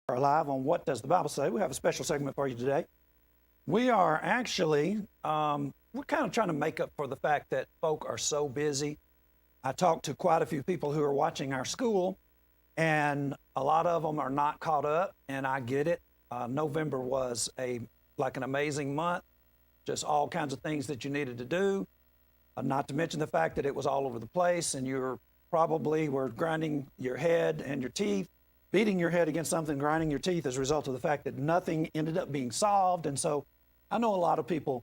Are live on What Does the Bible Say? We have a special segment for you today. We are actually, we're kind of trying to make up for the fact that folk are so busy. I talked to quite a few people who are watching our school, and a lot of them are not caught up, and I get it. November was like an amazing month, just all kinds of things that you needed to do, not to mention the fact that it was all over the place, and you probably were grinding your head and your teeth, beating your head against something, grinding your teeth as a result of the fact that nothing ended up being solved. And so I know a lot of people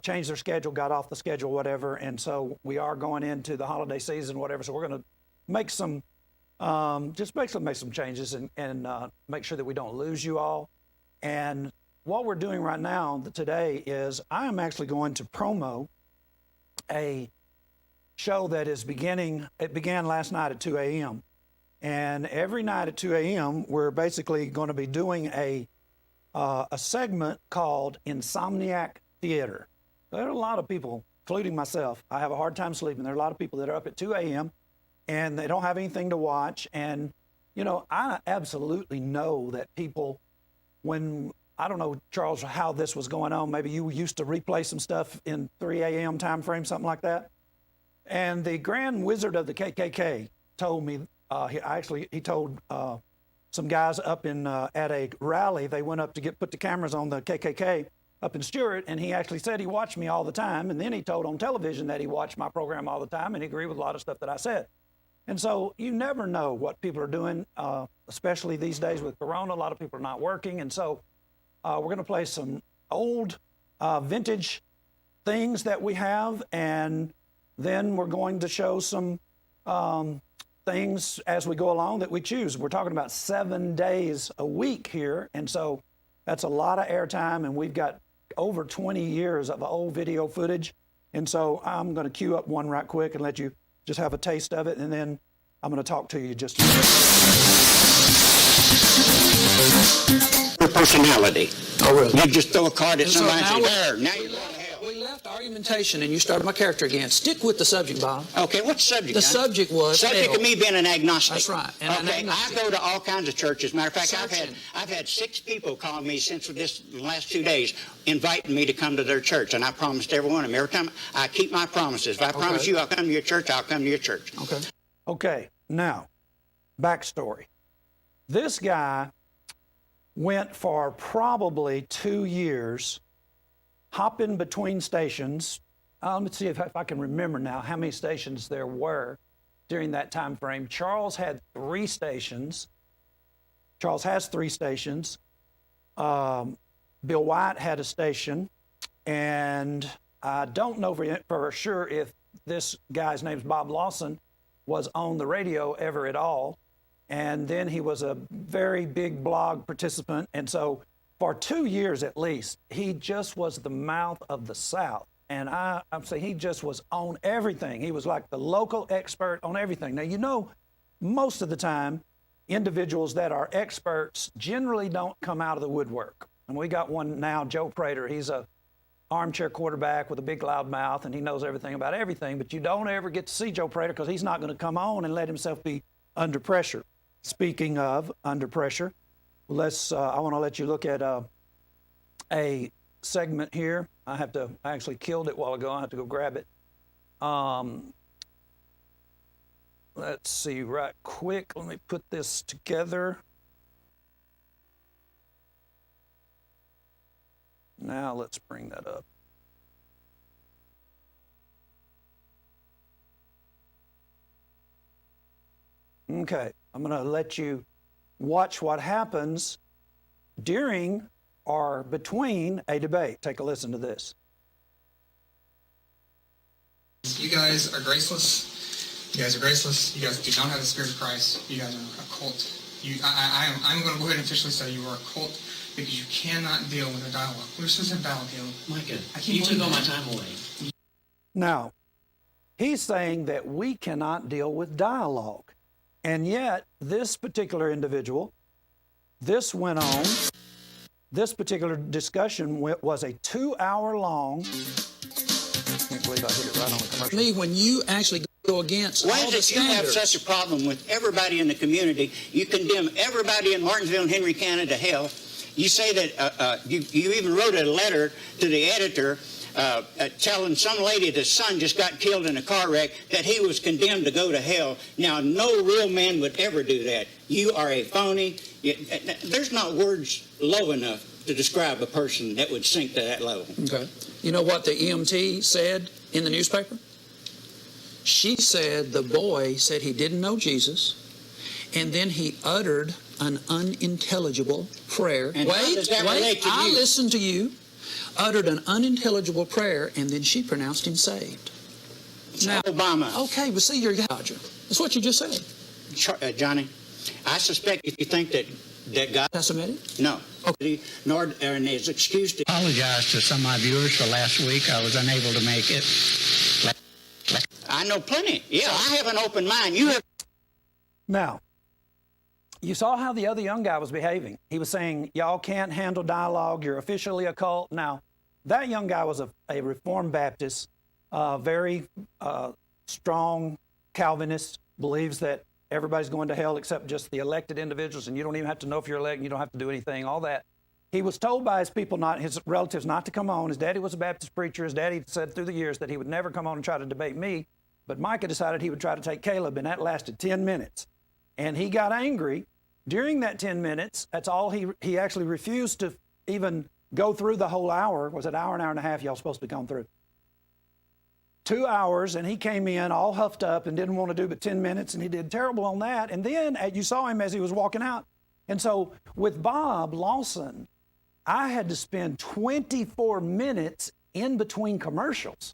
changed their schedule, got off the schedule, whatever. And so we are going into the holiday season, whatever. So we're going to make some, just basically make some changes and make sure that we don't lose you all. And what we're doing right now today is I am actually going to promo a show that is beginning, it began last night at 2 a.m. And every night at 2 a.m., we're basically going to be doing a segment called Insomniac Theater. There are a lot of people, including myself, I have a hard time sleeping. There are a lot of people that are up at 2 a.m. and they don't have anything to watch. And, you know, I absolutely know that people, when, I don't know, Charles, how this was going on. Maybe you used to replay some stuff in 3 a.m. time frame, something like that. And the Grand Wizard of the KKK told me, he told some guys up in at a rally. They went up to put the cameras on the KKK up in Stewart, and he actually said he watched me all the time. And then he told on television that he watched my program all the time, and he agreed with a lot of stuff that I said. And so you never know what people are doing, especially these days with Corona. A lot of people are not working, and so we're going to play some old vintage things that we have, and then we're going to show some things as we go along that we choose. We're talking about 7 days a week here, and so that's a lot of airtime, and we've got over 20 years of old video footage. And so I'm going to cue up one right quick and let you just have a taste of it, and then I'm going to talk to you just a minute. Your personality. Oh, really? You just throw a card at somebody and say, there, now you're going to hell. We left argumentation and you started my character again. Stick with the subject, Bob. Okay, what's the subject? The subject was subject hell. of me being an agnostic. That's right. And okay, I go to all kinds of churches. Matter of fact, Searching. I've had 6 people call me since the last 2 days, inviting me to come to their church, and I promised every one of them. Every time I keep my promises. If I promise you I'll come to your church, I'll come to your church. Okay. Okay, now, backstory. This guy went for probably 2 years hopping between stations. Let me see if I can remember now how many stations there were during that time frame. Charles had 3 stations. Charles has 3 stations. Bill White had a station. And I don't know for sure if this guy's name's Bob Lawson was on the radio ever at all. And then he was a very big blog participant. And so for 2 years at least, he just was the mouth of the South. And I'm saying he just was on everything. He was like the local expert on everything. Now, you know, most of the time, individuals that are experts generally don't come out of the woodwork. And we got one now, Joe Prater. He's a armchair quarterback with a big loud mouth, and he knows everything about everything. But you don't ever get to see Joe Prater because he's not going to come on and let himself be under pressure. Speaking of under pressure, I want to let you look at a segment here. I actually killed it a while ago. I have to go grab it. Let's see right quick. Let me put this together. Now let's bring that up. Okay, I'm going to let you watch what happens during or between a debate. Take a listen to this. You guys are graceless. You guys are graceless. You guys do not have the Spirit of Christ. You guys are a cult. I'm going to go ahead and officially say you are a cult because you cannot deal with a dialogue. We're supposed to have dialogue. Micah, you took all my time away. Now, he's saying that we cannot deal with dialogue. And yet, this particular individual, this particular discussion was a 2-hour long. I can't believe I hit it right on the commercial. Me, when you actually go go against Why all is the it you have standards. such a problem with everybody in the community? You condemn everybody in Martinsville and Henry County to hell. You say that you even wrote a letter to the editor telling some lady the son just got killed in a car wreck that he was condemned to go to hell. Now, no real man would ever do that. You are a phony. There's not words low enough to describe a person that would sink to that level. Okay. You know what the EMT said in the newspaper? She said the boy said he didn't know Jesus, and then he uttered an unintelligible prayer. And how does that relate to I you? listened to you. Uttered an unintelligible prayer, and then she pronounced him saved. Now, Obama. Okay, but see, you're Dodger. That's what you just said. Johnny, I suspect if you think that God... Anti-Semitic? No. Okay. Nor in his excuse to... Apologize to some of my viewers for last week. I was unable to make it. I know plenty. Yeah, I have an open mind. You have... Now, you saw how the other young guy was behaving. He was saying, y'all can't handle dialogue. You're officially a cult. Now, that young guy was a Reformed Baptist, very strong Calvinist, believes that everybody's going to hell except just the elected individuals, and you don't even have to know if you're elected, you don't have to do anything, all that. He was told by his people, his relatives, not to come on. His daddy was a Baptist preacher. His daddy said through the years that he would never come on and try to debate me, but Micah decided he would try to take Caleb, and that lasted 10 minutes. And he got angry. During that 10 minutes, that's all he actually refused to even go through the whole hour. Was it an hour and a half y'all supposed to be going through? 2 hours, and he came in all huffed up and didn't want to do but 10 minutes, and he did terrible on that. And then you saw him as he was walking out. And so with Bob Lawson, I had to spend 24 minutes in between commercials.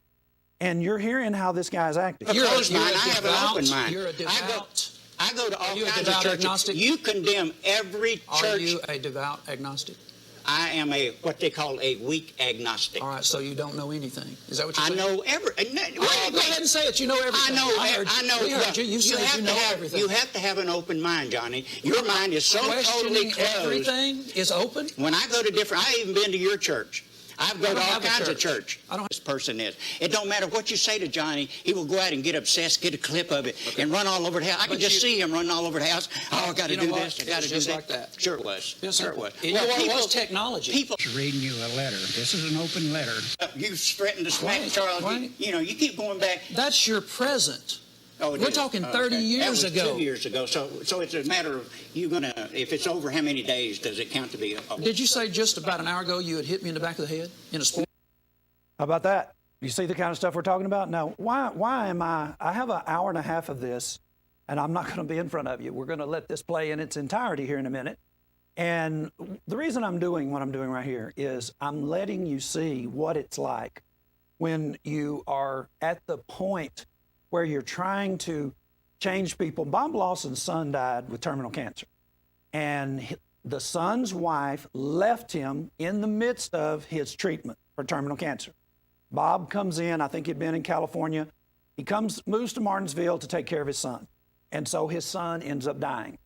And you're hearing how this guy's acting. I have an open mind. You're a devout. I go to all Are you a kinds of devout churches. agnostic? You condemn every church. Are you a devout agnostic? I am what they call a weak agnostic. All right, so you don't know anything. Is that what you're I saying? know every. Oh, go ahead and say it. You know everything. I know. We heard you. You said you know everything. You have to have an open mind, Johnny. Your mind is so totally Questioning closed. everything is open. When I go to I've even been to your church. I've gone to all kinds of church. I don't. This person is. It don't matter what you say to Johnny. He will go out and get obsessed, get a clip of it, and run all over the house. I can just see him running all over the house. Oh, I got to do this. I got to do just that. like that. Sure it was. Sure it was. You know what it was? Technology. People. Reading you a letter. This is an open letter. You threatened to smack Wait, Charles. wait. You keep going back. That's your present. Oh, it We're is? talking Oh, 30 okay. years that was ago. 2 years ago. So it's a matter of you gonna. If it's over how many days does it count to be? Did you say just about an hour ago you had hit me in the back of the head in a sport? How about that? You see the kind of stuff we're talking about? Now, why am I have an hour and a half of this, and I'm not going to be in front of you. We're going to let this play in its entirety here in a minute. And the reason I'm doing what I'm doing right here is I'm letting you see what it's like when you are at the point where you're trying to change people. Bob Lawson's son died with terminal cancer. And the son's wife left him in the midst of his treatment for terminal cancer. Bob comes in, I think he'd been in California. He moves to Martinsville to take care of his son. And so his son ends up dying.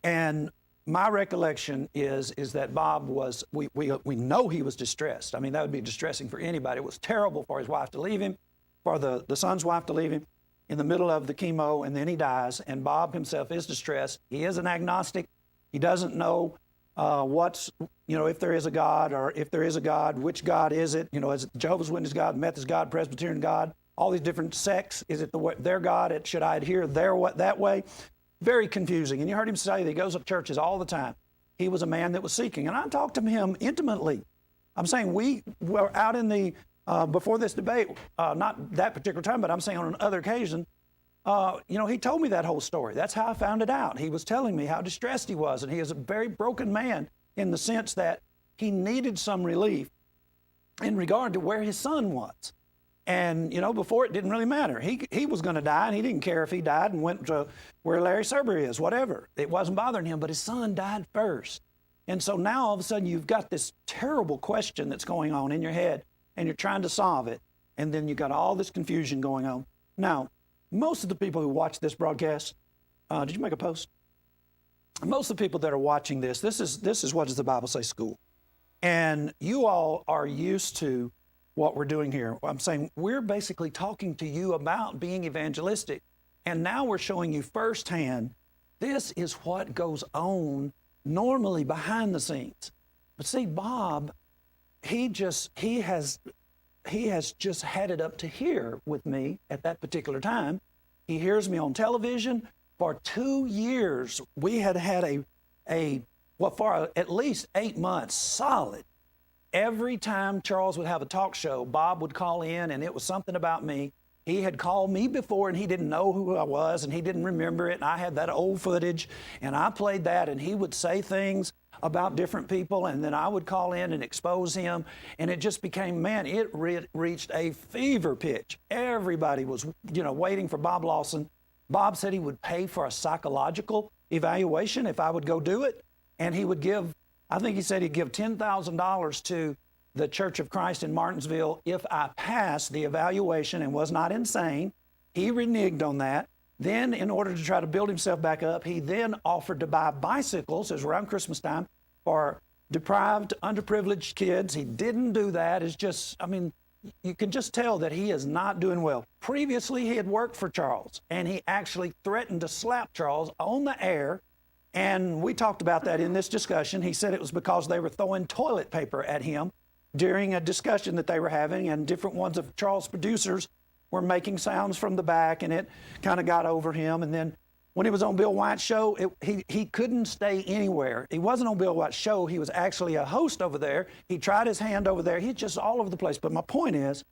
And my recollection is that Bob was, we know he was distressed. I mean, that would be distressing for anybody. It was terrible for his wife to leave him, for the son's wife to leave him in the middle of the chemo, and then he dies. And Bob himself is distressed. He is an agnostic. He doesn't know if there is a God, or if there is a God, which God is it? Is it Jehovah's Witness God, Methodist God, Presbyterian God, all these different sects? Is it their God? Should I adhere that way? Very confusing. And you heard him say that he goes to churches all the time. He was a man that was seeking. And I talked to him intimately. I'm saying we were out in the, before this debate, not that particular time, but I'm saying on another occasion, he told me that whole story. That's how I found it out. He was telling me how distressed he was, and he is a very broken man in the sense that he needed some relief in regard to where his son was. And, before it didn't really matter. He was going to die, and he didn't care if he died and went to where Larry Serber is, whatever. It wasn't bothering him, but his son died first. And so now all of a sudden you've got this terrible question that's going on in your head, and you're trying to solve it, and then you've got all this confusion going on. Now, most of the people who watch this broadcast, did you make a post? Most of the people that are watching this is what does the Bible say school. And you all are used to what we're doing here. I'm saying we're basically talking to you about being evangelistic. And now we're showing you firsthand, this is what goes on normally behind the scenes. But see, Bob, he has just had it up to here with me at that particular time. He hears me on television. For 2 years, we had for at least 8 months solid. Every time Charles would have a talk show, Bob would call in, and it was something about me. He had called me before, and he didn't know who I was, and he didn't remember it, and I had that old footage, and I played that, and he would say things about different people, and then I would call in and expose him, and it just became, man, it reached a fever pitch. Everybody was, waiting for Bob Lawson. Bob said he would pay for a psychological evaluation if I would go do it, and he would give, I think he said he'd give $10,000 to the Church of Christ in Martinsville if I passed the evaluation and was not insane. He reneged on that. Then, in order to try to build himself back up, he then offered to buy bicycles, it was around Christmas time, for deprived, underprivileged kids. He didn't do that. It's just, you can just tell that he is not doing well. Previously, he had worked for Charles, and he actually threatened to slap Charles on the air. And we talked about that in this discussion. He said it was because they were throwing toilet paper at him during a discussion that they were having, and different ones of Charles' producers were making sounds from the back, and it kind of got over him. And then when he was on Bill White's show, he couldn't stay anywhere. He wasn't on Bill White's show. He was actually a host over there. He tried his hand over there. He's just all over the place. But my point is,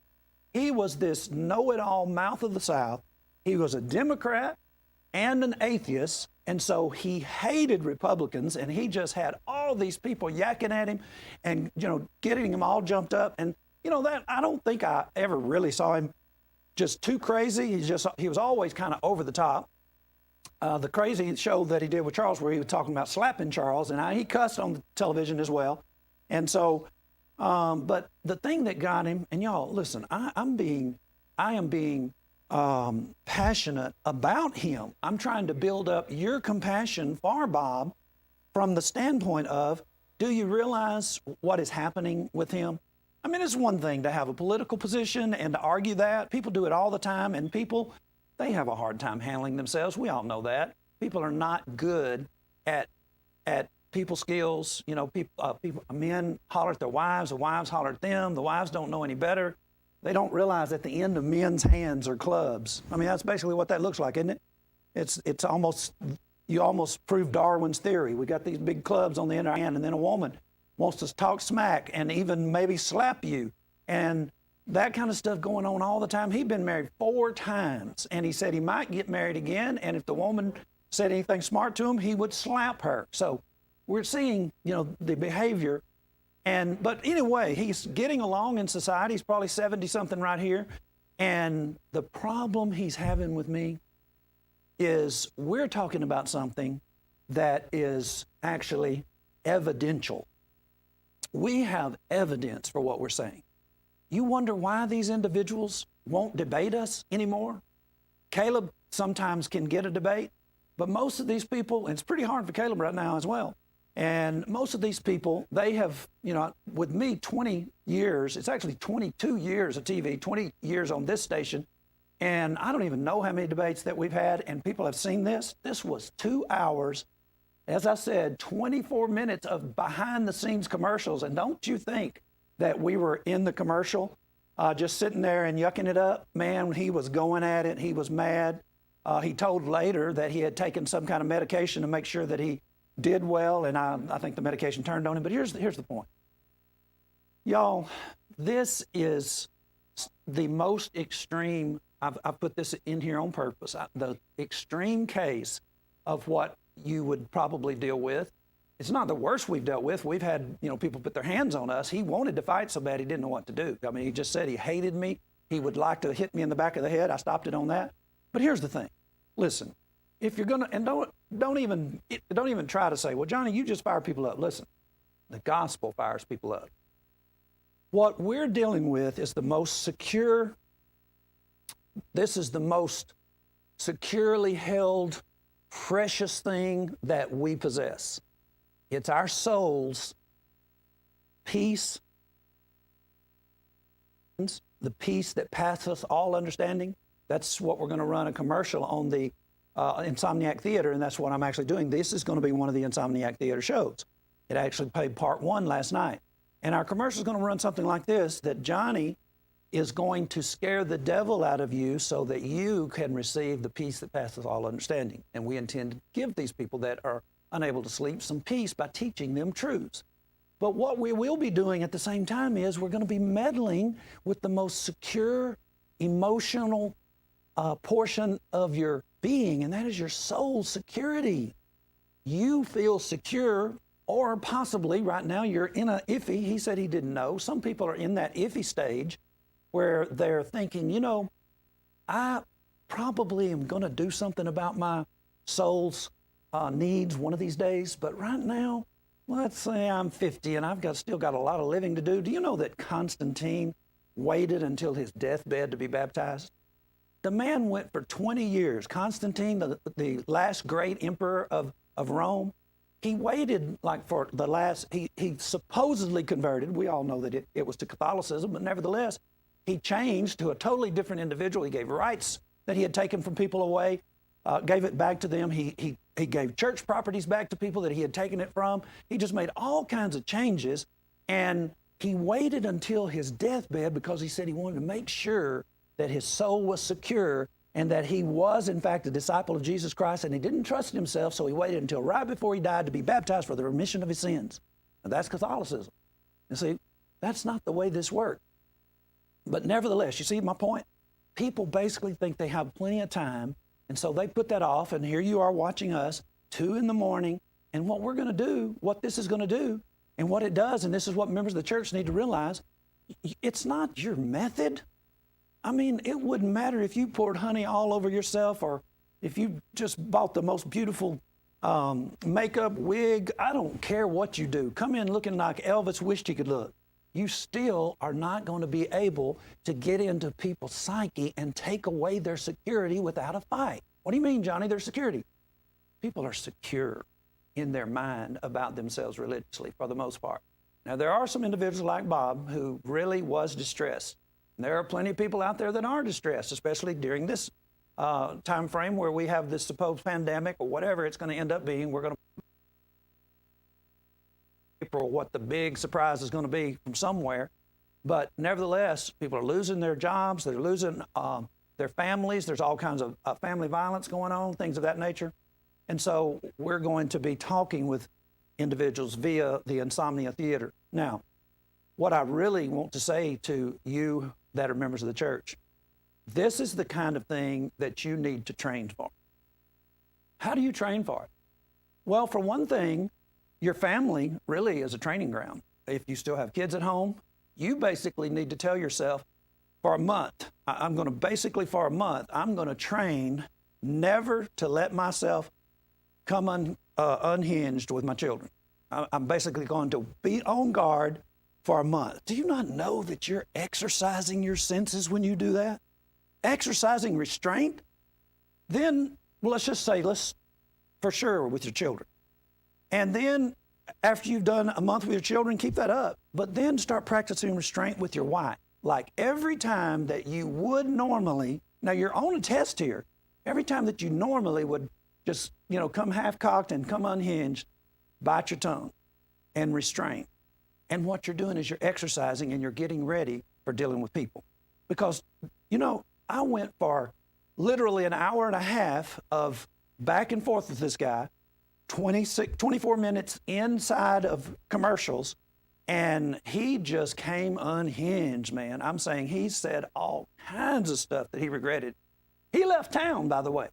he was this know-it-all mouth of the South. He was a Democrat and an atheist, and so he hated Republicans, and he just had all these people yakking at him and, getting him all jumped up. And, that I don't think I ever really saw him just too crazy. He was always kind of over the top. The crazy show that he did with Charles, where he was talking about slapping Charles, and he cussed on the television as well. And so, but the thing that got him, and y'all, listen, I am being passionate about him. I'm trying to build up your compassion for Bob from the standpoint of, do you realize what is happening with him? It's one thing to have a political position and to argue that. People do it all the time, and people, they have a hard time handling themselves. We all know that. People are not good at people skills. Men holler at their wives, the wives holler at them, the wives don't know any better. They don't realize that the end of men's hands are clubs. That's basically what that looks like, isn't it? It's almost, you almost prove Darwin's theory. We got these big clubs on the end of our hand, and then a woman wants to talk smack and even maybe slap you. And that kind of stuff going on all the time. He'd been married 4 times, and he said he might get married again, and if the woman said anything smart to him, he would slap her. So we're seeing, the behavior. But anyway, he's getting along in society. He's probably 70-something right here. And the problem he's having with me is we're talking about something that is actually evidential. We have evidence for what we're saying. You wonder why these individuals won't debate us anymore? Caleb sometimes can get a debate, but most of these people, and it's pretty hard for Caleb right now as well, and most of these people, they have, with me, 20 years, it's actually 22 years of TV, 20 years on this station, and I don't even know how many debates that we've had, and people have seen this. This was 2 hours, as I said, 24 minutes of behind-the-scenes commercials, and don't you think that we were in the commercial just sitting there and yucking it up? Man, he was going at it. He was mad. He told later that he had taken some kind of medication to make sure that he did well, and I think the medication turned on him. But here's the point. Y'all, this is the most extreme, I've put this in here on purpose, the extreme case of what you would probably deal with. It's not the worst we've dealt with. We've had, people put their hands on us. He wanted to fight so bad he didn't know what to do. He just said he hated me. He would like to hit me in the back of the head. I stopped it on that. But here's the thing. Listen, if you're gonna, and don't even try to say, well, Johnny, you just fire people up. Listen, the gospel fires people up. What we're dealing with is the most secure. This is the most securely held, precious thing that we possess. It's our soul's peace, the peace that passeth all understanding, That's what we're going to run a commercial on the Insomniac Theater, and that's what I'm actually doing. This is going to be one of the Insomniac Theater shows. It actually played part 1 last night. And our commercial is going to run something like this, that Johnny is going to scare the devil out of you so that you can receive the peace that passes all understanding. And we intend to give these people that are unable to sleep some peace by teaching them truths. But what we will be doing at the same time is we're going to be meddling with the most secure, emotional portion of your being, and that is your soul security. You feel secure, or possibly right now you're in a iffy. He said he didn't know. Some people are in that iffy stage where they're thinking, you know, I probably am going to do something about my soul's needs one of these days, but right now, let's say I'm 50 and I've still got a lot of living to do. Do you know that Constantine waited until his deathbed to be baptized? The man went for 20 years. Constantine, the last great emperor of Rome, he waited like for the last, he supposedly converted. We all know that it was to Catholicism, but nevertheless, he changed to a totally different individual. He gave rights that he had taken from people away, gave it back to them. He gave church properties back to people that he had taken it from. He just made all kinds of changes, and he waited until his deathbed because he said he wanted to make sure that his soul was secure and that he was, in fact, a disciple of Jesus Christ, and he didn't trust himself, so he waited until right before he died to be baptized for the remission of his sins. And that's Catholicism. And see, that's not the way this works. But nevertheless, you see my point? People basically think they have plenty of time, and so they put that off, and here you are watching us, 2 in the morning, and what we're going to do, what this is going to do, and what it does, and this is what members of the church need to realize, it's not your method. I mean, it wouldn't matter if you poured honey all over yourself or if you just bought the most beautiful makeup, wig. I don't care what you do. Come in looking like Elvis wished he could look. You still are not going to be able to get into people's psyche and take away their security without a fight. What do you mean, Johnny, their security? People are secure in their mind about themselves religiously for the most part. Now, there are some individuals like Bob who really was distressed. And there are plenty of people out there that are distressed, especially during this time frame where we have this supposed pandemic or whatever it's going to end up being. We're going to April what the big surprise is going to be from somewhere. But nevertheless, people are losing their jobs. They're losing their families. There's all kinds of family violence going on, things of that nature. And so we're going to be talking with individuals via the Insomnia Theater. Now, what I really want to say to you that are members of the church, this is the kind of thing that you need to train for. How do you train for it? Well, for one thing, your family really is a training ground. If you still have kids at home, you basically need to tell yourself, for a month, I'm going to train never to let myself come unhinged with my children. I'm basically going to be on guard for a month. Do you not know that you're exercising your senses when you do that? Exercising restraint? Then, well, let's just say, for sure with your children. And then after you've done a month with your children, keep that up. But then start practicing restraint with your wife. Like every time that you would normally, now you're on a test here, every time that you normally would just, come half-cocked and come unhinged, bite your tongue and restrain. And what you're doing is you're exercising and you're getting ready for dealing with people. Because, I went for literally an hour and a half of back and forth with this guy, 24 minutes inside of commercials, and he just came unhinged, man. I'm saying he said all kinds of stuff that he regretted. He left town, by the way.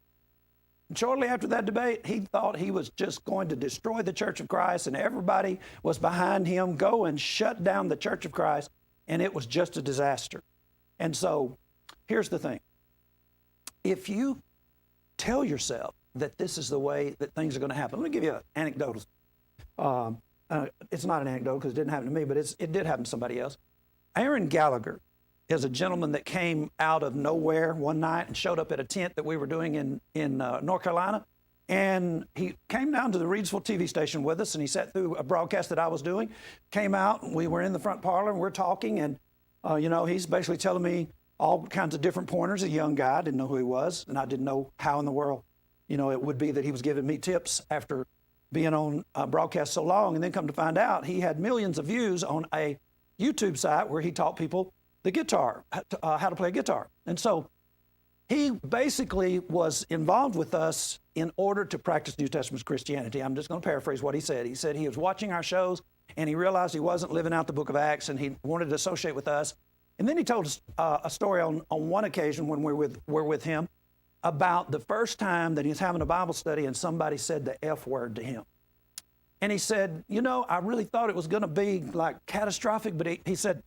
And shortly after that debate, he thought he was just going to destroy the Church of Christ, and everybody was behind him, go and shut down the Church of Christ, and it was just a disaster. And so here's the thing. If you tell yourself that this is the way that things are going to happen, let me give you an anecdote. It's not an anecdote because it didn't happen to me, but it did happen to somebody else. Aaron Gallagher is a gentleman that came out of nowhere one night and showed up at a tent that we were doing in North Carolina. And he came down to the Reidsville TV station with us, and he sat through a broadcast that I was doing, came out, and we were in the front parlor, and we're talking, and, he's basically telling me, all kinds of different pointers. A young guy, didn't know who he was, and I didn't know how in the world, it would be that he was giving me tips after being on broadcast so long. And then come to find out, he had millions of views on a YouTube site where he taught people the guitar, how to play a guitar. And so he basically was involved with us in order to practice New Testament Christianity. I'm just going to paraphrase what he said. He said he was watching our shows and he realized he wasn't living out the book of Acts and he wanted to associate with us. And then he told us a story on one occasion when we were with him about the first time that he was having a Bible study and somebody said the F word to him. And he said, I really thought it was going to be like catastrophic, but he said,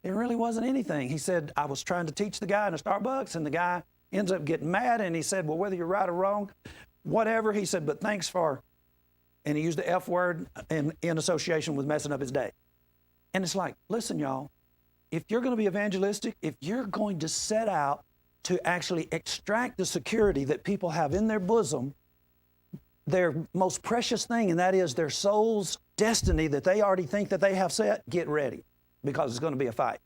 it really wasn't anything. He said, I was trying to teach the guy in a Starbucks and the guy ends up getting mad and he said, well, whether you're right or wrong, whatever, he said, but thanks for, and he used the F word in association with messing up his day. And it's like, listen, y'all, if you're going to be evangelistic, if you're going to set out to actually extract the security that people have in their bosom, their most precious thing, and that is their soul's destiny that they already think that they have set, get ready, because it's going to be a fight.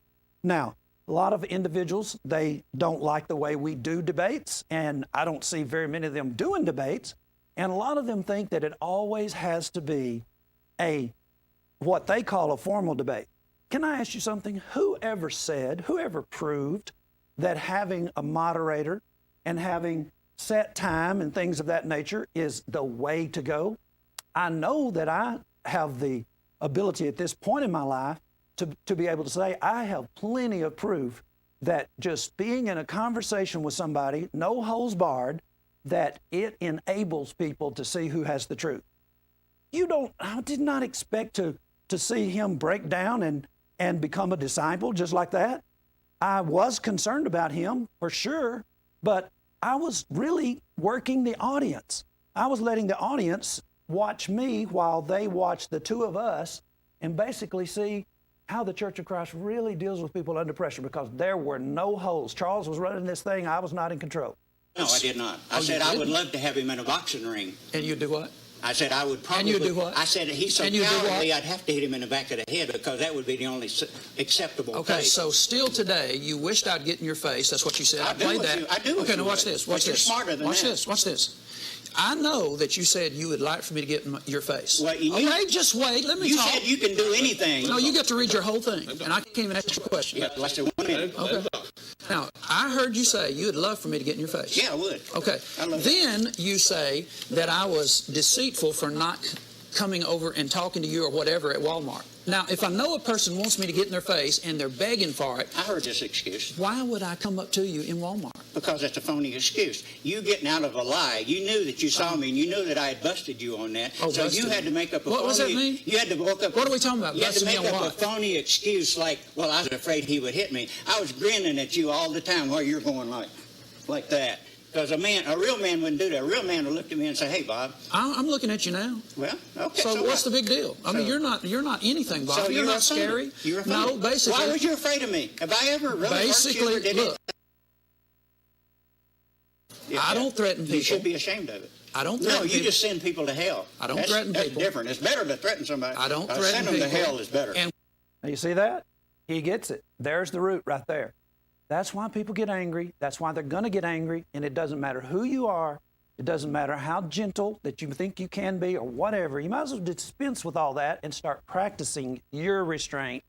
Now, a lot of individuals, they don't like the way we do debates, and I don't see very many of them doing debates, and a lot of them think that it always has to be what they call a formal debate. Can I ask you something? Whoever proved that having a moderator and having set time and things of that nature is the way to go? I know that I have the ability at this point in my life to be able to say I have plenty of proof that just being in a conversation with somebody, no holds barred, that it enables people to see who has the truth. I did not expect to see him break down and become a disciple just like that. I was concerned about him for sure, but I was really working the audience. I was letting the audience watch me while they watched the two of us and basically see how the Church of Christ really deals with people under pressure, because there were no holes. Charles was running this thing. I was not in control. No, I did not. I said I would love to have him in a boxing ring. And you do what? I said I would probably. And you do what? I said he's so cowardly I'd have to hit him in the back of the head, because that would be the only acceptable. Okay, fate. so still today, you wished I'd get in your face. That's what you said. I do played what that. you- I do what Okay, you now watch would. this. Watch But you're this. smarter than watch that. this. Watch this. I know that you said you would like for me to get in your face. Well, Okay, just wait. Let me You talk. said you can do anything. No, you get to read your whole thing, and I can't even ask you a question. Yeah, less than 1 minute. Okay. Now, I heard you say you would love for me to get in your face. Yeah, I would. Okay. I love Then you say that I was deceitful for not coming over and talking to you or whatever at Walmart. Now, if I know a person wants me to get in their face and they're begging for it, I heard this excuse. why would I come up to you in Walmart? Because that's a phony excuse. You getting out of a lie. You knew that you saw me, and you knew that I had busted you on that. Oh, so busted you had to make up a What phony. does that mean? You had to walk up. What are we talking about? You had to Busted me make on up what? a phony excuse like, well, I was afraid he would hit me. I was grinning at you all the time while you're going like that. Because a real man wouldn't do that. A real man would look at me and say, "Hey, Bob." I'm looking at you now. Well, okay. So what's the what? big deal? I mean, you're not anything, Bob. So you're not offended. scary. You're No, offended. basically. Why was you afraid of me? Have I ever really hurt you or did look, I don't threaten people. You should be ashamed of it. I don't threaten No, you people. just send people to hell. I don't threaten That's people. different. It's better to threaten somebody. I don't Send threaten them people. to hell is better. And Now, you see that? He gets it. There's the root right there. That's why people get angry. That's why they're going to get angry. And it doesn't matter who you are. It doesn't matter how gentle that you think you can be or whatever. You might as well dispense with all that and start practicing your restraint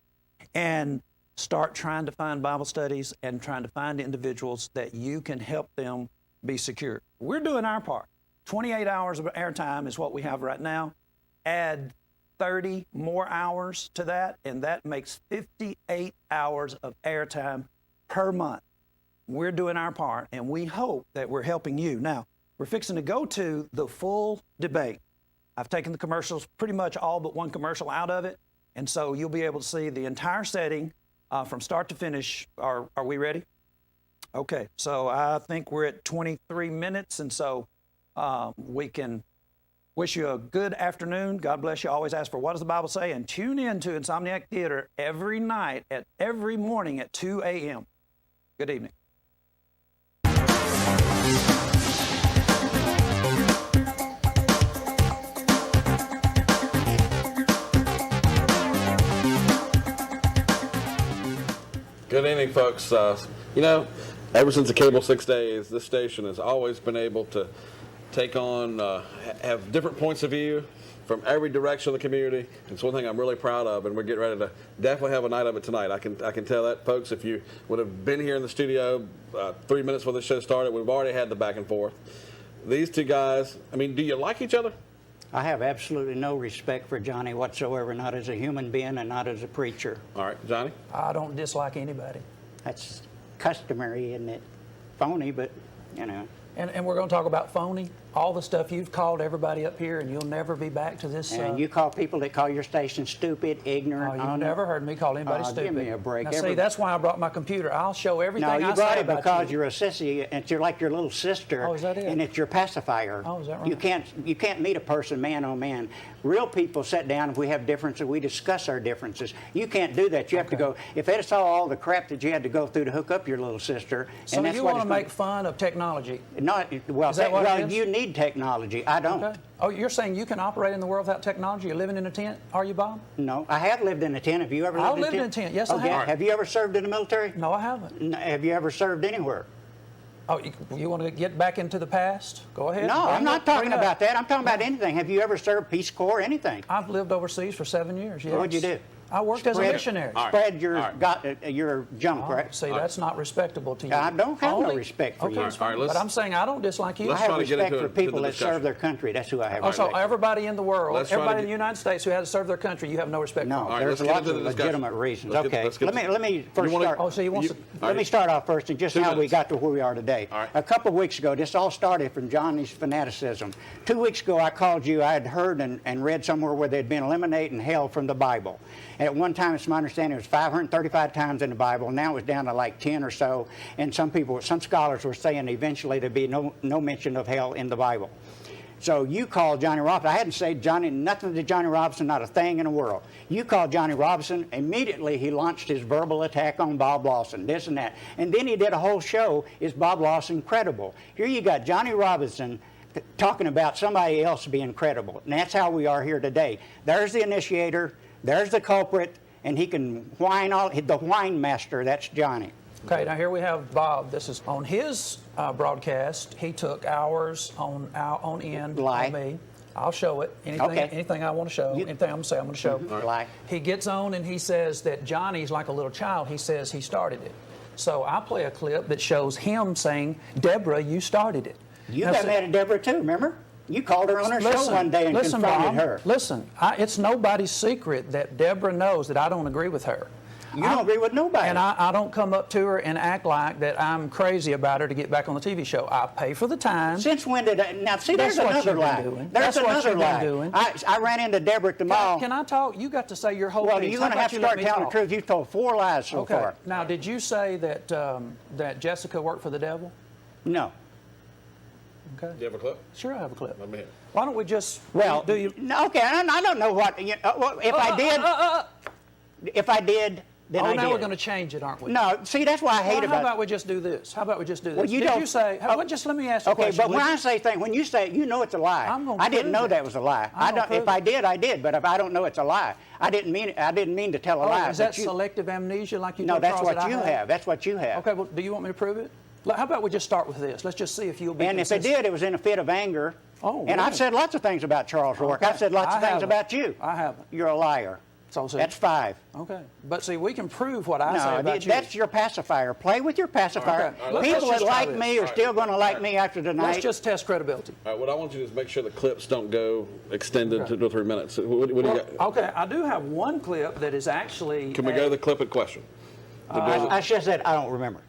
and start trying to find Bible studies and trying to find individuals that you can help them be secure. We're doing our part. 28 hours of airtime is what we have right now. Add 30 more hours to that, and that makes 58 hours of airtime per month. We're doing our part, and we hope that we're helping you. Now, we're fixing to go to the full debate. I've taken the commercials, pretty much all but one commercial out of it, and so you'll be able to see the entire setting from start to finish. Are we ready? Okay, so I think we're at 23 minutes, and so we can wish you a good afternoon. God bless you. Always ask for what does the Bible say, and tune in to Insomniac Theater every morning at 2 a.m. Good evening. Good Good evening, folks. Ever since the cable 6 days, this station has always been able to take on, have different points of view from every direction of the community. It's one thing I'm really proud of, and we're getting ready to definitely have a night of it tonight. I can tell that, folks. If you would have been here in the studio 3 minutes before the show started, we've already had the back and forth. These two guys, do you like each other? I have absolutely no respect for Johnny whatsoever, not as a human being and not as a preacher. All right, Johnny? I don't dislike anybody. That's customary, isn't it? Phony, but, And we're going to talk about phony, all the stuff you've called everybody up here, and you'll never be back to this. And you call people that call your station stupid, ignorant. Oh, you've never heard me call anybody stupid. Give me a break. Now, see, that's why I brought my computer. I'll show everything I say about you. No, you brought it because you're a sissy, and you're like your little sister. Oh, is that it? And it's your pacifier. Oh, is that right? You can't meet a person man on man. Real people sit down, if we have differences, we discuss our differences. You can't do that. You have to go, if they saw all the crap that you had to go through to hook up your little sister. So and that's you what want to make fun of technology? Well, Is that what it is? you need technology. I don't. Okay. Oh, you're saying you can operate in the world without technology? You're living in a tent, are you, Bob? No, I have lived in a tent. Have you ever lived in a tent? I've lived in a tent. Yes, I have. Have you ever served in the military? No, I haven't. Have you ever served anywhere? Oh, you want to get back into the past? Go ahead. No, I'm not talking about that. I'm talking about anything. Have you ever served Peace Corps, anything? I've lived overseas for 7 years, yes. What'd you do? I worked as a missionary. Spread your junk, right? See, that's not respectable to you. I don't have no respect for you. But I'm saying I don't dislike you. I have respect for people that serve their country. That's who I have respect for. So everybody in the world, everybody in the United States who has to serve their country, you have no respect for. No, there's lots of legitimate reasons. Okay, let me first start. Oh, so you want to... Let me start off first and just how we got to where we are today. A couple of weeks ago, this all started from Johnny's fanaticism. 2 weeks ago, I called you. I had heard and read somewhere where they'd been eliminating hell from the Bible. And at one time, it's my understanding, it was 535 times in the Bible. Now it's down to like 10 or so. And some scholars were saying eventually there'd be no mention of hell in the Bible. So you called Johnny Robinson. I hadn't said nothing to Johnny Robinson, not a thing in the world. You called Johnny Robinson. Immediately he launched his verbal attack on Bob Lawson, this and that. And then he did a whole show, Is Bob Lawson Credible? Here you got Johnny Robinson talking about somebody else being credible. And that's how we are here today. There's the initiator. There's the culprit, and he can whine the whine master. That's Johnny. Okay, now here we have Bob. This is on his broadcast. He took hours on end on me. I'll show it. Anything I want to show. Anything I'm going to say, I'm going to show. Lie. He gets on and he says that Johnny's like a little child. He says he started it. So I play a clip that shows him saying, Deborah, you started it. You got mad at Deborah too, remember? You called her on her show one day and confronted her. Listen, it's nobody's secret that Deborah knows that I don't agree with her. You don't agree with nobody. And I don't come up to her and act like that I'm crazy about her to get back on the TV show. I pay for the time. Since when did I? Now, see, there's another lie. There's another lie. I ran into Deborah at the mall. Can I talk? You got to say your whole piece. Well, you're going to have to start telling the truth. You've told 4 lies so far. Now, did you say that that Jessica worked for the devil? No. Okay. Do you have a clip? Sure, I have a clip. Let me hear it. Why don't we just... Well, do you... Okay, I don't know what... well, if I did... Then I now did. We're going to change it, aren't we? No, see, that's why I hate How about we just do this? Well, Did you say... just let me ask you a question. Okay, but when I say things, when you say it, you know it's a lie. I didn't know that was a lie. If I did, I did. But if I don't know it's a lie, I didn't mean to tell a lie. Is that selective amnesia like you told Charles? No, that's what you have. That's what you have. Okay, well, do you want me to prove it? How about we just start with this? Let's just see if you'll be consistent. If it did, it was in a fit of anger. Oh, and I've said lots of things about Charles Rourke. I've said lots of things about you. I haven't. You're a liar. That's 5. Okay. But see, we can prove what I say about you. That's your pacifier. Play with your pacifier. People that like me are still going to like me after tonight. Let's just test credibility. All right, what I want you to do is make sure the clips don't go extended to 2 or 3 minutes. What do you got? Okay, I do have one clip that is actually... Can we go to the clip in question? I just said I don't remember.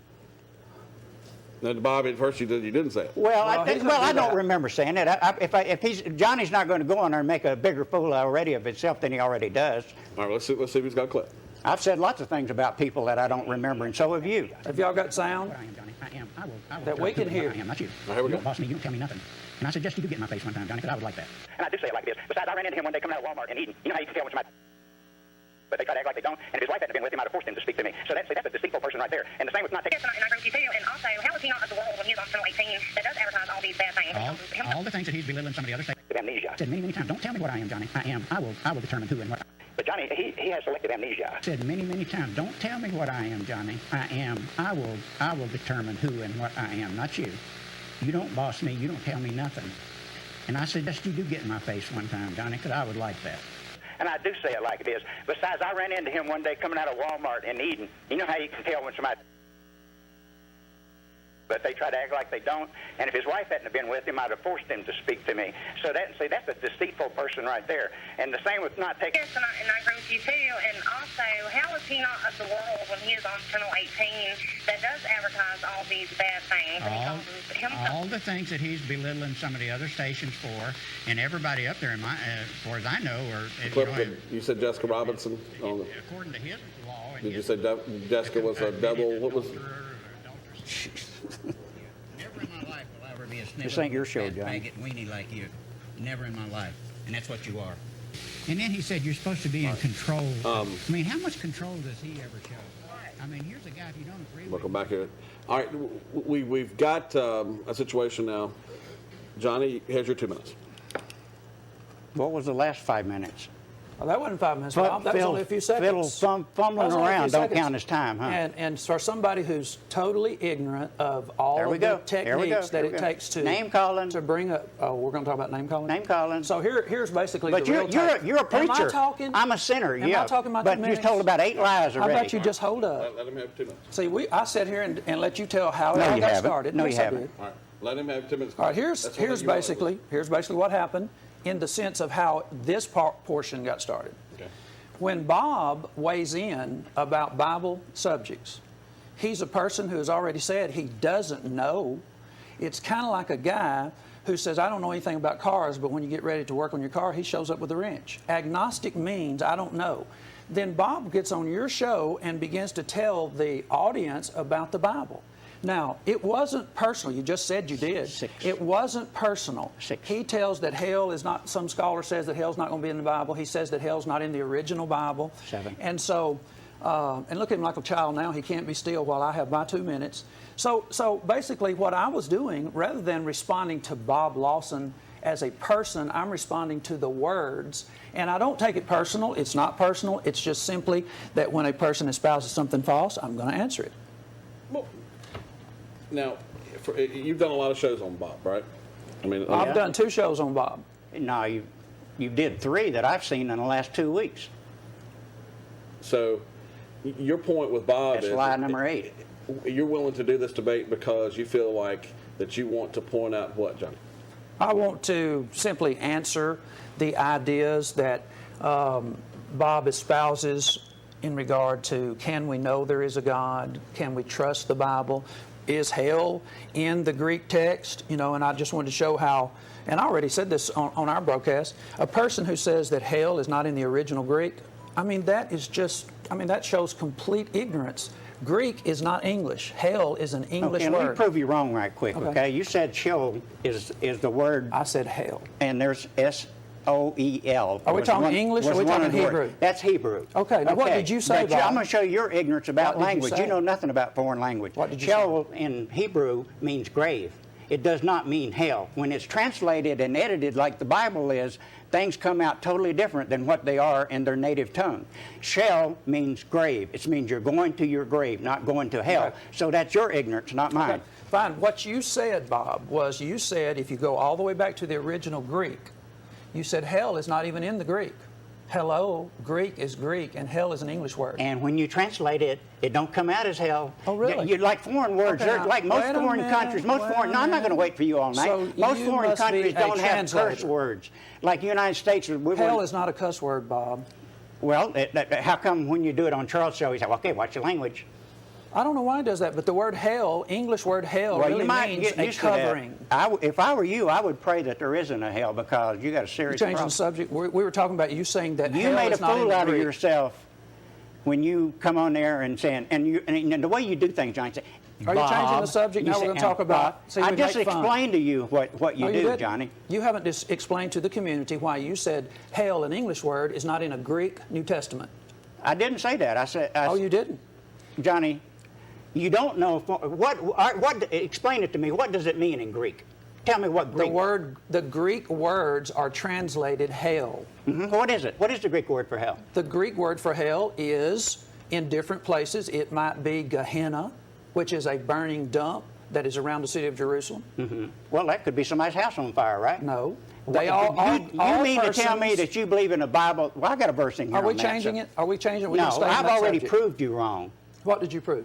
No, Bob, at first you didn't say it. Well, I don't remember saying it. Johnny's not going to go on there and make a bigger fool already of himself than he already does. All right, let's see if he's got a clip. I've said lots of things about people that I don't remember, and so have you. Have y'all got sound? I am, Johnny. I am. I will that we can hear. I am, not you. Here we go. You don't boss me. You don't tell me nothing. And I suggest you do get in my face one time, Johnny, because I would like that. And I do say it like this. Besides, I ran into him one day coming out of Walmart in Eden. You know how you can tell when somebody... But they try to act like they don't. And if his wife hadn't been with him, I'd have forced him to speak to me. So that's a deceitful person right there. And the same with not taking... Yes, and I agree with you too. And also, how is he not of the world when he was on Channel 18 that does advertise all these bad things? All the things that he's belittling some of the other states. Amnesia. I said many times, don't tell me what I am, Johnny. I am. I will determine who and what. But Johnny, he has selective amnesia. I said many, many times, don't tell me what I am, Johnny. I will determine who and what I am, not you. You don't boss me. You don't tell me nothing. And I suggest you do get in my face one time, Johnny, because I would like that. And I do say it like it is. Besides, I ran into him one day coming out of Walmart in Eden. You know how you can tell when somebody... But they try to act like they don't. And if his wife hadn't been with him, I'd have forced him to speak to me. So that's a deceitful person right there. And the same with not taking... Yes, and I agree with you too. And also, how is he not of the world when he is on Channel 18 that does advertise all these bad things? All the things that he's belittling some of the other stations for, and everybody up there, as far as I know, You said Jessica Robertson? According to his law... Did you say Jessica was a double? What was... Never in my life will I ever be a snivel. This ain't your show, Johnny. Faggot weenie like you. Never in my life. And that's what you are. And then he said you're supposed to be in control. I mean, how much control does he ever show? I mean, here's a guy, if you don't agree with him. Welcome back here. All right, we've got a situation now. Johnny, here's your 2 minutes. What was the last 5 minutes? Well, that wasn't 5 minutes, Bob. That was only a few seconds. Fumbling around don't count as time, huh? And for somebody who's totally ignorant of all of the techniques that it takes to name calling, to bring up. Oh, we're going to talk about name calling. Name calling. So here's basically. But the real you're a preacher. Am I talking? I'm a sinner. Am I talking about but 2 you minutes? told about 8 lies already. How about you just hold up? Let him have 2 minutes. See, I sat here and let you tell how it all got started. No, yes, you haven't. All right, let him have 2 minutes. All right, here's basically what happened in the sense of how this portion got started. Okay. When Bob weighs in about Bible subjects, he's a person who has already said he doesn't know. It's kind of like a guy who says, I don't know anything about cars, but when you get ready to work on your car, he shows up with a wrench. Agnostic means I don't know. Then Bob gets on your show and begins to tell the audience about the Bible. Now, it wasn't personal. You just said you did. 6. It wasn't personal. 6. He tells that hell is not, some scholar says that hell's not going to be in the Bible. He says that hell's not in the original Bible. 7. And so, and look at him like a child now. He can't be still while I have my 2 minutes. So basically what I was doing, rather than responding to Bob Lawson as a person, I'm responding to the words. And I don't take it personal. It's not personal. It's just simply that when a person espouses something false, I'm going to answer it. Well, now, you've done a lot of shows on Bob, right? I mean, I've done 2 shows on Bob. No, you did 3 that I've seen in the last 2 weeks. So, your point with Bob That's is lie number 8. You're willing to do this debate because you feel like that you want to point out what, Johnny? I want to simply answer the ideas that Bob espouses in regard to, can we know there is a God? Can we trust the Bible? Is hell in the Greek text? You know, and I just wanted to show how, and I already said this on our broadcast, a person who says that hell is not in the original Greek, I mean, that is just, that shows complete ignorance. Greek is not English. Hell is an English word. Let me prove you wrong right quick, okay? You said Sheol is the word. I said hell. And there's S-O-E-L. Are we talking English or are we talking Hebrew? That's Hebrew. Okay, now what did you say, Bob? I'm going to show you your ignorance about language. You know nothing about foreign language. What did you Sheol in Hebrew means grave. It does not mean hell. When it's translated and edited like the Bible is, things come out totally different than what they are in their native tongue. Sheol means grave. It means you're going to your grave, not going to hell. Okay. So that's your ignorance, not mine. Okay. Fine. What you said, Bob, was you said if you go all the way back to the original Greek, you said hell is not even in the Greek. Hello, Greek is Greek, and hell is an English word. And when you translate it, it don't come out as hell. Oh, really? You like foreign words. Okay, like most foreign countries. No, I'm not going to wait for you all night. So most foreign countries don't have curse words. Like the United States. Hell is not a cuss word, Bob. Well, how come when you do it on Charles' show, he said, okay, watch your language? I don't know why he does that, but the word hell, English word hell, really means a covering. If I were you, I would pray that there isn't a hell because you got a serious problem. Changing the subject, we were talking about you saying that you made a fool out of yourself when you come on there and saying, and the way you do things, Johnny. Say, are you changing the subject? Now we're going to talk about. I just explained to you what you do, Johnny. You haven't just explained to the community why you said hell, an English word, is not in a Greek New Testament. I didn't say that. I said. Oh, you didn't, Johnny. You don't know what. Explain it to me. What does it mean in Greek? Tell me what Greek. The Greek words are translated hell. What is it? What is the Greek word for hell? The Greek word for hell is, in different places, it might be Gehenna, which is a burning dump that is around the city of Jerusalem. Well, that could be somebody's house on fire, right? No. You mean to tell me that you believe in the Bible? Well, I got a verse in here. Are we changing it? Are we changing it? No, I've already proved you wrong. What did you prove?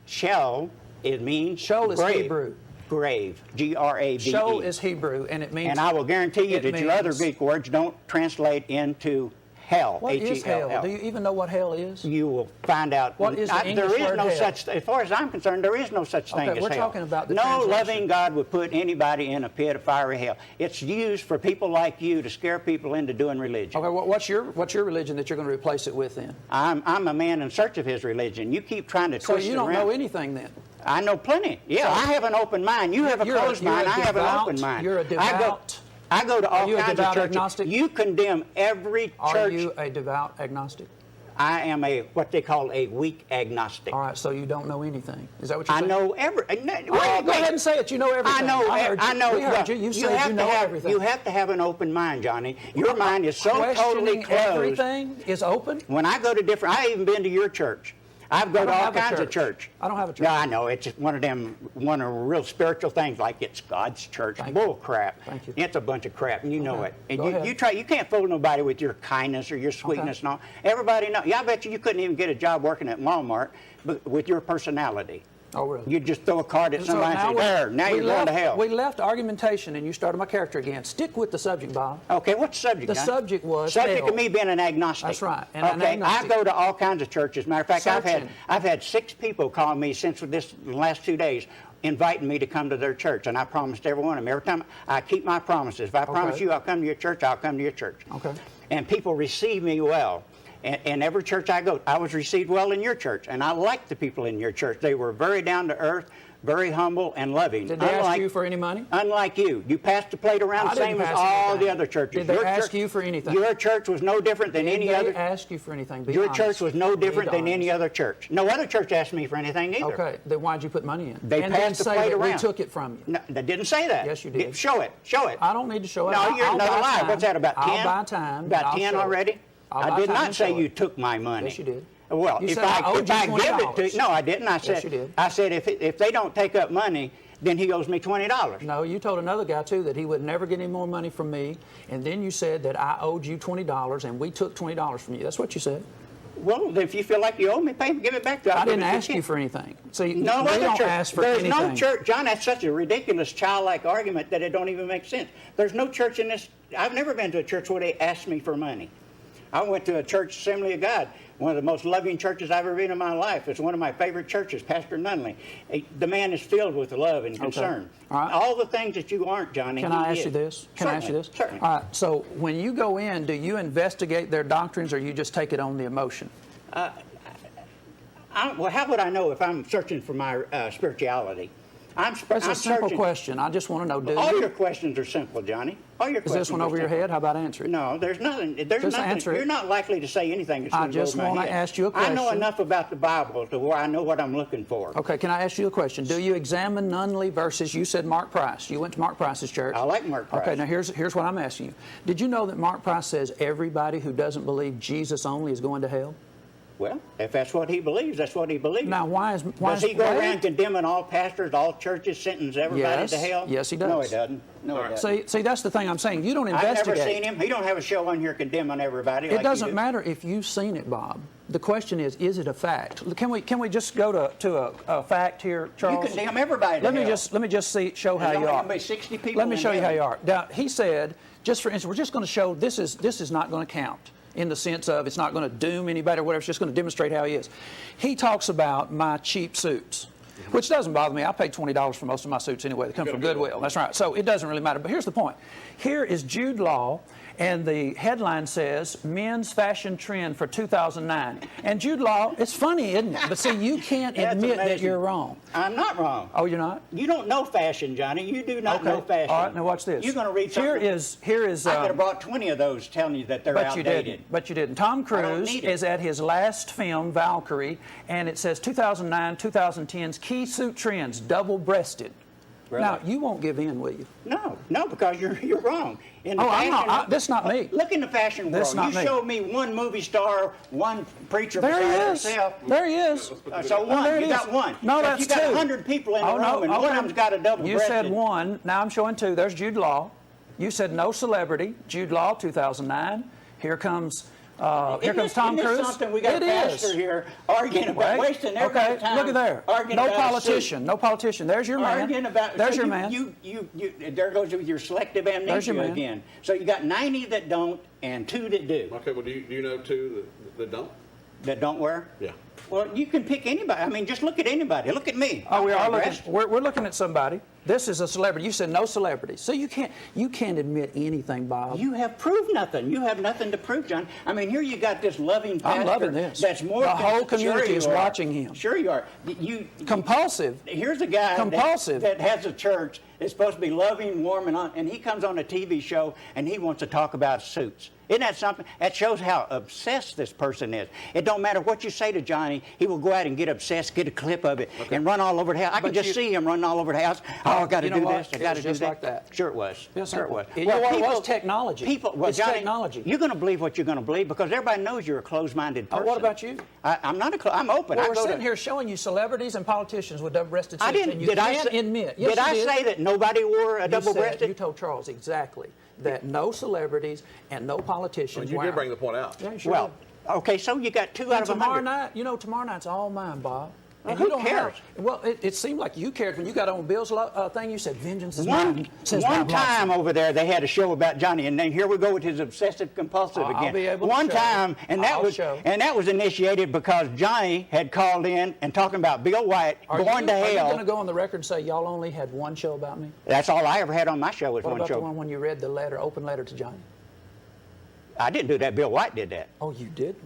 Sheol, it means Sheol is grave. Hebrew. Grave, Grave. Sheol is Hebrew, and it means. And I will guarantee you that your other Greek words don't translate into hell. What is H-E-L-L. hell? Do you even know what hell is? You will find out. What is the English there is word no hell? such. As far as I'm concerned, there is no such thing as we're hell. talking about the no translation. loving God would put anybody in a pit of fiery hell. It's used for people like you to scare people into doing religion. Okay, what's your religion that you're going to replace it with then? I'm a man in search of his religion. You keep trying to twist it around. So you don't know anything then? I know plenty. Yeah, I have an open mind. You have a closed mind. I have an open mind. You're a devout. I go to all kinds of churches. Agnostic? You condemn every church. Are you a devout agnostic? I am what they call a weak agnostic. All right, so you don't know anything. Is that what you're saying? I know every. Go ahead and say it. You know everything. I know. We heard you. You said you know everything. You have to have an open mind, Johnny. Your mind is so totally closed. Everything is open. When I go to different, I even been to your church. I've gone to all kinds of church. I don't have a church. No, I know. It's just one of the real spiritual things, like it's God's church. Bull crap. Thank you. It's a bunch of crap, and you know it. And you can't fool nobody with your kindness or your sweetness and all. Everybody knows. Yeah, I bet you couldn't even get a job working at Walmart with your personality. Oh, really? You just throw a card at somebody and say, now you're going to hell. We left argumentation, and you started my character again. Stick with the subject, Bob. Okay, what's the subject? The subject was subject of me being an agnostic. That's right. And okay, an agnostic. I go to all kinds of churches. Matter of fact, I've had 6 people call me since the last 2 days, inviting me to come to their church, and I promised every one of them. Every time I keep my promises. If I promise you I'll come to your church, I'll come to your church. Okay. And people receive me well. And every church I go, I was received well in your church, and I liked the people in your church. They were very down to earth, very humble and loving. Did they ask you for any money? Unlike you. You passed the plate around the same as all the other churches. Did they ask you for anything? Your church was no different than any other. Did they ask you for anything? Your church was no different than any other church. No other church asked me for anything either. Okay, then why'd you put money in? They passed the plate around. We took it from you. No, they didn't say that. Yes, you did. Show it. Show it. I don't need to show it. No, you're another lie. What's that, about 10? I'll buy time. About 10 already? I did not say you took my money. Yes, you did. Well, if I give it to you, no, I didn't. Yes, you did. I said if they don't take up money, then he owes me $20. No, you told another guy too that he would never get any more money from me, and then you said that I owed you $20 and we took $20 from you. That's what you said. Well, if you feel like you owe me, give it back to us. I didn't ask you for anything. See, no we don't church. ask for anything. There's no church, John. That's such a ridiculous, childlike argument that it don't even make sense. There's no church in this. I've never been to a church where they asked me for money. I went to a church, Assembly of God, one of the most loving churches I've ever been in my life. It's one of my favorite churches, Pastor Nunley. The man is filled with love and concern. All right. All the things that you aren't, Johnny. Can I ask you this? Certainly. All right. So when you go in, do you investigate their doctrines, or you just take it on the emotion? Well, how would I know if I'm searching for my spirituality? That's a simple question. I just want to know, all your questions are simple, Johnny. All your questions. Is this one over your head? How about answer it? No, there's nothing. Just answer it. You're not likely to say anything that's going to go over my head. I just want to ask you a question. I know enough about the Bible to where I know what I'm looking for. Okay, can I ask you a question? Do you examine Nunley versus, you said Mark Price. You went to Mark Price's church. I like Mark Price. Okay, now here's what I'm asking you. Did you know that Mark Price says everybody who doesn't believe Jesus only is going to hell? Well, if that's what he believes, that's what he believes. Now, does he go around condemning all pastors, all churches, sentencing everybody to hell? Yes, he does. No, he doesn't. No, he doesn't. See, that's the thing I'm saying. You don't investigate. I've never seen him. He don't have a show on here condemning everybody. It doesn't matter if you've seen it, Bob. The question is it a fact? Can we just go to a fact here, Charles? You condemn everybody to hell. Let me just show how you are. There's only 60 people. Let me show you how you are. Now, he said, just for instance, we're just going to show this is not going to count, in the sense of it's not going to doom anybody or whatever. It's just going to demonstrate how he is. He talks about my cheap suits, which doesn't bother me. I pay $20 for most of my suits anyway. They come from Goodwill. That's right. So it doesn't really matter. But here's the point. Here is Jude Law, and the headline says, Men's Fashion Trend for 2009. And Jude Law, it's funny, isn't it? But see, you can't admit that you're wrong. I'm not wrong. Oh, you're not? You don't know fashion, Johnny. You do not know fashion. All right, now watch this. You're going to read something. Here is. I could have brought 20 of those telling you that they're outdated. But you didn't. Tom Cruise is at his last film, Valkyrie, and it says 2009, 2010's key suit trends, double-breasted. Now, you won't give in, will you? No, because you're wrong. In the I'm not. fashion- This not me. Look in the fashion world. This not You me. show me one movie star, one preacher There he beside is. herself. There he is. So one, There it you got is. one. No, But that's you got two. 100 people in the Oh, no, room, and one okay. of them's got a double-breasted. You said one. Now I'm showing two. There's Jude Law. You said no celebrity. Jude Law, 2009. Here comes Tom Isn't Cruise. this something we got It a pastor is. here arguing about, Wait. wasting everybody's time. Look at there. Arguing No about a politician. suit. No politician. There's your man. Arguing about, There's so your you, man. You, there goes with your selective There's amnesia your man. again. So you got 90 that don't and 2 that do. Okay, well, do you know two that don't? That don't wear? Yeah. Well, you can pick anybody. I mean, just look at anybody. Look at me. Oh, we I'm are not looking. dressed. We're looking at somebody. This is a celebrity. You said no celebrity, so you can't admit anything, Bob. You have proved nothing. You have nothing to prove, John. I mean, here you got this loving pastor. I'm loving this. That's more. The whole community Sure you is are. watching him. Sure you are. Compulsive. Here's a guy Compulsive. that has a church that's supposed to be loving, warm, and he comes on a TV show and he wants to talk about suits. Isn't that something? That shows how obsessed this person is. It don't matter what you say to Johnny, he will go out and get obsessed, get a clip of it, and run all over the house. I can just see him running all over the house. Oh, I got to You know do what? this. I It got to was do just that. like that. Sure it was. Yes, sure it was. You know what? It was technology. Well, It's Johnny, technology. You're going to believe what you're going to believe because everybody knows you're a closed-minded person. What about you? I'm not I'm open. Well, I we're go sitting to, here showing you celebrities and politicians with double-breasted suits, I didn't. and you Did I can't say, admit. Yes, did I you say that nobody wore a You double-breasted? You told Charles exactly that no celebrities and no politicians. Well, you wear did bring them. the point out. Yeah, you sure Well, did. okay, so you got 2 out And of tomorrow 100. night, tomorrow night's all mine, Bob. Well, And who you don't cares? Well, it seemed like you cared when you got on Bill's thing. You said, "Vengeance is One mine." Says Bob time Lawson. over there, they had a show about Johnny, and then here we go with his obsessive compulsive I'll again. be able to One show. time, and that I'll was initiated because Johnny had called in and talking about Bill White going to Are you hell. going to go on the record and say y'all only had one show about me? That's all I ever had on my show was What one about show. the one when you read the letter, open letter to Johnny? I didn't do that. Bill White did that. Oh, you didn't.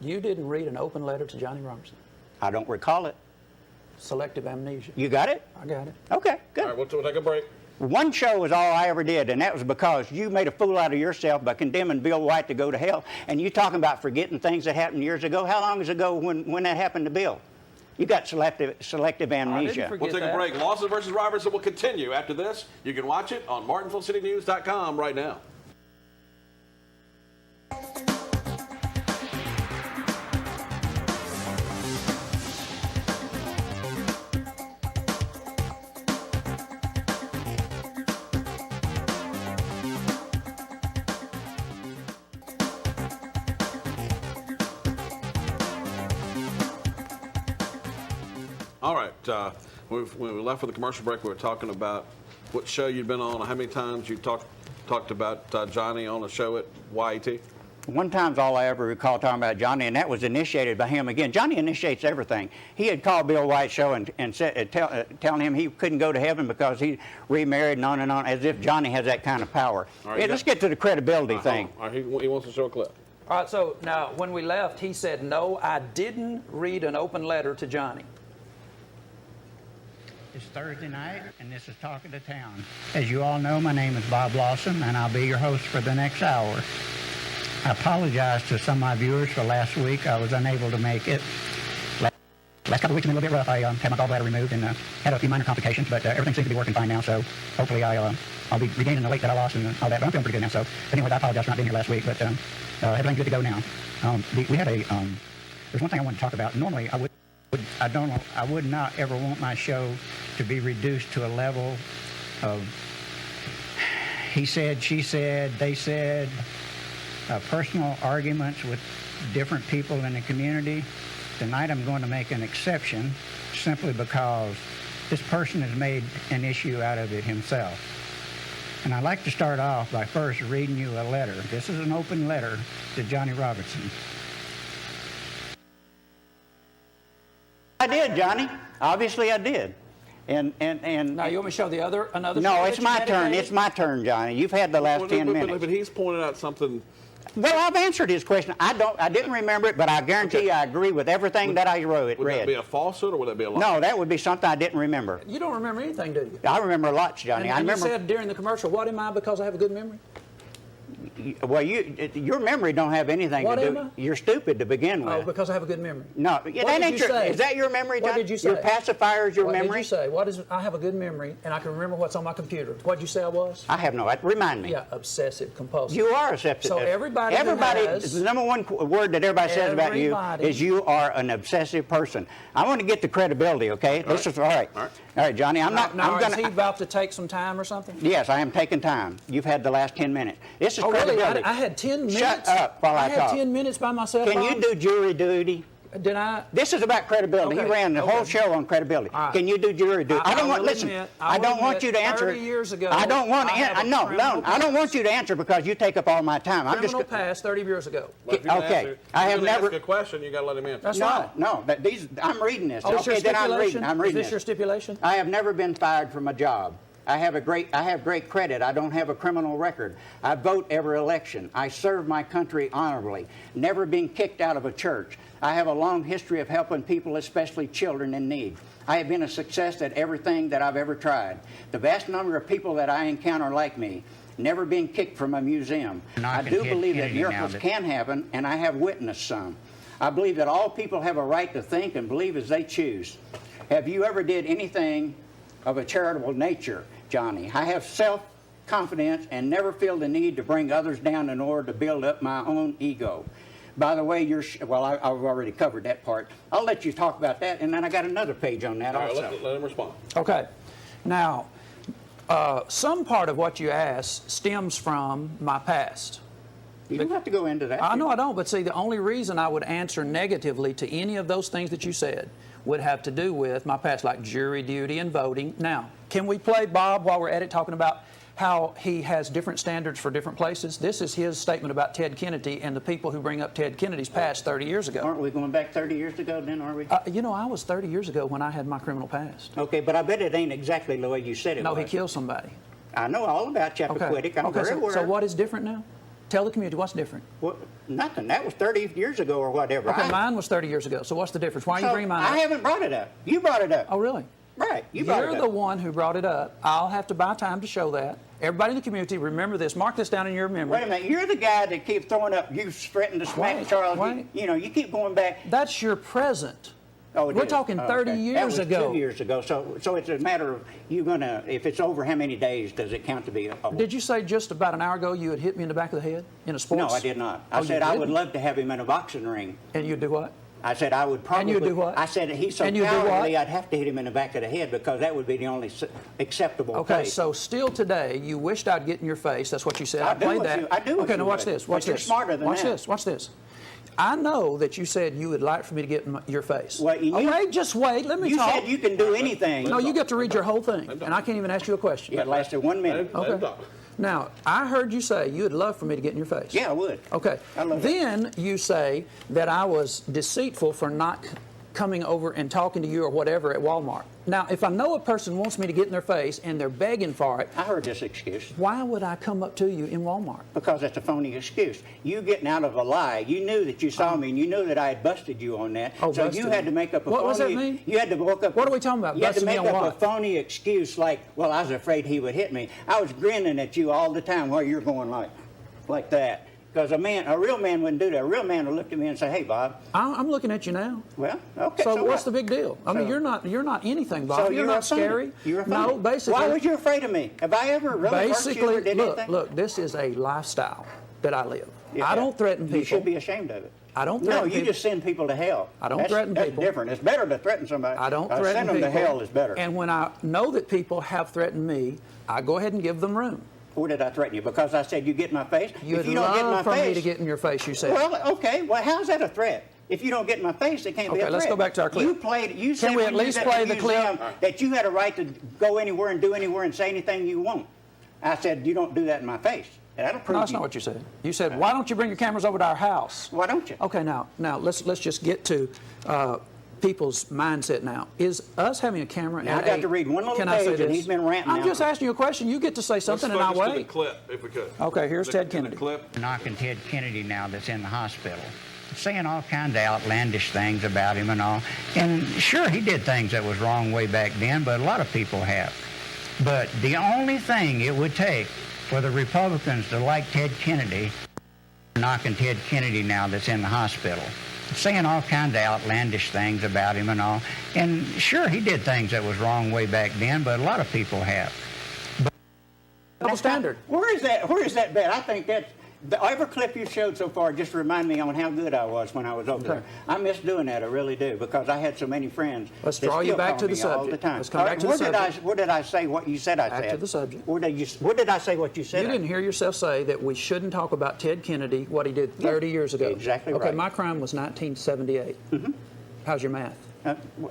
You didn't read an open letter to Johnny Robertson. I don't recall it. Selective amnesia. You got it? I got it. Okay, good. All right, we'll take a break. One show is all I ever did, and that was because you made a fool out of yourself by condemning Bill White to go to hell. And you talking about forgetting things that happened years ago. How long ago when that happened to Bill? You got selective amnesia. forget We'll take that. a break. Lawson versus Robertson will continue after this. You can watch it on MartinsvilleCityNews.com right now. All right. When we left for the commercial break, we were talking about what show you'd been on, how many times you talked about Johnny on a show at YAT. One time's all I ever recall talking about Johnny, and that was initiated by him again. Johnny initiates everything. He had called Bill White's show and said, telling him he couldn't go to heaven because he remarried and on, as if Johnny has that kind of power. right, Hey, let's get to the credibility thing. All right, he wants to show a clip. All right, so now when we left, he said, "No, I didn't read an open letter to Johnny." It's Thursday night, and this is Talk of the Town. As you all know, my name is Bob Lawson, and I'll be your host for the next hour. I apologize to some of my viewers for last week. I was unable to make it. Last couple of weeks have been a little bit rough. I had my gallbladder removed and had a few minor complications, but everything seems to be working fine now, so hopefully I'll be regaining the weight that I lost and all that, but I'm feeling pretty good now. So anyway, I apologize for not being here last week, but everything's good to go now. We had there's one thing I want to talk about. Normally, I would not ever want my show to be reduced to a level of he said, she said, they said, personal arguments with different people in the community. Tonight I'm going to make an exception simply because this person has made an issue out of it himself. And I'd like to start off by first reading you a letter. This is an open letter to Johnny Robertson. I did, Johnny. Obviously I did. And Now you want me to show another? no, show it's that my you turn. dedicated? It's my turn, Johnny. You've had the last 10 minutes. But he's pointed out something. Well, I've answered his question. I didn't remember it, but I guarantee you I agree with everything that I read. Would that be a falsehood or would that be a lie? No, that would be something I didn't remember. You don't remember anything, do you? I remember lots, Johnny. And I you remember. said during the commercial, "What am I? Because I have a good memory." Well, your memory don't have anything What to am do. I? You're stupid to begin with. Oh, because I have a good memory. No, What did you say? Is that your memory, John? What did you say? Your pacifier is your What memory? did you say? I have a good memory, and I can remember what's on my computer. What did you say I was? I have no. Remind me. Yeah, obsessive compulsive. You are obsessive. So everybody the number one word that everybody says about you is you are an obsessive person. I want to get the credibility, okay? This is all right. All right, Johnny. Is he about to take some time or something? Yes, I am taking time. You've had the last 10 minutes. This is credibility. Really? I had 10 minutes? Shut up while I talk. I had 10 minutes by myself. Can you do jury duty? Did I? This is about credibility. Okay. He ran the whole show on credibility. Right. Can you do jury duty? I don't want. Listen. I don't want you to answer. 30 years ago. I don't want. No. I don't want you to answer because you take up all my time. I'm just. Criminal past 30 years ago. Okay. I have never. Ask a question. You got to let him answer. That's right. No. I'm reading this. Oh, Okay, then I'm reading. Is this your stipulation? I have never been fired from a job. I have great credit. I don't have a criminal record. I vote every election. I serve my country honorably. Never been kicked out of a church. I have a long history of helping people, especially children in need. I have been a success at everything that I've ever tried. The vast number of people that I encounter like me, never been kicked from a museum. I do believe that miracles can happen, and I have witnessed some. I believe that all people have a right to think and believe as they choose. Have you ever did anything of a charitable nature, Johnny? I have self-confidence and never feel the need to bring others down in order to build up my own ego. By the way, I've already covered that part. I'll let you talk about that, and then I got another page on that also. Right, let him respond. Okay. Now, some part of what you asked stems from my past. You don't have to go into that. I know I don't, but see, the only reason I would answer negatively to any of those things that you said would have to do with my past, like jury duty and voting. Now, can we play Bob while we're at it, talking about how he has different standards for different places? This is his statement about Ted Kennedy and the people who bring up Ted Kennedy's past 30 years ago. Aren't we going back 30 years ago then, are we? I was 30 years ago when I had my criminal past. Okay, but I bet it ain't exactly the way you said it was. No, he killed somebody. I know all about Chappaquiddick. I'm very aware. So what is different now? Tell the community what's different. Well, nothing. That was 30 years ago or whatever. Okay, mine was 30 years ago. So what's the difference? Why are you bringing mine up? I haven't brought it up. You brought it up. Oh, really? Right. You brought it up. You're the one who brought it up. I'll have to buy time to show that. Everybody in the community, remember this. Mark this down in your memory. Wait a minute. You're the guy that keeps throwing up, you threatened to smack Charles. You keep going back. That's your present. Oh, We're talking 30 years ago. That was 2 years ago. So it's a matter of if it's over how many days does it count to be a Did you say just about an hour ago you had hit me in the back of the head in a sports? No, I did not. I said I would love to have him in a boxing ring. And you'd do what? I said I would probably. And you do what? I said he's so cowardly I'd have to hit him in the back of the head because that would be the only acceptable Okay, place. so still today you wished I'd get in your face. That's what you said. I played that. I do. Okay, now watch this. Watch this. You're smarter than that. Watch this. I know that you said you would like for me to get in your face. Well, just wait. Let me talk. You said you can do anything. No, you get to read your whole thing, and I can't even ask you a question. It lasted 1 minute. Okay. Now, I heard you say you would love for me to get in your face. Yeah, I would. Okay. Then you say that I was deceitful for not coming over and talking to you or whatever at Walmart. Now, if I know a person wants me to get in their face and they're begging for it, I heard this excuse. Why would I come up to you in Walmart? Because that's a phony excuse. You getting out of a lie. You knew that you saw me and you knew that I had busted you on that. Oh, so busted you had to make up a phony. What does that mean? You had to look up. What are we talking about? You had to make Busted me on up a phony excuse like, well, I was afraid he would hit me. I was grinning at you all the time while you're going like that. Because a real man wouldn't do that. A real man would look at me and say, "Hey, Bob." I'm looking at you now. Well, okay. So what's the big deal? I mean, you're not anything, Bob. So you're not scary. You're a no, basically. Why was you afraid of me? Have I ever really hurt you or did anything? Look. This is a lifestyle that I live. Yeah, I don't threaten people. You should be ashamed of it. I don't threaten people. No, you just send people to hell. I don't threaten people. That's different. It's better to threaten somebody. I don't threaten people. Send them to hell is better. And when I know that people have threatened me, I go ahead and give them room. Where did I threaten you? Because I said you get in my face? If you don't get in my face, me to get in your face, you said. Well, okay. Well, how's that a threat? If you don't get in my face, it can't be a threat. Okay, let's go back to our clip. You said Can we at least play the clip? That you had a right to go anywhere and do anywhere and say anything you want. I said, you don't do that in my face. That'll prove No, that's not what you said. You said, why don't you bring your cameras over to our house? Why don't you? Okay, now let's just get to people's mindset now. Is us having a camera now, I got to read one little page and he's been ranting. I'm just asking you a question. You get to say something and I'll wait. The clip, if we could. Okay, here's Ted Kennedy. Knocking Ted Kennedy now that's in the hospital. Saying all kinds of outlandish things about him and all. And sure, he did things that was wrong way back then, but a lot of people have. But the only thing it would take for the Republicans to like Ted Kennedy, knocking Ted Kennedy now that's in the hospital, saying all kinds of outlandish things about him and all. And sure, he did things that was wrong way back then, but a lot of people have. Double standard. Where is that bet? I think that's every clip you showed so far just remind me on how good I was when I was over there. I miss doing that, I really do, because I had so many friends. Let's that draw you still back call to the me all subject. the time. Let's come back to the subject. Where did I say what you said I said? Back to the subject. Where did I say what you said? You didn't hear yourself say that we shouldn't talk about Ted Kennedy, what he did 30 years ago. Exactly right. Okay, my crime was 1978. How's your math?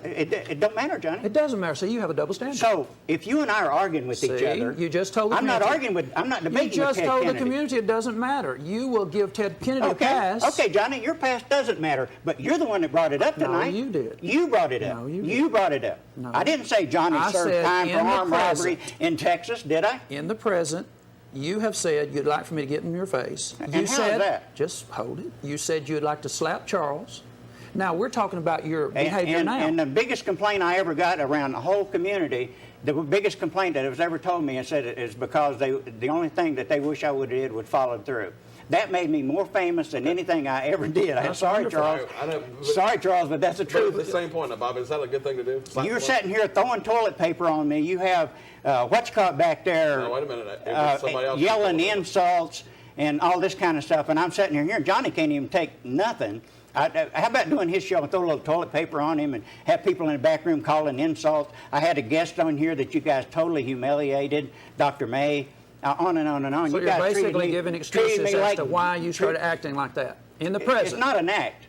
It don't matter, Johnny. It doesn't matter. So you have a double standard. So if you and I are arguing with each other, you just told the I'm not community. arguing with. I'm not debating You just with Ted told Kennedy. the community it doesn't matter. You will give Ted Kennedy a pass. Okay, Johnny, your past doesn't matter, but you're the one that brought it up tonight. No, you did. You brought it up. No, you did. You brought it up. No. I didn't say Johnny I served said time for in the armed robbery present. in Texas, did I? In the present, you have said you'd like for me to get in your face. And You how is said, that? just hold it. You said you'd like to slap Charles. Now, we're talking about your behavior now. And the biggest complaint I ever got around the whole community, the biggest complaint that was ever told me, I said, is because the only thing that they wish I would have did was followed through. That made me more famous than anything I ever did. I'm sorry, Charles. Sorry, Charles, but that's the But truth. at the same point, Bob, is that a good thing to do? You're sitting here throwing toilet paper on me. You have what's called back there No, wait a minute. It was somebody else. yelling insults and all this kind of stuff. And I'm sitting here, and Johnny can't even take nothing. How about doing his show and throw a little toilet paper on him and have people in the back room calling insults? I had a guest on here that you guys totally humiliated, Dr. May, on and on and on. So you you're guys basically giving excuses as to why you started treat- acting like that in the present. It's not an act.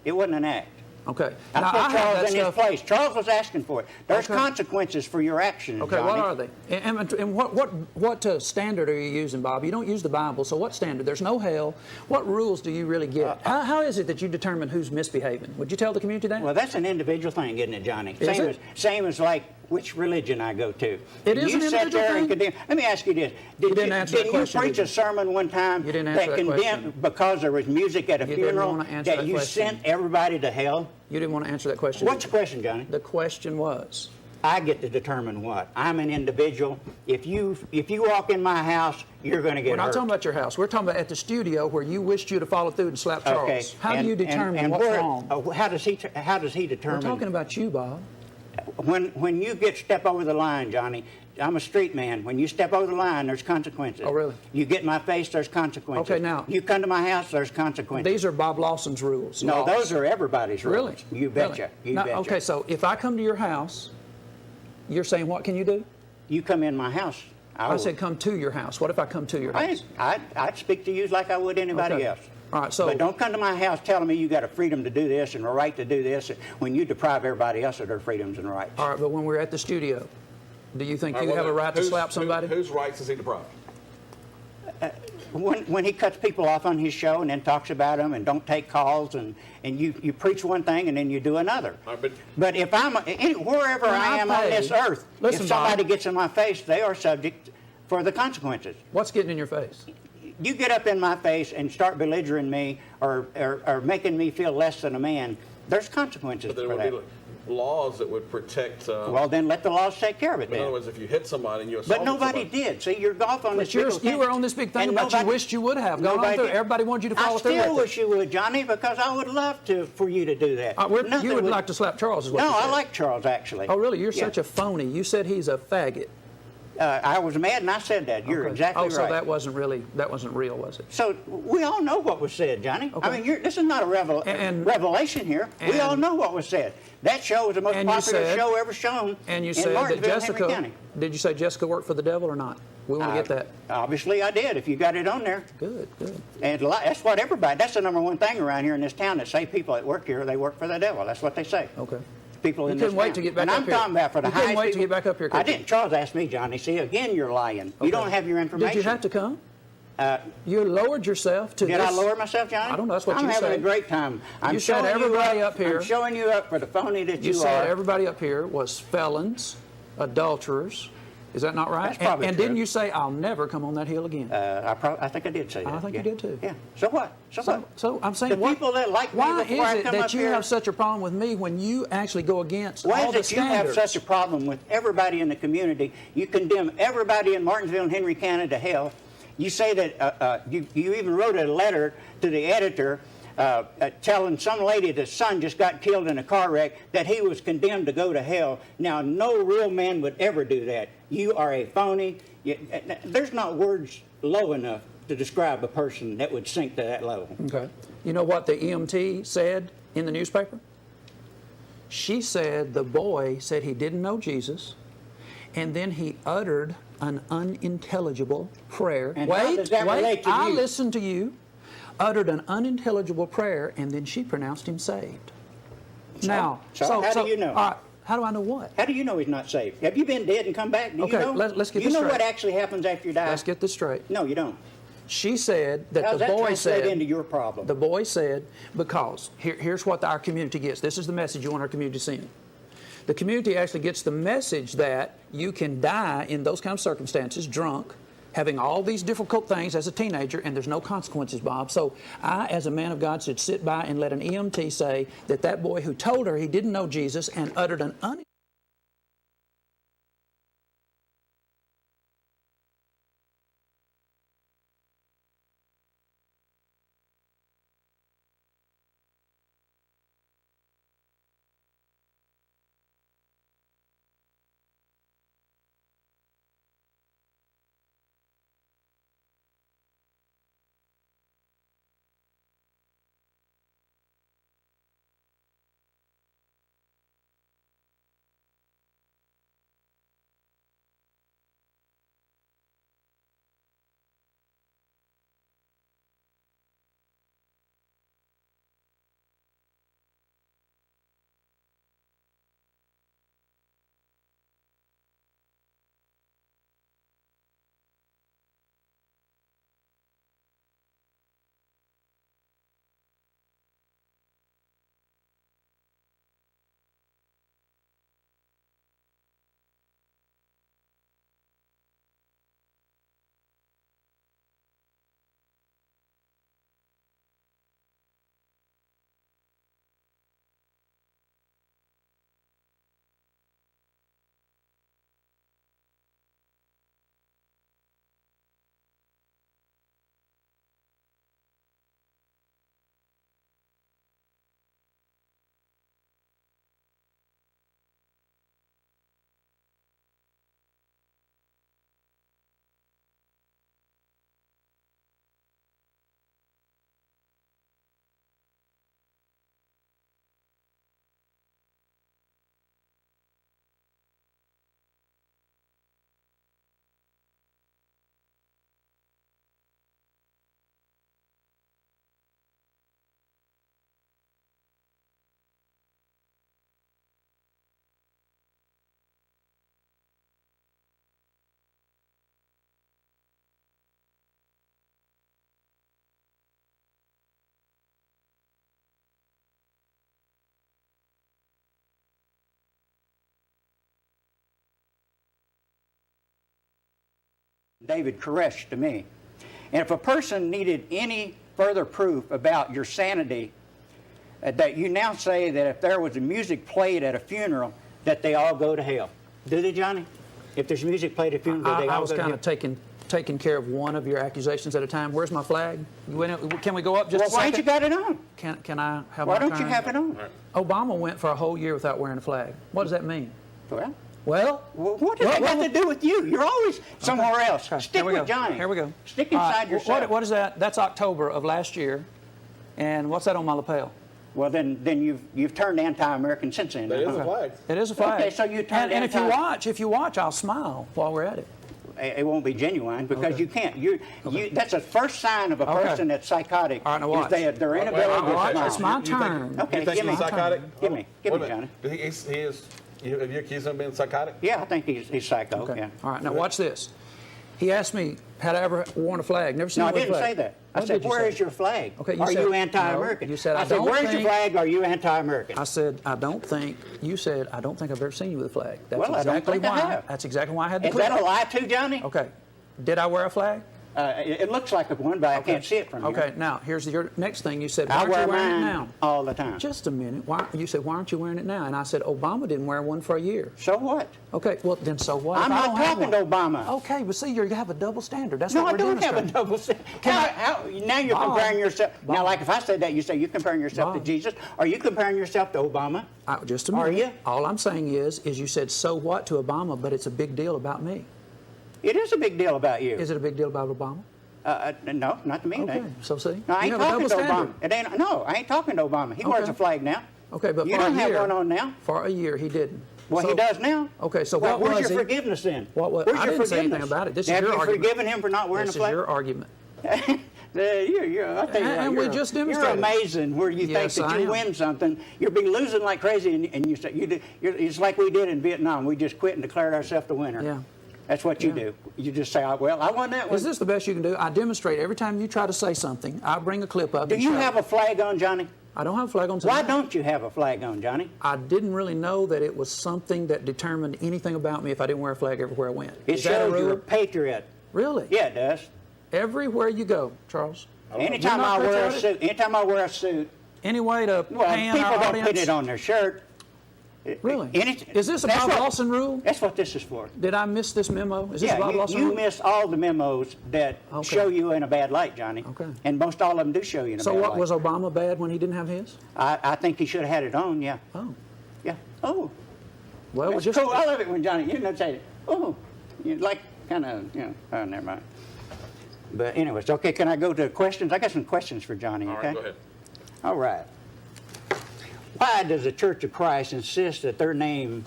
It wasn't an act. Okay. I Now, put I have Charles that in his stuff. place. Charles was asking for it. There's Okay. consequences for your actions, Okay, Johnny. what are they? And what standard are you using, Bob? You don't use the Bible, so what standard? There's no hell. What rules do you really get? How is it that you determine who's misbehaving? Would you tell the community that? Well, that's an individual thing, isn't it, Johnny? Is it? Same as like which religion I go to. It is you an sit individual there and thing? condemn. Let me ask you this: didn't answer that question, preach did you? a sermon one time You didn't answer that condemned question. because there was music at a You didn't funeral want to answer that you question. sent everybody to hell? You didn't want to answer that question. What's did the you? question, Johnny? The question was. I get to determine what. I'm an individual. If you walk in my house, you're going to get We're not hurt. talking about your house. We're talking about at the studio where you wished you to follow through and slap Charles. Okay. How do you determine what's wrong? How does he We're determine? talking about you, Bob. When you step over the line, Johnny, I'm a street man. When you step over the line, there's consequences. Oh, really? You get in my face, there's consequences. Okay, now- You come to my house, there's consequences. These are Bob Lawson's rules. No, laws. those are everybody's rules. Really? You betcha. Really? You Now, betcha. okay, so if I come to your house, you're saying what can you do? You come in my house. I said come to your house. What if I come to your house? I'd speak to you like I would anybody Okay. else. All right, so But don't come to my house telling me you got a freedom to do this and a right to do this when you deprive everybody else of their freedoms and rights. all right, but when we're at the studio, do you think you have a right to slap somebody? Whose rights is he deprived? When he cuts people off on his show and then talks about them and don't take calls and you preach one thing and then you do another. All right, But if I'm wherever When I I am on pay- this earth, Listen, if somebody Bob. gets in my face, they are subject for the consequences. What's getting in your face? You get up in my face and start belligerent me or making me feel less than a man, there's consequences But there for would that. be laws that would protect. Well, then let the laws take care of it in other then. words, if you hit somebody and you But assaulted nobody somebody, did. See, you're off on this But big you were on this big thing and about you nobody- wished you would have. Gone on nobody through. did. Everybody wanted you to follow through I still with wish you would, Johnny, because I would love for you to do that. it. You would like to slap Charles, is what No, you said. I like Charles, actually. Oh, really? You're Yeah. such a phony. You said he's a faggot. I was mad and I said that. You're Okay. exactly Oh, so right. that wasn't real, was it? So we all know what was said, Johnny. Okay. I mean, this is not a And- revelation here. We all know what was said. That show was the most And you popular said- show ever shown And you in said that Martinsville, Henry Jessica, County. did you say Jessica worked for the devil or not? We want to get that. Obviously, I did. If you got it on there, Good, good. and that's what everybody. That's the number one thing around here in this town that say people that work here they work for the devil. That's what they say. Okay. People in You this couldn't wait town. to get back and up I'm here. talking about for the You couldn't highest wait to people. get back up here, I could you? didn't. Charles asked me, Johnny. See, again, you're lying. Okay. You don't have your information. Did you have to come? You lowered yourself to Did this. I lower myself, Johnny? I don't know. That's what I'm you having said. a great time. I'm You said showing everybody you up here- I'm showing you up for the phony that You you said are. everybody up here was felons, adulterers. Is that not right? That's probably and true. didn't you say, I'll never come on that hill again? I think I did say that. I think yeah. you did too. Yeah. So what? So what? So I'm saying, The people that like me why before I is it come up that you here- have such a problem with me when you actually go against Why all is the it you have standards? such a problem with everybody in the community? You condemn everybody in Martinsville and Henry County to hell, You say that you even wrote a letter to the editor telling some lady the son just got killed in a car wreck that he was condemned to go to hell. Now, no real man would ever do that. You are a phony. There's not words low enough to describe a person that would sink to that level. Okay. You know what the EMT said in the newspaper? She said the boy said he didn't know Jesus, and then he uttered an unintelligible prayer. And how does that relate to you? I listened to you. Uttered an unintelligible prayer, and then she pronounced him saved. So how do you know? How do I know what? How do you know he's not saved? Have you been dead and come back? Do Okay, you know? let's get you this know straight. what actually happens after you die? Let's get this straight. No, you don't. She said that How does the that boy translate said into your problem? The boy said, because here's what our community gets. This is the message you want our community to send. The community actually gets the message that you can die in those kind of circumstances, drunk, having all these difficult things as a teenager, and there's no consequences, Bob. So I, as a man of God, should sit by and let an EMT say that that boy who told her he didn't know Jesus and uttered an David Koresh to me. And if a person needed any further proof about your sanity, that you now say that if there was a music played at a funeral, that they all go to hell. Do they, Johnny? If there's music played at a funeral, do they all go to hell? I was kind of taking care of one of your accusations at a time. Where's my flag? Can we go up just a second? Why ain't you got it on? Can I have Why my don't you have it on? Obama went for a whole year without wearing a flag. What does that mean? Well, what does that got to do with you? You're always somewhere else. Stick with Johnny. Here we go. Stick inside yourself. What is that? That's October of last year. And what's that on my lapel? Well, then you've turned anti-American since then. That is a flag. It is a flag. Okay, so you turned and if you watch, I'll smile while we're at it. It won't be genuine because you can't. That's the first sign of a person that's psychotic. All right, now watch. Is their inability to smile. It's my turn. Okay, you think give me he's psychotic? Give me, Johnny. He is. Have you accused him of being psychotic? Yeah, I think he's psycho. Okay. Yeah. All right, now watch this. He asked me, had I ever worn a flag? Never seen No, I a flag. didn't say that. I said, where is your flag? Okay, are you anti-American? No, you said, I said, where's your flag? Are you anti-American? I said, I don't think. You said, I don't think I've ever seen you with a flag. That's Well, I don't exactly think I why. have. That's exactly why I had to. Is that a lie too, Johnny? Okay. Did I wear a flag? It looks like a one, but I can't see it from here. Okay, now, here's your next thing. You said, why I aren't wear you wearing it mine now? all the time. Just a minute. You said, why aren't you wearing it now? And I said, Obama didn't wear one for a year. So what? Okay, well, then so what? I'm If I not don't have talking to one? Obama. Okay, but see, you have a double standard. That's No, what I we're don't have a demonstrating. double standard. Now you're Bob, comparing yourself. Now, Bob. like if I said that, you say you're comparing yourself to Bob. Jesus. Are you comparing yourself to Obama? Just a minute. Are you? All I'm saying is you said, so what to Obama, but it's a big deal about me. It is a big deal about you. Is it a big deal about Obama? No, not to me. it Okay, ain't. so see? No, I You ain't have a talking to double Obama. standard. It ain't. No, I ain't talking to Obama. He wears Okay. a flag now. Okay, but You for don't a have year, one on now. For a year, he didn't. Well, So- he does now. Okay, so Well, what where's was your he? forgiveness then? Where's Where's I your didn't say forgiveness? anything about it. This Have is your you argument. forgiven him for not wearing This a flag? is your argument. I tell you And what, we just you're demonstrated. amazing where you Yes, think that I you am. win something. You'll be losing like crazy, and you say it's like we did in Vietnam. We just quit and declared ourselves the winner. Yeah. That's what you do. You just say, well, I won that one. Is this the best you can do? I demonstrate every time you try to say something. I bring a clip up. Do and you show have it. a flag on, Johnny? I don't have a flag on Why tonight. don't you have a flag on, Johnny? I didn't really know that it was something that determined anything about me if I didn't wear a flag everywhere I went. It Is that a shows you're a rule? patriot. Really? Yeah, it does. Everywhere you go, Charles. Anytime You're I not wear a patriotic? suit, anytime I wear a suit, Any way to well, pan people our don't audience? put it on their shirt. Really? Any- Is this a that's Bob what- Lawson rule? That's what this is for. Did I miss this memo? Is this a Yeah, Bob Lawson you rule? miss all the memos that Okay. show you in a bad light, Johnny. Okay. And most all of them do show you in a So bad what, light. was Obama bad when he didn't have his? I think he should have had it on, yeah. Oh. Yeah. Oh, Well, that's just cool. I love it when Johnny, you know, say, oh, you like kind of, oh, never mind. But anyways, okay, can I go to questions? I got some questions for Johnny, All okay? right, go ahead. All right. Why does the Church of Christ insist that their name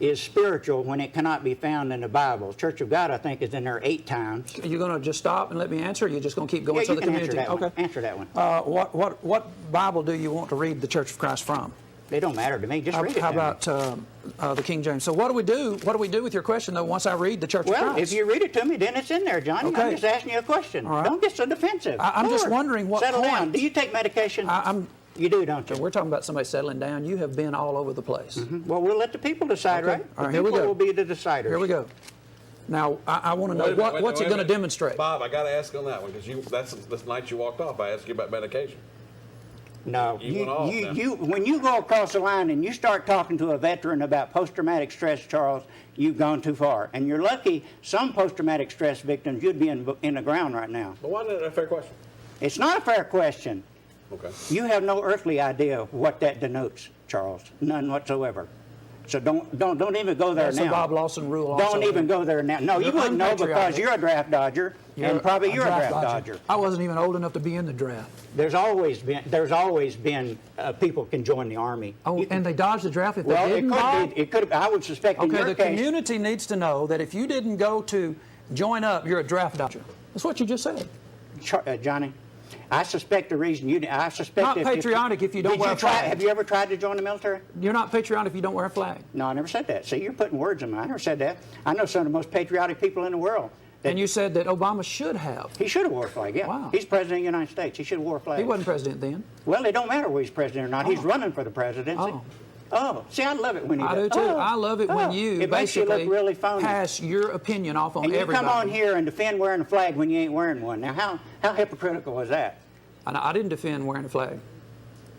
is spiritual when it cannot be found in the Bible? Church of God, I think, is in there 8 times. Are you going to just stop and let me answer, or are you just going to keep going Yeah, to you the can community? answer that Okay. one. Answer that one. What Bible do you want to read the Church of Christ from? They don't matter to me. Just read it. How to me. about the King James? So what do we do? What do we do with your question though? Once I read the Church of Well, Christ? if you read it to me, then it's in there, Johnny. Okay. I'm just asking you a question. All right. Don't get so defensive. I'm just Lord, wondering what Settle down. point- Do you take medication? I'm. You do, don't you? We're talking about somebody settling down. You have been all over the place. Well, we'll let the people decide, Okay. right? All right, The here we people go. will be the deciders. Here we go. Now I want to know Wait a minute, what's wait it a going to minute. demonstrate? Bob, I got to ask on that one because that's the night you walked off. I asked you about medication. No, You went off now. when you go across the line and you start talking to a veteran about post-traumatic stress, Charles, you've gone too far. And you're lucky some post-traumatic stress victims, you'd be in the ground right now. But why not a fair question? It's not a fair question. Okay. You have no earthly idea what that denotes, Charles. None whatsoever. So don't even go there That's now. a Bob Lawson rule. Also. Don't even go there now. No, you You're wouldn't know because unpatriotic. you're a draft dodger, and probably you're a draft dodger. I wasn't even old enough to be in the draft. There's always been people can join the army. Oh, and they dodged the draft if Well, they didn't. Bob? it could. I would suspect in Okay, your the case. community needs to know that if you didn't go to join up, you're a draft dodger. That's what you just said. Johnny, I suspect the reason you. I suspect Not patriotic if you don't Did wear you a flag. Have you ever tried to join the military? You're not patriotic if you don't wear a flag. No, I never said that. See, you're putting words in mine. I never said that. I know some of the most patriotic people in the world. And you said that Obama should have. He should have wore a flag, yeah. Wow. He's president of the United States. He should have wore a flag. He wasn't president then. Well, it don't matter whether he's president or not. He's running for the presidency. Oh. Oh, see, I love it when he I does. do too. Oh, I love it when oh. you It makes you basically look really phony. pass your opinion off on And you everybody. come on here and defend wearing a flag when you ain't wearing one. Now, how hypocritical is that? And I didn't defend wearing a flag.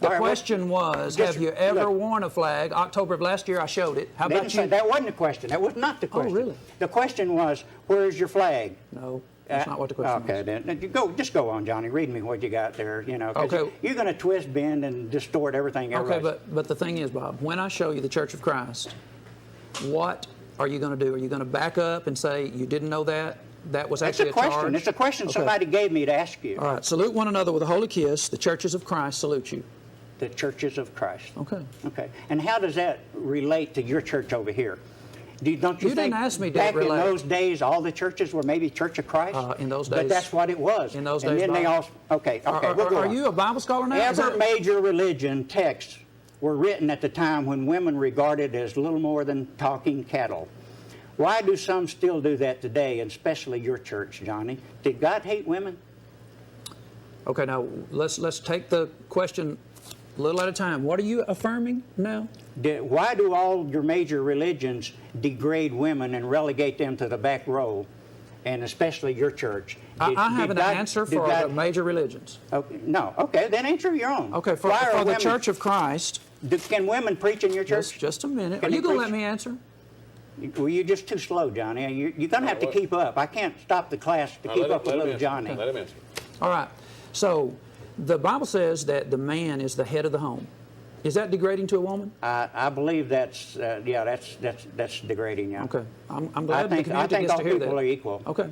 The All right, question was, just have you ever look. worn a flag? October of last year, I showed it. How about you? That wasn't the question. That was not the question. really? The question was, where's your flag? No, that's not what the question Okay, was. then just go on, Johnny. Read me what you got there. 'Cause Okay. you're going to twist, bend, and distort everything. Okay, but the thing is, Bob, when I show you the Church of Christ, what are you going to do? Are you going to back up and say you didn't know that? That was It's actually a question. charge? It's a question Okay. somebody gave me to ask you. All right, salute one another with a holy kiss. The churches of Christ salute you. The churches of Christ. Okay. Okay. And how does that relate to your church over here? Don't you You think didn't ask me, did it back in relate? those days all the churches were maybe Church of Christ? In those But days- that's what it was. in those and days, then they Bob. all. Okay. We'll go Are on. you a Bible scholar now? Is Every that- major religion texts were written at the time when women regarded as little more than talking cattle. Why do some still do that today, and especially your church, Johnny? Did God hate women? Okay, now let's take the question a little at a time. What are you affirming now? Why do all your major religions degrade women and relegate them to the back row? and especially your church. I have an answer for the major religions. Okay, no. Okay, then answer your own. Okay, for the Church of Christ. Can women preach in your church? Just a minute. Are you going to let me answer? Well, you're just too slow, Johnny. You're going to have to keep up. I can't stop the class to keep up with little Johnny. Let him answer. All right. So the Bible says that the man is the head of the home. Is that degrading to a woman? I believe that's degrading. Yeah. Okay. I'm glad the community I think gets all to hear that. people are equal. Okay.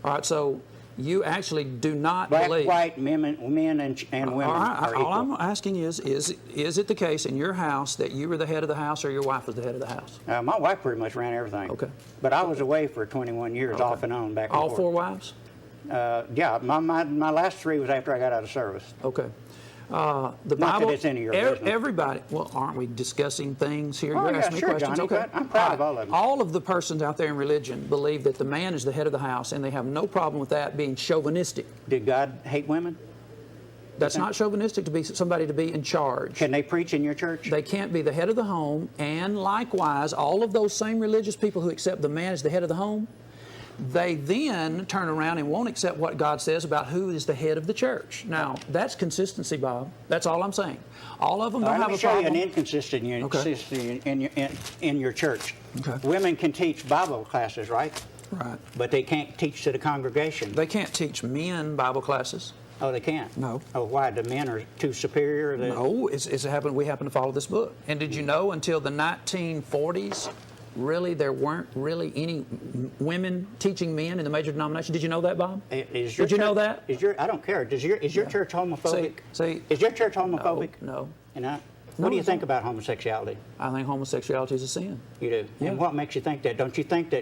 All right. So you actually do not Black, believe. white, men and women are equal. All I'm asking is it the case in your house that you were the head of the house or your wife was the head of the house? My wife pretty much ran everything. Okay. But I was away for 21 years, off and on, back and All forth. 4 wives? Yeah. My last 3 was after I got out of service. Okay. The Not Bible, that it's any of your business. everybody, well, aren't we discussing things here? Oh, You're yeah, asking me sure, questions. Johnny, Okay. I'm proud of all of them. All of the persons out there in religion believe that the man is the head of the house, and they have no problem with that being chauvinistic. Did God hate women? That's not chauvinistic to be somebody to be in charge. Can they preach in your church? They can't be the head of the home, and likewise, all of those same religious people who accept the man as the head of the home, they then turn around and won't accept what God says about who is the head of the church. Now, that's consistency, Bob. That's all I'm saying. All of them don't have a problem. Let me show you an inconsistency in your church. Okay. Women can teach Bible classes, right? Right. But they can't teach to the congregation. They can't teach men Bible classes. Oh, they can't? No. Oh, why? The men are too superior? No, we happen to follow this book. And did you know until the 1940s, really, there weren't really any women teaching men in the major denomination? Did you know that, Bob? Did you know that? I don't care. Is your church homophobic? Is your church homophobic? No. What do you think about homosexuality? I think homosexuality is a sin. You do? Yeah. And what makes you think that? Don't you think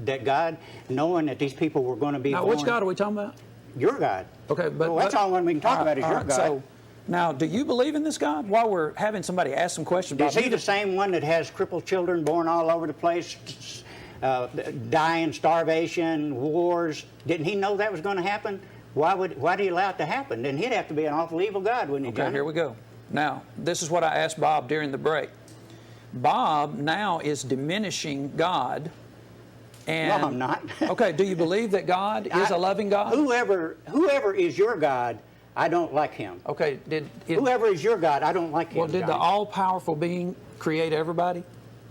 that God, knowing that these people were going to be born... Which God are we talking about? Your God. Okay, but... Well, that's all one we can talk about is your God. So, now, do you believe in this God? While we're having somebody ask some questions about... Is he the same one that has crippled children born all over the place, dying, starvation, wars? Didn't he know that was going to happen? Why did he allow it to happen? Then he'd have to be an awful evil God, wouldn't he, John? Okay, here we go. Now, this is what I asked Bob during the break. Bob now is diminishing God. And, no, I'm not. Okay, do you believe that God is a loving God? Whoever is your God, I don't like him. Okay, whoever is your God, I don't like him. Well, did the all-powerful being create everybody?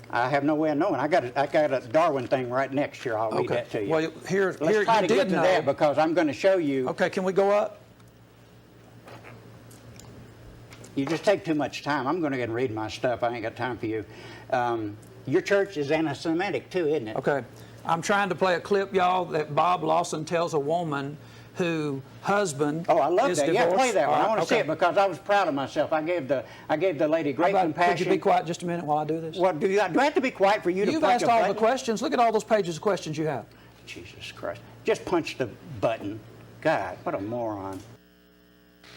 I have no way of knowing. I got a Darwin thing right next here. I'll read that to you. Well, let's try to get to that because I'm going to show you. Okay, can we go up? You just take too much time. I'm going to get and read my stuff. I ain't got time for you. Your church is anti-Semitic too, isn't it? Okay. I'm trying to play a clip, y'all, that Bob Lawson tells a woman whose husband is divorced. Oh, I love that. Yeah, play that one. I want to see it because I was proud of myself. I gave the lady great compassion. Could you be quiet just a minute while I do this? Well, do I have to be quiet for you to punch a button? You've asked all the questions. Look at all those pages of questions you have. Jesus Christ. Just punch the button. God, what a moron.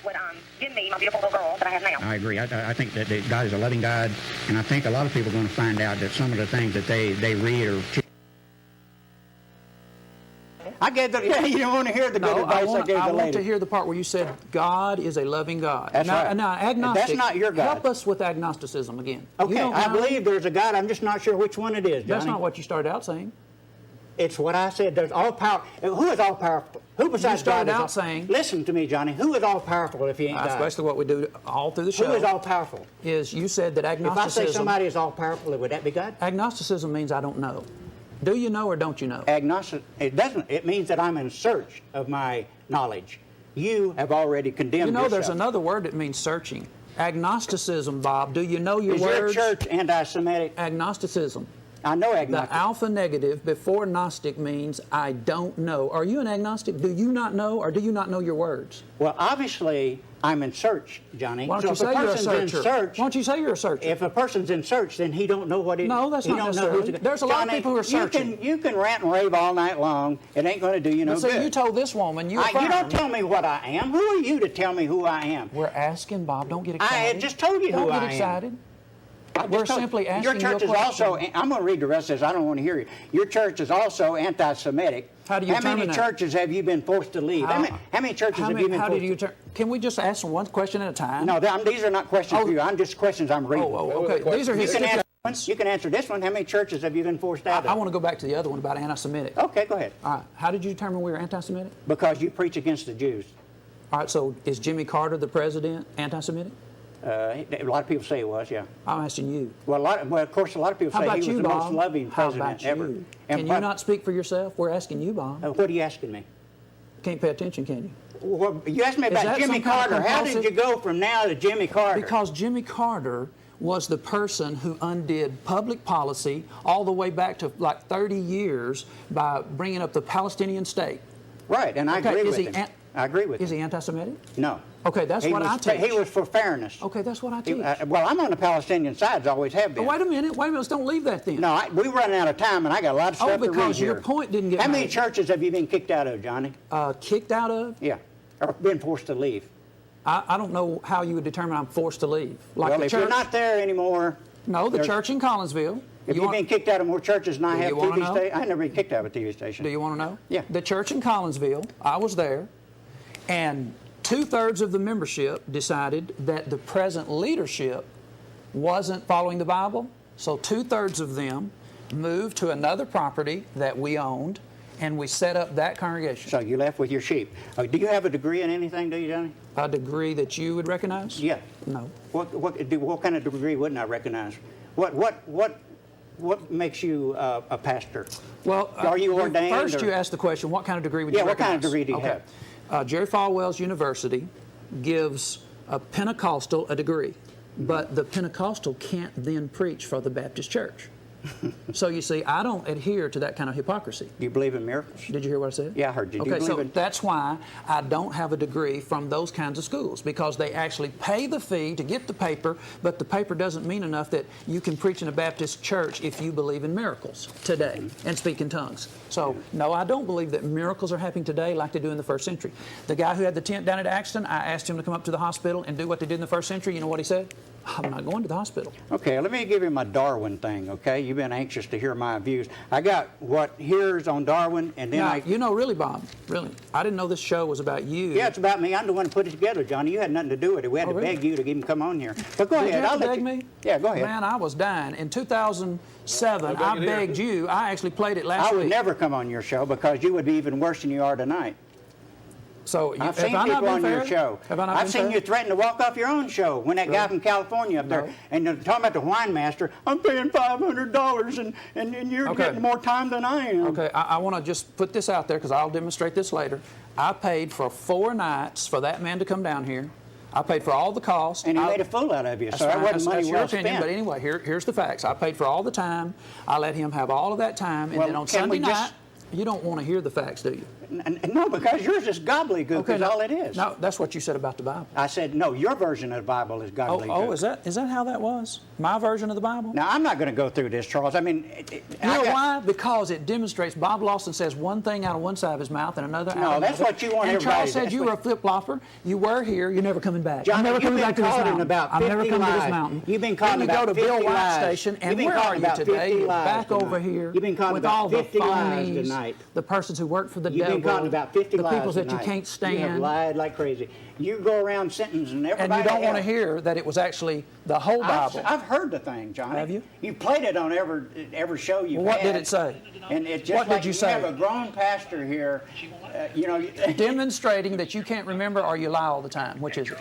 Would give me my beautiful little girl that I have now. I agree. I think that God is a loving God, and I think a lot of people are going to find out that some of the things that they read are... you don't want to hear the good advice I gave the lady. I want to hear the part where you said God is a loving God. That's right. Now, agnostic. That's not your God. Help us with agnosticism again. Okay, I believe there's a God. I'm just not sure which one it is, Johnny. That's not what you started out saying. It's what I said. There's all power. Who is all powerful? Who besides God? You started out saying... Listen to me, Johnny. Who is all powerful if he ain't God? That's basically what we do all through the show. Who is all powerful? Is you said that agnosticism... If I say somebody is all powerful, would that be God? Agnosticism means I don't know. Do you know or don't you know? Agnostic, it doesn't. It means that I'm in search of my knowledge. You have already condemned yourself. There's another word that means searching. Agnosticism, Bob. Do you know your words? Is your church anti-Semitic? Agnosticism. I know agnostic. The alpha negative before Gnostic means I don't know. Are you an agnostic? Do you not know, or do you not know your words? Well, obviously, I'm in search, Johnny. Why don't you say you're a searcher? Why don't you say you're a searcher? If a person's in search, then he don't know what it is. No, that's not necessarily. There's a lot of people who are searching. You can rant and rave all night long. It ain't going to do you no good. You told this woman you don't tell me what I am. Who are you to tell me who I am? We're asking, Bob. Don't get excited. I had just told you who I am. Don't get excited. We're simply asking your church you a is also, I'm going to read the rest of this. I don't want to hear you. Your church is also anti-Semitic. How many churches have you been forced to leave? How many churches have you been forced to... Can we just ask one question at a time? No, these are not questions for you. I'm just questions I'm reading. Oh, okay. These are his... You can answer this one. How many churches have you been forced out of? I want to go back to the other one about anti-Semitic. Okay, go ahead. All right. How did you determine we were anti-Semitic? Because you preach against the Jews. All right. So is Jimmy Carter, the president, anti-Semitic? A lot of people say it was, yeah. I'm asking you. Well, of course, a lot of people How say about he was you, the Bob? most loving How president about ever. you? And Can you not speak for yourself? We're asking you, Bob. What are you asking me? Can't pay attention, can you? Well, you asked me about that Jimmy some kind of Carter. How did compulsive- you go from now to Jimmy Carter? Because Jimmy Carter was the person who undid public policy all the way back to like 30 years by bringing up the Palestinian state. Right, and I agree with him. I agree with him. Is he anti-Semitic? No. Okay, that's what I teach. He was for fairness. Okay, that's what I teach. Well, I'm on the Palestinian side, always have been. Oh, wait a minute, let's don't leave that then. No, we're running out of time, and I got a lot of stuff to read because your here. point didn't get How many made. churches have you been kicked out of, Johnny? Kicked out of? Yeah, or been forced to leave. I don't know how you would determine I'm forced to leave. Like Well, the if church? you're not there anymore... No, the church in Collinsville. If you've been kicked out of more churches than I Do have you wanna TV know? stations... I've never been kicked out of a TV station. Do you want to know? Yeah. The church in Collinsville, I was there, and 2/3 of the membership decided that the present leadership wasn't following the Bible, so 2/3 of them moved to another property that we owned, and we set up that congregation. So you left with your sheep. Do you have a degree in anything, do you, Johnny? A degree that you would recognize? Yeah. No. What kind of degree wouldn't I recognize? What makes you a pastor? Well, are you ordained? First, you asked the question, what kind of degree would you Yeah, what kind of recognize? degree do you have? Jerry Falwell's University gives a Pentecostal a degree, but the Pentecostal can't then preach for the Baptist church. So you see, I don't adhere to that kind of hypocrisy. Do you believe in miracles? Did you hear what I said? Yeah, I heard you. Do you Okay, believe so in... that's why I don't have a degree from those kinds of schools, because they actually pay the fee to get the paper, but the paper doesn't mean enough that you can preach in a Baptist church if you believe in miracles today and speak in tongues. So, no, I don't believe that miracles are happening today like they do in the first century. The guy who had the tent down at Axton, I asked him to come up to the hospital and do what they did in the first century. You know what he said? I'm not going to the hospital. Okay, let me give you my Darwin thing, okay? You've been anxious to hear my views. I got what here's on Darwin, and then Now, you know, really, Bob, really, I didn't know this show was about you. Yeah, it's about me. I'm the one who put it together, Johnny. You had nothing to do with it. We had to really? beg you to even come on here. But go Did ahead. you have I'll to let beg you... me? Yeah, go ahead. Man, I was dying. In 2007, I begged you. I actually played it last I week. would never come on your show because you would be even worse than you are tonight. So I've seen people on your show. I've seen you threaten to walk off your own show when that guy from California up there, and they're talking about the wine master. I'm paying $500 and you're getting more time than I am. Okay, I want to just put this out there because I'll demonstrate this later. I paid for 4 nights for that man to come down here. I paid for all the costs. And he made a fool out of you, so that wasn't money that's your well opinion, spent. but anyway, here's the facts. I paid for all the time. I let him have all of that time, and then on Sunday night, you don't want to hear the facts, do you? No, because yours is gobbledygook is all it is. No, that's what you said about the Bible. I said, no, your version of the Bible is gobbledygook. Oh, is that how that was? My version of the Bible? Now, I'm not going to go through this, Charles. I mean... You know why? Because it demonstrates Bob Lawson says one thing out of one side of his mouth and another out of another. No, that's what you want and everybody Charles to... said you were a flip-flopper. You were here. You're never coming back. Johnny, I'm never coming you've back to been this caught in mountain. about I'm 50 never coming to this lies. mountain. You've been caught then about you go to 50 Bill White's lies. station, and You've been where caught are you about today? 50 You're lies back tonight. over here You've been caught with about all the 50 lies phonies, tonight. the persons who work for the You've devil, been caught about 50 the lies people that you tonight. can't stand. You have lied like crazy. You go around sentencing everybody. And you don't want to hear that it was actually the whole Bible. I've heard the thing, Johnny. Have you? You played it on every show you've Well, what had. did it say? And it's just What like did you say? have a grown pastor here, Demonstrating that you can't remember or you lie all the time. Which is it?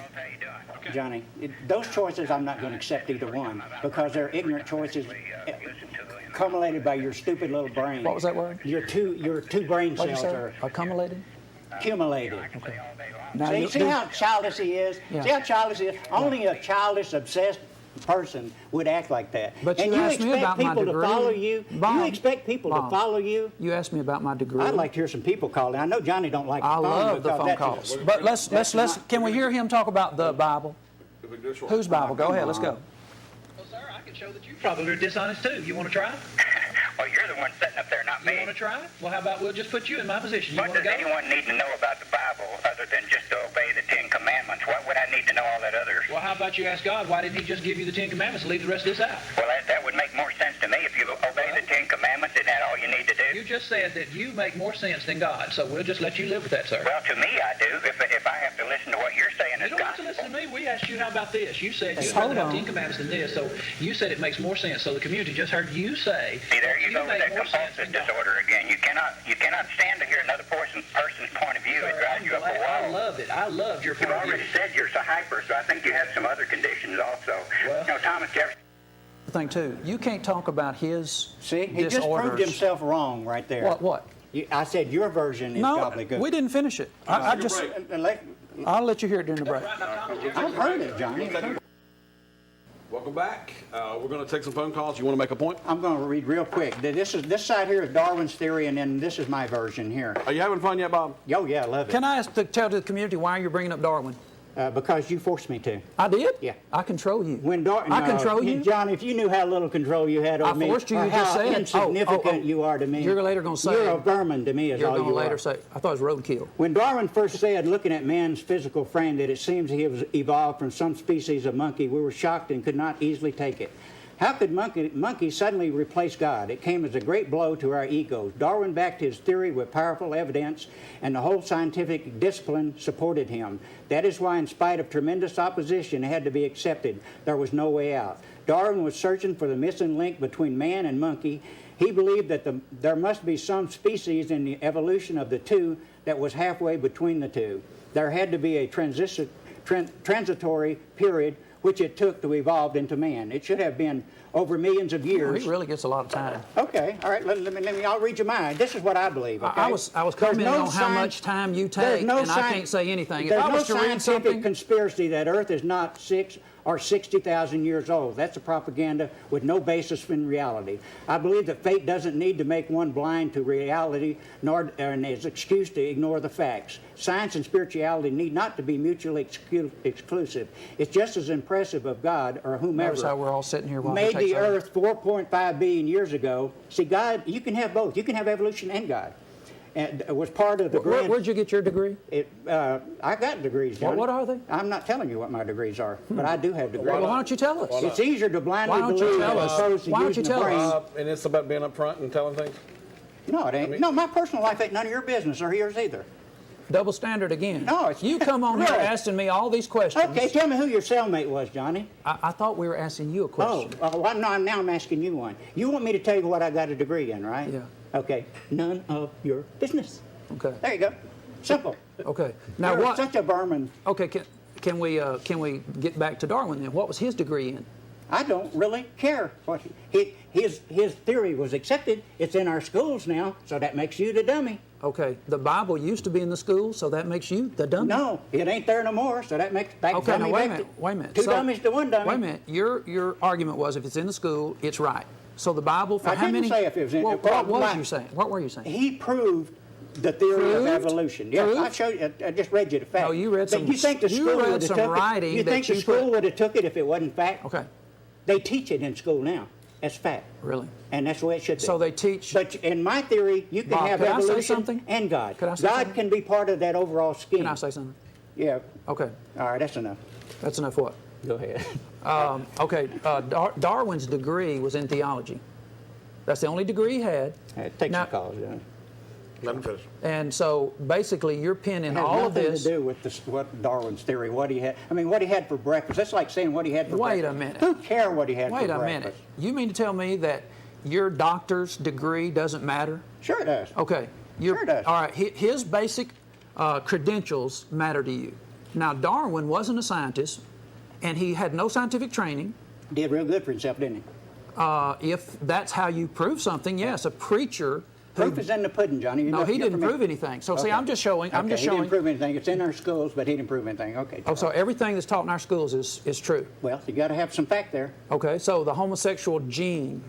Johnny, those choices I'm not going to accept either one because they're ignorant choices accumulated by your stupid little brain. What was that word? Your two brain cells are accumulated. Accumulated. Okay. Now, see how childish he is? Yeah. See how childish he is? Only a childish, obsessed person would act like that. But and you you asked me expect about my people to degree. follow you? Bob, You expect people to follow you? You asked me about my degree. I'd like to hear some people calling. I know Johnny don't like the I phone. love the phone calls. But let's can we hear him talk about the Bible? Whose Bible? Go ahead, let's go. Well, sir, I can show that you probably are dishonest too. You want to try? Well, you're the one sitting up there, not me. You want to try? Well, how about we'll just put you in my position? You What want to does go? anyone need to know about the Bible other than just to obey the 10 Commandments? Why would I need to know all that other? Well, how about you ask God, why didn't he just give you the 10 Commandments and leave the rest of this out? Well, that would make more sense to me. If you obey the 10 Commandments, isn't that all you need to do? You just said that you make more sense than God, so we'll just let you live with that, sir. Well, to me, I do. If I have to listen to what you're saying You as don't have to gospel. listen to me. We me ask you, how about this? You said you Hold rather have on. 10 commandments than this, so you said it makes more sense. So the community just heard you say. See, there you go with make that more sense compulsive than disorder again. You cannot stand to hear another person's point of view. It drives you up a wall. I loved it. I loved your point You've of view. already said you're so hyper, so I think you have some other conditions also. Well, you know, Thomas Jefferson. Thing too. You can't talk about his See, he just disorders. proved himself wrong right there. What? I said your version is No, gobbledygook. we didn't finish it. I'll let you hear it during the break. I've heard it, Johnny. Welcome back. We're going to take some phone calls. You want to make a point? I'm going to read real quick. This side here is Darwin's theory, and then this is my version here. Are you having fun yet, Bob? Oh, yeah, I love it. Can I tell the community why you're bringing up Darwin? Because you forced me to. I did? Yeah. I control you. I control you? John, if you knew how little control you had over me, forced you, or you how just said. insignificant you are to me. You're later going to say. You're a vermin to me is You're all going you to later are. say. I thought it was roadkill. When Darwin first said, looking at man's physical frame, that it seems he was evolved from some species of monkey, we were shocked and could not easily take it. How could monkey suddenly replace God? It came as a great blow to our egos. Darwin backed his theory with powerful evidence, and the whole scientific discipline supported him. That is why, in spite of tremendous opposition, it had to be accepted. There was no way out. Darwin was searching for the missing link between man and monkey. He believed that there must be some species in the evolution of the two that was halfway between the two. There had to be a transitory period which it took to evolve into man. It should have been over millions of years. He really gets a lot of time. Okay, all right. Let me. I'll read you mine. This is what I believe. Okay? I was commenting on how much time you take, and I can't say anything. If There's I was no to read scientific something, conspiracy that Earth is not 6 or 60,000 years old. That's a propaganda with no basis in reality. I believe that fate doesn't need to make one blind to reality, nor as an excuse to ignore the facts. Science and spirituality need not to be mutually exclusive. It's just as impressive of God or whomever notice how we're all sitting here while he made takes the over. Earth 4.5 billion years ago. See, God, you can have both. You can have evolution and God. And it was part of the Where'd you get your degree? I got degrees, Johnny. What are they? I'm not telling you what my degrees are, but I do have degrees. Well, why don't you tell us? It's easier to blindly Why don't you believe tell as us? opposed to Why don't you using the tell brain. And it's about being upfront and telling things? No, it ain't. No, my personal life ain't none of your business or yours either. Double standard again. No, it's... You come on here Really? asking me all these questions. Okay, tell me who your cellmate was, Johnny. I thought we were asking you a question. Well, now I'm asking you one. You want me to tell you what I got a degree in, right? Yeah. Okay, none of your business. Okay. There you go. Simple. Okay. Now You're what? such a vermin. Okay. Can we get back to Darwin then? What was his degree in? I don't really care what his theory was accepted. It's in our schools now, so that makes you the dummy. Okay. The Bible used to be in the schools, so that makes you the dummy. No, it ain't there no more, so that makes Okay. Now dummy wait a back minute. to- Wait a minute. Two dummies to one dummy. Wait a minute. Your argument was if it's in the school, it's right. So the Bible for I how didn't many? say if it was in. Well, what was my- you saying? What were you saying? He proved the theory of Proved? evolution. Yes, Proved? I showed you. I just read you the fact. No, you read But some- You think the you school read would have some took writing it? You that think the you school put- would have took it if it wasn't fact? Okay. They teach it in school now as fact. Really? And that's the way it should be. So they teach. But in my theory, you can Bob, have can I say evolution something? and God. Can I say God something? can be part of that overall scheme. Can I say something? Yeah. Okay. All right, that's enough. That's enough. What? Go ahead. Okay. Darwin's degree was in theology. That's the only degree he had. Take Now- some calls, John. Let me finish. And so basically, you're pinning It has all of nothing this. to do with what Darwin's theory, what he had. I mean, what he had for breakfast. That's like saying what he had for Wait breakfast. a minute. Who cares what he had Wait for a breakfast? minute. You mean to tell me that your doctor's degree doesn't matter? Sure it does. Okay. Sure it does. All right. His basic credentials matter to you. Now, Darwin wasn't a scientist, and he had no scientific training. Did real good for himself, didn't he? If that's how you prove something, yes, a preacher. Proof is in the pudding, Johnny. No, he didn't prove anything. So see, I'm just showing. I'm just He showing. didn't prove anything. It's in our schools, but he didn't prove anything. Okay. Oh, so everything that's taught in our schools is true. Well, you got to have some fact there. Okay, so the homosexual gene.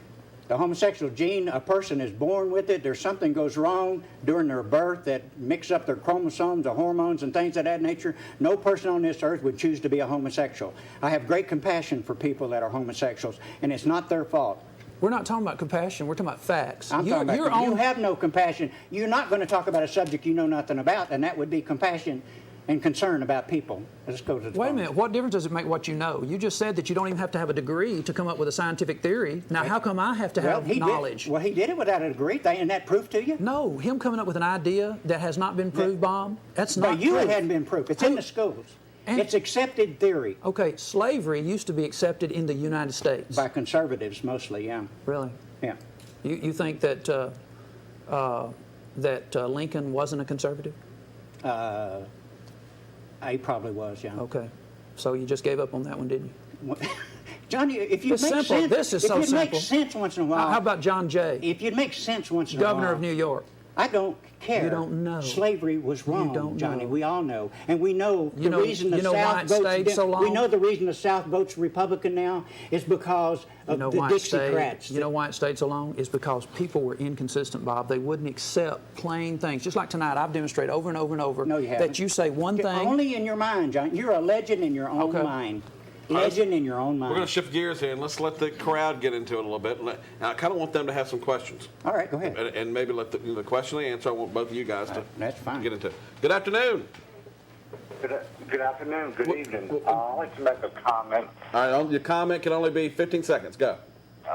The homosexual gene, a person is born with it. There's something goes wrong during their birth that mix up their chromosomes or hormones and things of that nature. No person on this earth would choose to be a homosexual. I have great compassion for people that are homosexuals, and it's not their fault. We're not talking about compassion. We're talking about facts. I'm talking about you have no compassion. You're not going to talk about a subject you know nothing about, and that would be compassion and concern about people. Let's go to the Wait a phone. minute. What difference does it make what you know? You just said that you don't even have to have a degree to come up with a scientific theory. Now, how come I have to have knowledge? Well, he did it without a degree. Ain't that proof to you? No, him coming up with an idea that has not been proved, Bob, that's not But you proof. hadn't been proof. It's in the schools. It's accepted theory. Okay, slavery used to be accepted in the United States. By conservatives mostly, yeah. Really? Yeah. You think that Lincoln wasn't a conservative? He probably was, yeah. Okay. So you just gave up on that one, didn't you? Johnny, if you It's make simple. sense, This is if so you simple. make sense once in a while. How about John Jay? If you'd make sense once in a while. Governor of New York. I don't care. You don't know. Slavery was wrong, don't Johnny. know. We all know, and we know You the know- reason the you know why South it votes. stayed so long? We know the reason the South votes Republican now is because You of know the why it stayed? Dixiecrats. You know why it stayed so long? Is because people were inconsistent, Bob. They wouldn't accept plain things. Just like tonight, I've demonstrated over and over and over No, you haven't. that you say one thing. Only in your mind, John. You're a legend in your own Okay. mind. Legend in your own mind. We're going to shift gears here and let's let the crowd get into it a little bit. Now, I kind of want them to have some questions. All right, go ahead. And maybe let the question and the answer. I want both of you guys to That's fine. get into it. Good afternoon. Good afternoon, good evening. I'd like to make a comment. All right, your comment can only be 15 seconds. Go.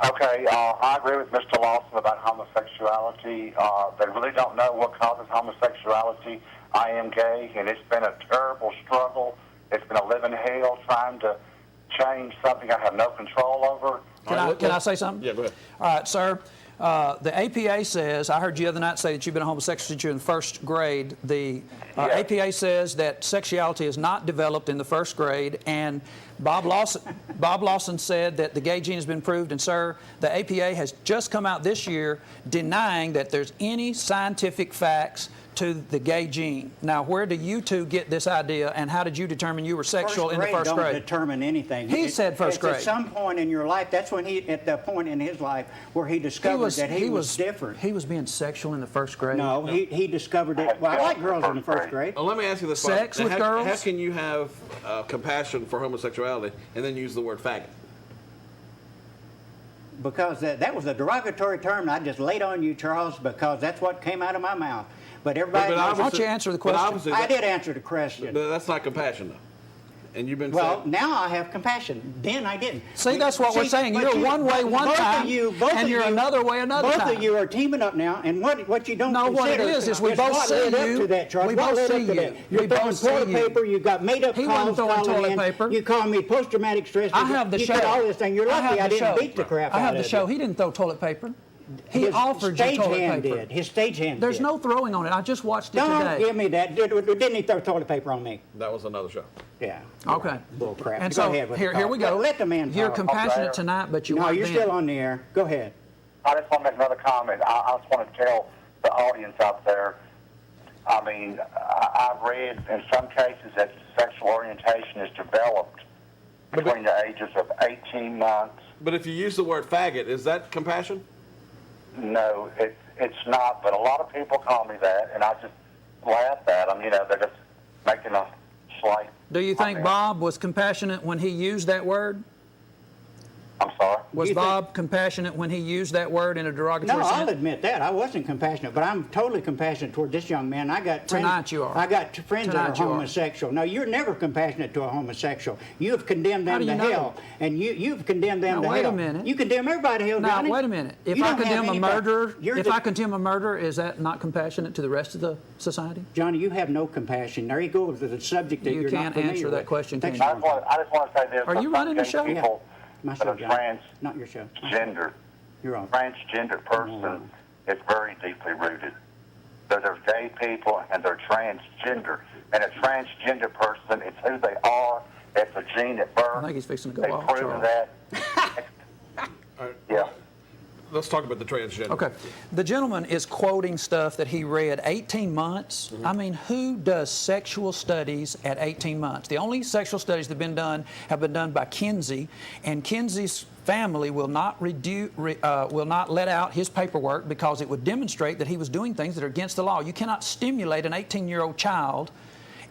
Okay, I agree with Mr. Lawson about homosexuality. They really don't know what causes homosexuality. I am gay, and it's been a terrible struggle. It's been a living hell trying to change something I have no control over. Can I say something? Yeah, go ahead. All right, sir. The APA says, I heard you the other night say that you've been a homosexual since you're in first grade. The APA says that sexuality is not developed in the first grade, and Bob Lawson said that the gay gene has been proved, and sir, the APA has just come out this year denying that there's any scientific facts to the gay gene. Now, where do you two get this idea, and how did you determine you were sexual in the first don't grade? determine anything. He said first grade. At some point in your life, that's when at the point in his life where he discovered that he was different. He was being sexual in the first grade? No, he discovered it. Well, I like girls in the first grade. Well, let me ask you this. Bob. Sex with how, girls? How can you have compassion for homosexuality and then use the word faggot? Because that was a derogatory term, and I just laid on you, Charles, because that's what came out of my mouth. But everybody Why knows. don't you answer the question? I did answer the question. That's not compassion, though. And you've been Well, saying, now I have compassion. Then I didn't. See, that's what we're saying. but You're one way one both time, of you, both and of you're you, another way another both time. of you are teaming up now, and what you don't No, what it consider is we is both what see led up you. to that, Charles. We What both led see up to you. that? You're We throwing both see toilet you. paper. You got made up He wasn't calls throwing calling toilet in. paper. You call me post-traumatic stress. I have the you show. did all this thing. You're I have lucky I the didn't show. beat the crap I have out the of show. you. He didn't throw toilet paper. He His offered you toilet stagehand paper. did. His stagehand There's did. no throwing on it. I just watched it Don't today. give me that. Didn't he throw toilet paper on me? that was another show. Yeah. Okay. Bull crap. And Go so ahead with here the we talk. go. Let the man You're talk. compassionate tonight, but you No, weren't you're then. still on the air. Go ahead. I just want to make another comment. I just want to tell the audience out there, I mean, I've read in some cases that sexual orientation is developed between the ages of 18 months. But if you use the word faggot, is that compassion? No, it's not, but a lot of people call me that, and I just laugh at them. You know, they're just making a slight... Do you think Bob was compassionate when he used that word? I'm sorry? Was Bob compassionate when he used that word in a derogatory No, sense? I'll admit that. I wasn't compassionate, but I'm totally compassionate toward this young man. I got friends. Tonight you are. I got friends Tonight that you are are. homosexual. No, you're never compassionate to a homosexual. You've condemned How them do to you know? hell, and you've condemned them Now, to wait a hell. minute. You condemn everybody to hell, Now, Johnny. wait a minute. If You I don't have condemn a anybody- murderer, you're if the- I condemn a murderer, is that not compassionate to the rest of the society? Johnny, you have no compassion. There you go with the subject that You you're can't not familiar answer with. that question, Thanks can you? I just want to say this. Are you running the show? People My that show, are Johnny. Not your show. My show. transgender. You're on. Transgender person is very deeply rooted. There's gay people and they're transgender. And a transgender person is who they are. It's a gene at birth. I think he's fixing to go They've off, proven Charles. that. Yeah. Let's talk about the transgender. Okay. The gentleman is quoting stuff that he read 18 months. Mm-hmm. I mean, who does sexual studies at 18 months? The only sexual studies that have been done by Kinsey, and Kinsey's family will not let out his paperwork because it would demonstrate that he was doing things that are against the law. You cannot stimulate an 18-year-old child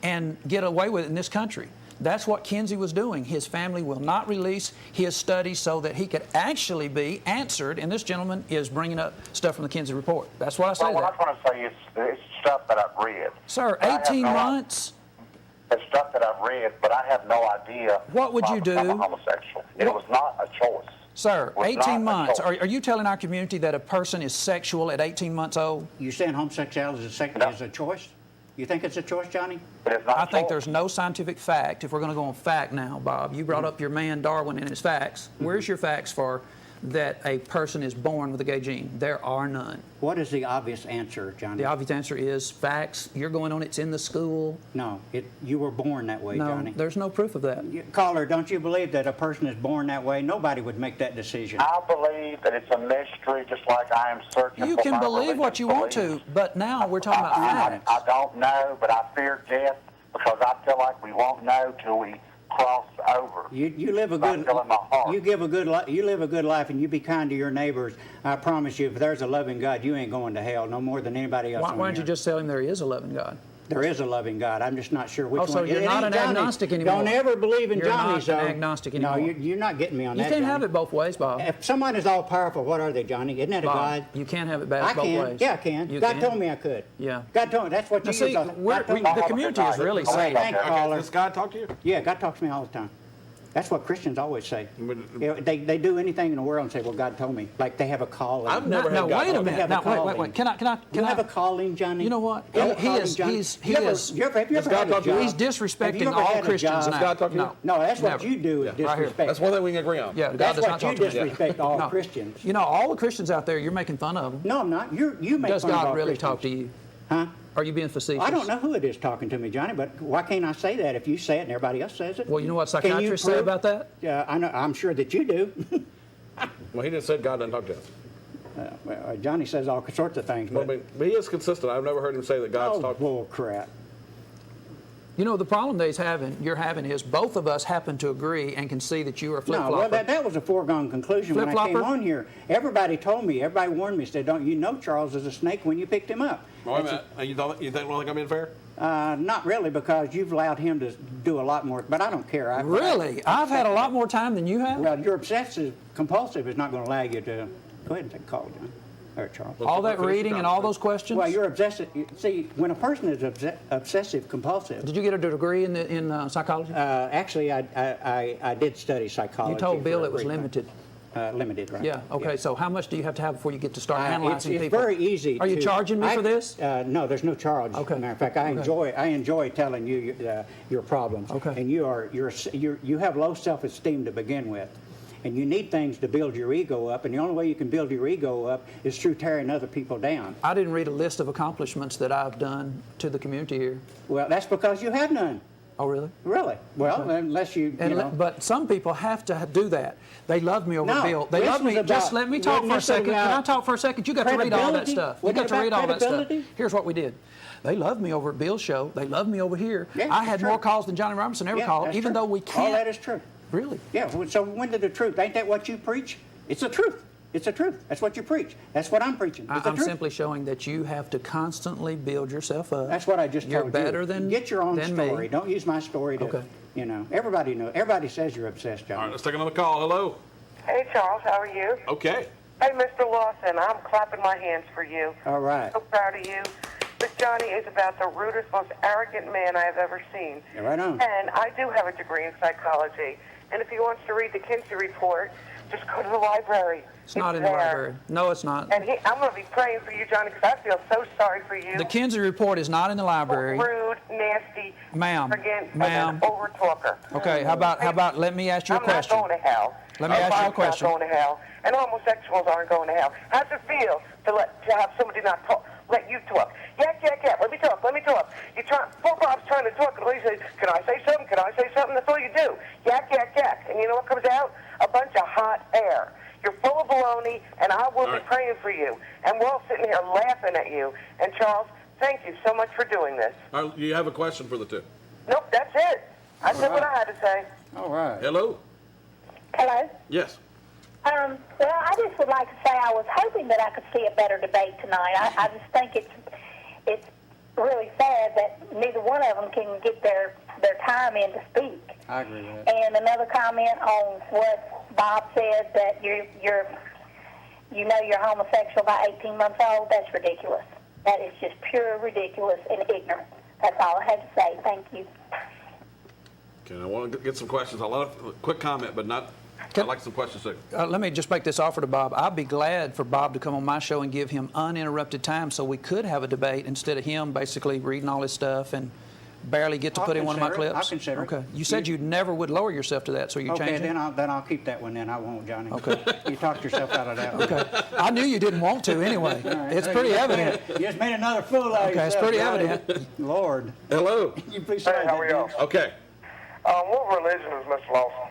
and get away with it in this country. That's what Kinsey was doing. His family will not release his studies so that he could actually be answered, and this gentleman is bringing up stuff from the Kinsey report. That's what I say. Well, what I'm trying to say is it's stuff that I've read. Sir, But I have 18 no- months? It's stuff that I've read, but I have no idea. What would you if I'm do? a homosexual. It was not a choice. Sir, It was not 18 a months. choice. Are you telling our community that a person is sexual at 18 months old? You saying homosexuality is a choice? You think it's a choice, Johnny? It is not I think choice. there's no scientific fact. If we're going to go on fact now, Bob, you brought up your man Darwin and his facts. Where's your facts for that a person is born with a gay gene? There are none. What is the obvious answer, Johnny? The obvious answer is facts. You're going on, it's in the school. No, you were born that way, No, Johnny. there's no proof of that. Caller, don't you believe that a person is born that way? Nobody would make that decision. I believe that it's a mystery, just like I am searching You for can my believe what you want to, beliefs. but now we're talking about facts. I don't know, but I fear death because I feel like we won't know till we cross over. You live a I good feel in my heart. you live a good life, and you be kind to your neighbors. I promise you, if there's a loving God, you ain't going to hell no more than anybody else. Why on don't you here. just tell him there is a loving God? There is a loving God. I'm just not sure which Oh, one. so you're It not ain't an Johnny. agnostic anymore. Don't ever believe in You're Johnny's. not an though. agnostic No, anymore. you're not getting me on You that. can't Johnny. have it both ways, Bob. If someone is all powerful, what are they, Johnny? Isn't that a Bob, God? you can't have it I both can. ways. Yeah, I can. You God can. told me I could. Yeah. God told me. That's what Now, you see, use. the community is really Thank saved. you, caller. Does God talk to you? Yeah, God talks to me all the time. That's what Christians always say. They do anything in the world and say, "Well, God told me." Like they have a calling. I've never Now, had God wait a talk to me. minute. Now, wait. Can You I have a calling, Johnny. You know what? You have a He calling, is. Johnny. He Have you is. ever had God a talk to you? job? He's Have you disrespecting ever all had a Christians job? now. God talk to you? No, that's what Never. you do. Is right here. disrespect. That's one thing we can agree on. Yeah, God That's does what not you talk to me. disrespect all No. Christians. You know, all the Christians out there, you're making fun of them. No, I'm not. You make Does fun of God all really Christians. talk to you? Huh? Are you being facetious? I don't know who it is talking to me, Johnny, but why can't I say that if you say it and everybody else says it? Well, you know what Can you psychiatrists say prove- about that? Yeah, I know. I'm sure that you do. Well, he just said God doesn't talk to us. Johnny says all sorts of things, Well, but I mean, he is consistent. I've never heard him say that God's talking. bull crap. You know, the problem you're having is both of us happen to agree and can see that you are a flip-flopper. No, well, that was a foregone conclusion when I came Flip-flopper? on here. Everybody told me, everybody warned me, said, "Don't you know Charles is a snake when you picked him up?" Wait a minute. You don't think I'm being fair? Not really, because you've allowed him to do a lot more, but I don't care. Really? I've had a lot more time than you have? Well, your obsessive compulsive is not going to allow you to. Go ahead and take a call, John. Or Charles. All that reading and all those questions? Well, you're obsessive. See, when a person is obsessive compulsive. Did you get a degree in psychology? Actually, I did study psychology. You told Bill for a it was brief time. limited. Limited, right? Yeah, okay, so how much do you have to have before you get to start analyzing it's people? very easy. Are you charging me for this? No, there's no charge. Okay. Matter of fact, I enjoy telling you your problems. Okay. And you have low self-esteem to begin with, and you need things to build your ego up. And the only way you can build your ego up is through tearing other people down. I didn't read a list of accomplishments that I've done to the community here. Well, that's because you have none. Oh, really? Really? Well, unless you know. But some people have to do that. They love me over No, Bill. They this love me. was Just about- let me talk for a wasn't this second. Can about I talk for a second? You got to read all that credibility? stuff. You Wasn't got it to read about all that stuff. credibility? Here's what we did. They love me over at Bill's show. They love me over here. Yeah, I had that's more true. calls than Johnny Robertson ever Yeah, called, that's even true. though we can't. All that is true. Really? Yeah. So when did the truth? Ain't that what you preach? It's the truth. It's the truth. That's what you preach. That's what I'm preaching. It's the I'm truth. simply showing that you have to constantly build yourself up. That's what I just You're told you. better than Get your own than story. me. Don't use my story to. Okay. You know, everybody knows. Everybody says you're obsessed, John. All right, let's take another call. Hello. Hey, Charles, how are you? Okay. Hey, Mr. Lawson, I'm clapping my hands for you. All right. So proud of you. This Johnny is about the rudest, most arrogant man I have ever seen. Yeah, right on. And I do have a degree in psychology. And if he wants to read the Kinsey report, just go to the library. It's not in the there. library. No, it's not. And I'm going to be praying for you, Johnny, because I feel so sorry for you. The Kinsey report is not in the library. Rude, nasty, Ma'am, arrogant, ma'am. and an over-talker. Okay, how about let me ask you a question. I'm not going to hell. Let me ask you a question. I'm not going to hell, and homosexuals aren't going to hell. How's it feel to have somebody not talk, let you talk? Yak, let me talk. Poor Bob's trying to talk, and he says, can I say something? That's all you do. Yak. And you know what comes out? A bunch of hot air. You're full of baloney, and I will be praying for you. And we're all sitting here laughing at you. And Charles, thank you so much for doing this. You have a question for the two? Nope, that's it. I said what I had to say. All right. Hello. Hello? Yes. Well, I just would like to say I was hoping that I could see a better debate tonight. I just think it's really sad that neither one of them can get their time in to speak. I agree with that. And another comment on what Bob said, that you're homosexual by 18 months old. That's ridiculous. That is just pure ridiculous and ignorant. That's all I had to say. Thank you. Okay, I want to get some questions. A quick comment, but not I'd like some questions too. Let me just make this offer to Bob. I'd be glad for Bob to come on my show and give him uninterrupted time so we could have a debate instead of him basically reading all his stuff and barely get to put in one of my clips. I'll consider it. Okay. You said you never would lower yourself to that, so you're changing? Okay, then I'll keep that one then. I won't, Johnny. Okay. You talked yourself out of that one. Okay. I knew you didn't want to anyway. Right. It's pretty evident. You just made another fool out of yourself. Okay, it's pretty Johnny. evident. Lord. Hello. You please Hey, how are y'all? Okay. What religion is Mr. Lawson?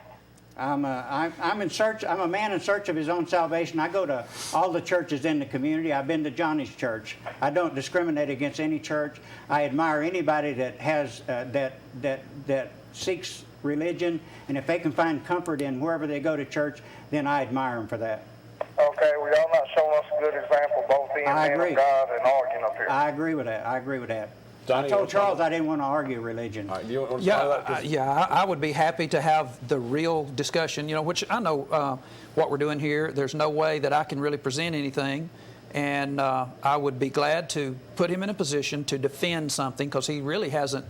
I'm in search. I'm a man in search of his own salvation. I go to all the churches in the community. I've been to Johnny's church. I don't discriminate against any church. I admire anybody that has that seeks religion, and if they can find comfort in wherever they go to church, then I admire them for that. Okay, well, y'all not showing us a good example, both being men of God and arguing up here. I agree with that. I agree with that. Johnny, I told Charles I didn't want to argue religion. All right, do you want to that? I would be happy to have the real discussion, which I know what we're doing here. There's no way that I can really present anything, and I would be glad to put him in a position to defend something because he really hasn't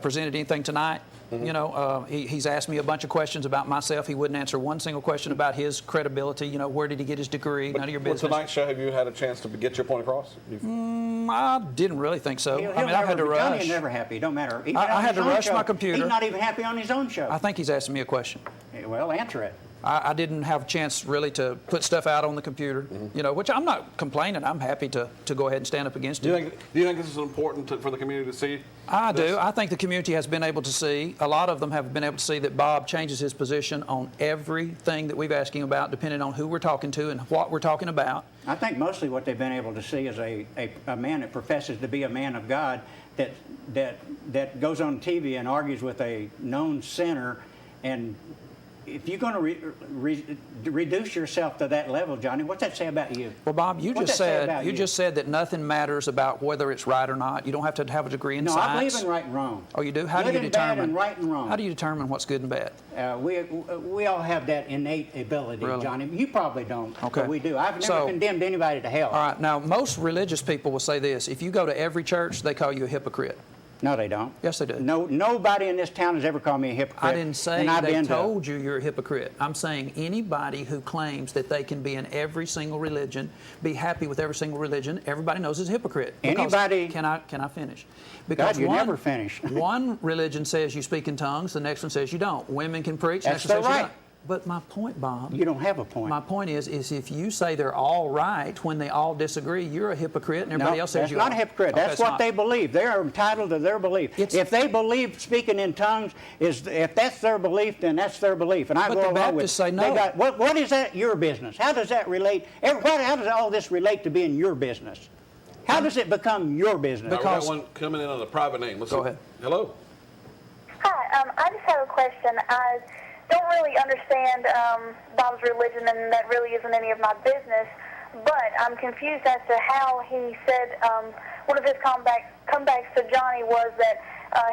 presented anything tonight. Mm-hmm. He's asked me a bunch of questions about myself. He wouldn't answer one single question about his credibility. Where did he get his degree? None of your business. With tonight's show, have you had a chance to get your point across? I didn't really think so. He'll I've had to rush. Johnny's never happy. Don't matter. I had to rush my computer. He's not even happy on his own show. I think he's asking me a question. Well, answer it. I didn't have a chance really to put stuff out on the computer, which I'm not complaining. I'm happy to go ahead and stand up against it. Do you think this is important for the community to see? I do. I think the community has been able to see, a lot of them have been able to see that Bob changes his position on everything that we've asked him about, depending on who we're talking to and what we're talking about. I think mostly what they've been able to see is a man that professes to be a man of God that goes on TV and argues with a known sinner. And if you're going to reduce yourself to that level, Johnny, what's that say about you? Well, Bob, you just said that nothing matters about whether it's right or not. You don't have to have a degree in science. No, I believe in right and wrong. Oh, you do? How good do you and determine bad and right and wrong? How do you determine what's good and bad? We all have that innate ability, really? Johnny. You probably don't, okay. But we do. I've never condemned anybody to hell. All right. Now, most religious people will say this: if you go to every church, they call you a hypocrite. No, they don't. Yes, they do. No, nobody in this town has ever called me a hypocrite. I didn't say they told you you're a hypocrite. I'm saying anybody who claims that they can be in every single religion, be happy with every single religion, everybody knows is a hypocrite. Anybody? Can I finish? Because God, you never finish. One religion says you speak in tongues, the next one says you don't. Women can preach, the next one says you don't. But my point, Bob. You don't have a point. My point is if you say they're all right when they all disagree, you're a hypocrite, and everybody else says you are. That's not a hypocrite. That's what they believe. They are entitled to their belief. If they believe speaking in tongues if that's their belief, then that's their belief. And I go along with. But the Baptists say no. What is that? Your business. How does that relate? How does all this relate to being your business? How does it become your business? Because we got one coming in on a private name. Go ahead. Hello. Hi. I just have a question. I don't really understand Bob's religion, and that really isn't any of my business, but I'm confused as to how he said one of his comebacks to Johnny was that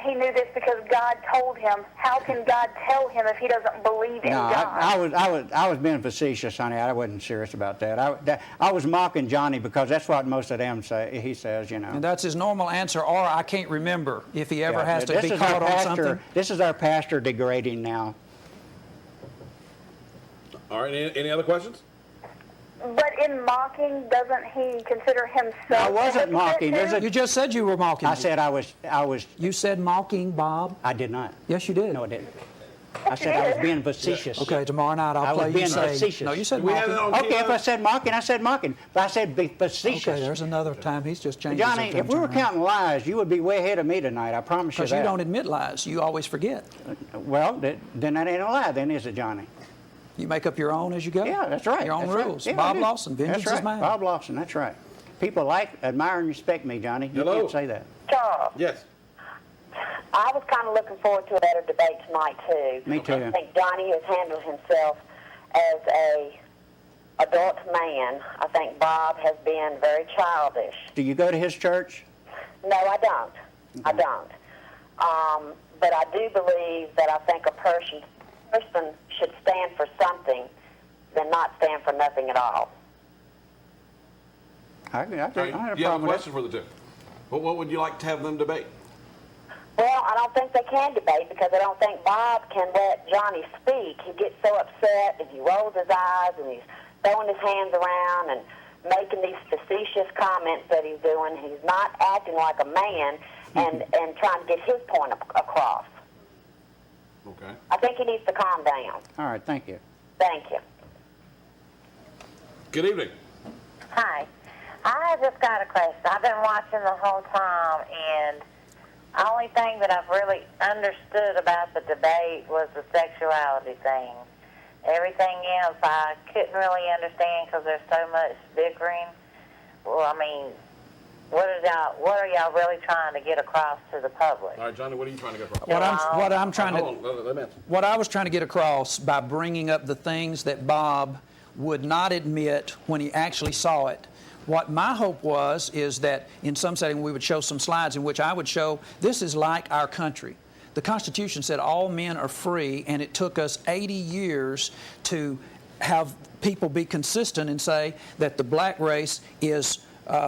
he knew this because God told him. How can God tell him if he doesn't believe in God? I was being facetious, honey. I wasn't serious about that. I was mocking Johnny because that's what most of them say. He says, And that's his normal answer, or I can't remember if he ever has to be caught on something. This is our pastor degrading now. All right, any other questions? But in mocking, doesn't he consider himself? I wasn't mocking. You just said you were mocking. I said I was. You said mocking, Bob? I did not. Yes, you did. No, I didn't. I said I was being facetious. Okay, tomorrow night I'll play you say. Facetious. No, you said mocking. Okay, if I said mocking, I said mocking. But I said be facetious. Okay, there's another time. He's just changing. Johnny, if we were counting lies, you would be way ahead of me tonight. I promise you that. Because you don't admit lies. You always forget. Well, then that ain't a lie, then, is it, Johnny? You make up your own as you go? Yeah, that's right. Your own rules. Right. Yeah, Bob Lawson, vengeance is mine. Bob Lawson, that's right. People admire and respect me, Johnny. You can't say that. Charles. Yes. I was kind of looking forward to a better debate tonight, too. Me too. I think Johnny has handled himself as a adult man. I think Bob has been very childish. Do you go to his church? No, I don't. Okay. I don't. But I do believe that I think a person should stand for something than not stand for nothing at all. I don't have a You have a question for the two. What would you like to have them debate? Well, I don't think they can debate because I don't think Bob can let Johnny speak. He gets so upset and he rolls his eyes and he's throwing his hands around and making these facetious comments that he's doing. He's not acting like a man and trying to get his point across. Okay. I think he needs to calm down. All right, thank you. Thank you. Good evening. Hi. I just got a question. I've been watching the whole time, and the only thing that I've really understood about the debate was the sexuality thing. Everything else I couldn't really understand because there's so much bickering. Well, I mean, what are y'all really trying to get across to the public? All right, Johnny, what are you trying to get across? What I was trying to get across by bringing up the things that Bob would not admit when he actually saw it. What my hope was is that in some setting we would show some slides in which I would show this is like our country. The Constitution said all men are free, and it took us 80 years to have people be consistent and say that the black race is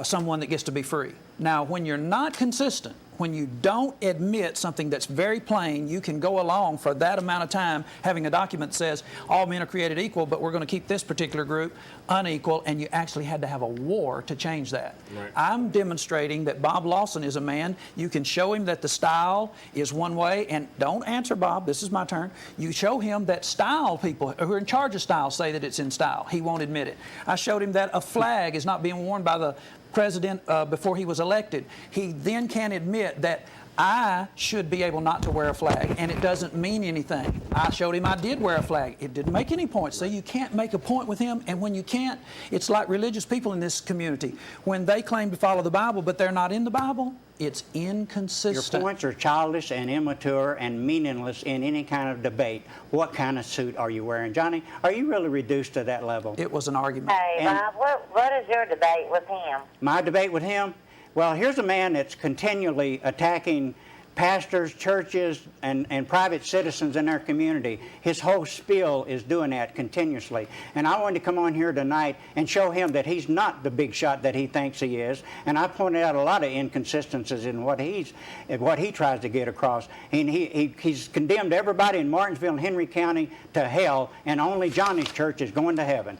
someone that gets to be free. Now, when you're not consistent, when you don't admit something that's very plain, you can go along for that amount of time having a document that says all men are created equal, but we're going to keep this particular group unequal, and you actually had to have a war to change that. Right. I'm demonstrating that Bob Lawson is a man. You can show him that the style is one way, and don't answer, Bob, this is my turn. You show him that style people who are in charge of style say that it's in style. He won't admit it. I showed him that a flag is not being worn by the president before he was elected. He then can admit that I should be able not to wear a flag, and it doesn't mean anything. I showed him I did wear a flag. It didn't make any point. So you can't make a point with him, and when you can't, it's like religious people in this community. When they claim to follow the Bible, but they're not in the Bible, it's inconsistent. Your points are childish and immature and meaningless in any kind of debate. What kind of suit are you wearing? Johnny, are you really reduced to that level? It was an argument. Hey, Bob, what is your debate with him? My debate with him? Well, here's a man that's continually attacking pastors, churches, and private citizens in our community. His whole spiel is doing that continuously. And I wanted to come on here tonight and show him that he's not the big shot that he thinks he is. And I pointed out a lot of inconsistencies in what he tries to get across. And he's condemned everybody in Martinsville and Henry County to hell, and only Johnny's church is going to heaven.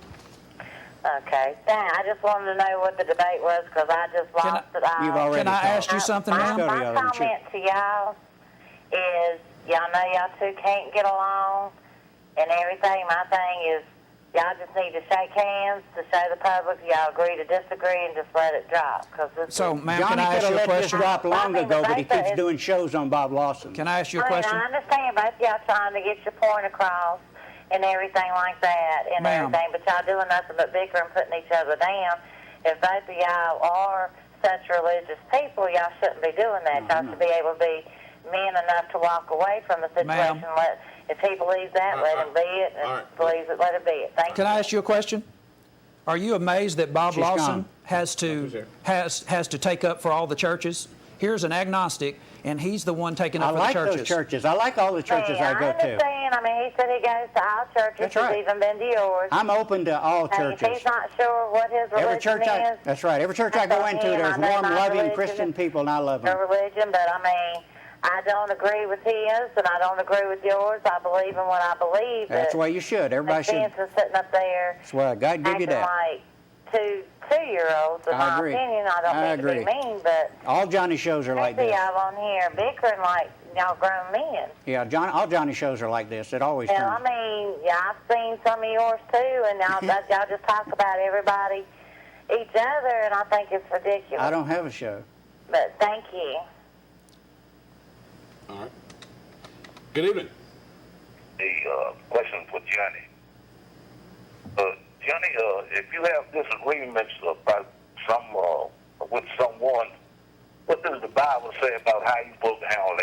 Okay. I just wanted to know what the debate was because I just lost it all. Can I ask you something, ma'am? My comment to y'all is y'all know y'all two can't get along and everything. My thing is y'all just need to shake hands to show the public y'all agree to disagree and just let it drop. So, ma'am, Johnny can I ask you a question? could have let this drop long ago, but he keeps doing shows on Bob Lawson. Can I ask you a question? I understand both y'all trying to get your point across and everything like that and everything, but y'all doing nothing but bickering and putting each other down. If both of y'all are such religious people, y'all shouldn't be doing that. Y'all should be able to be men enough to walk away from the situation. If he believes that, let him be it. If he believes it, let him be it. Thank you. Can I ask you a question? Are you amazed that Bob Lawson has to take up for all the churches? Here's an agnostic, and he's the one taking up for the churches. I like those churches. I like all the churches I go to. I understand. I mean, he said he goes to all churches. That's right. He's even been to yours. I'm open to all churches. If he's not sure what his religion is. That's right. Every church I go into, there's warm, loving Christian people, and I love them. Religion, but I mean, I don't agree with his, and I don't agree with yours. I believe in what I believe. That's the way you should. Everybody should. Sitting up there. That's why God give you that. Like two-year-olds, in my opinion. I don't mean to be mean, but all Johnny shows are like this. y'all on here bickering like y'all grown men. Yeah, all Johnny shows are like this. It always turns. turns. I mean, I've seen some of yours too, and y'all just talk about everybody, each other, and I think it's ridiculous. I don't have a show. But thank you. All right. Good evening. The question for Johnny. Johnny, if you have disagreements about with someone, what does the Bible say about how you're supposed to handle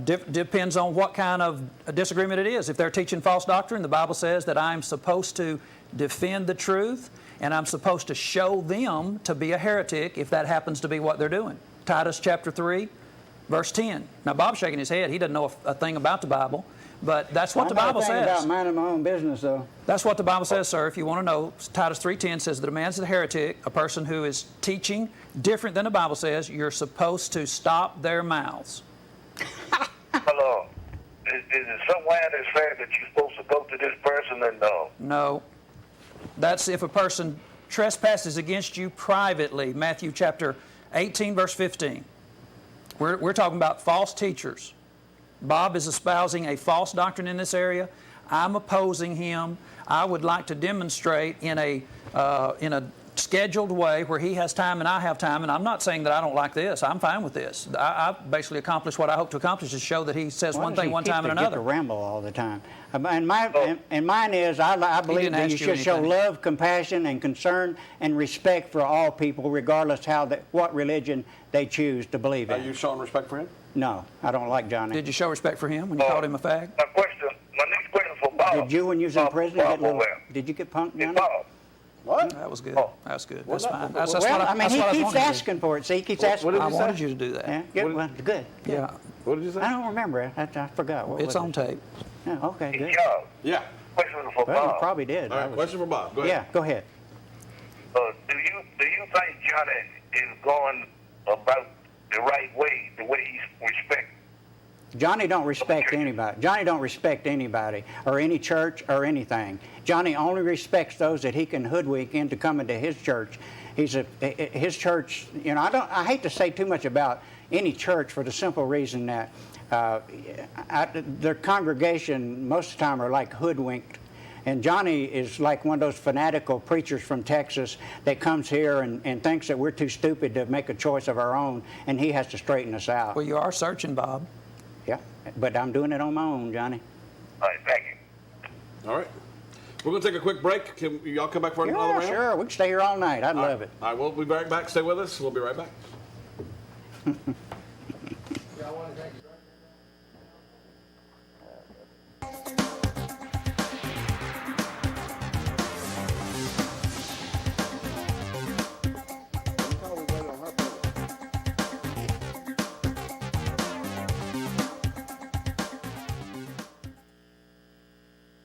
that? Depends on what kind of disagreement it is. If they're teaching false doctrine, the Bible says that I'm supposed to defend the truth, and I'm supposed to show them to be a heretic if that happens to be what they're doing. Titus chapter 3, Verse 10. Now, Bob's shaking his head. He doesn't know a thing about the Bible, but that's what the Bible says. I know a thing about minding my own business, though. That's what the Bible says, sir. If you want to know, Titus 3:10 says that a man's a heretic, a person who is teaching different than the Bible says. You're supposed to stop their mouths. Hello. Is it somewhere that said that you're supposed to go to this person and no? No. That's if a person trespasses against you privately. Matthew chapter 18, verse 15. We're talking about false teachers. Bob is espousing a false doctrine in this area. I'm opposing him. I would like to demonstrate in a scheduled way where he has time and I have time. And I'm not saying that I don't like this. I'm fine with this. I've basically accomplished what I hope to accomplish, is show that he says one thing one time and another. Get to ramble all the time. And mine is, I believe that you should show love, compassion, and concern and respect for all people, regardless what religion they choose to believe in. Are you showing respect for him? No, I don't like Johnny. Did you show respect for him when you called him a fag? My next question for Bob. Did you, when you was in prison, did you get punked, Johnny? What? That was good. That's good. That's fine. That's well, what I mean, he keeps asking for it. See, he keeps asking for it. I wanted you to do that. Yeah, good. Yeah. What did you say? I don't remember it. I forgot. What it's was on it? tape. Yeah, okay, good. Yeah. Question for Well, Bob. you probably did. All right, question for Bob. Go ahead. Yeah, go ahead. Do you think Johnny is going about the right way, the way he respects? Johnny don't respect anybody. Johnny don't respect anybody or any church or anything. Johnny only respects those that he can hoodwink into coming to his church. His church. You know, I hate to say too much about any church for the simple reason that their congregation most of the time are like hoodwinked. And Johnny is like one of those fanatical preachers from Texas that comes here and thinks that we're too stupid to make a choice of our own, and he has to straighten us out. Well, you are searching, Bob. Yeah, but I'm doing it on my own, Johnny. All right, thank you. All right. We're going to take a quick break. Can y'all come back for another round? Sure. We can stay here all night. I'd love it. All right, we'll be right back. Stay with us. We'll be right back.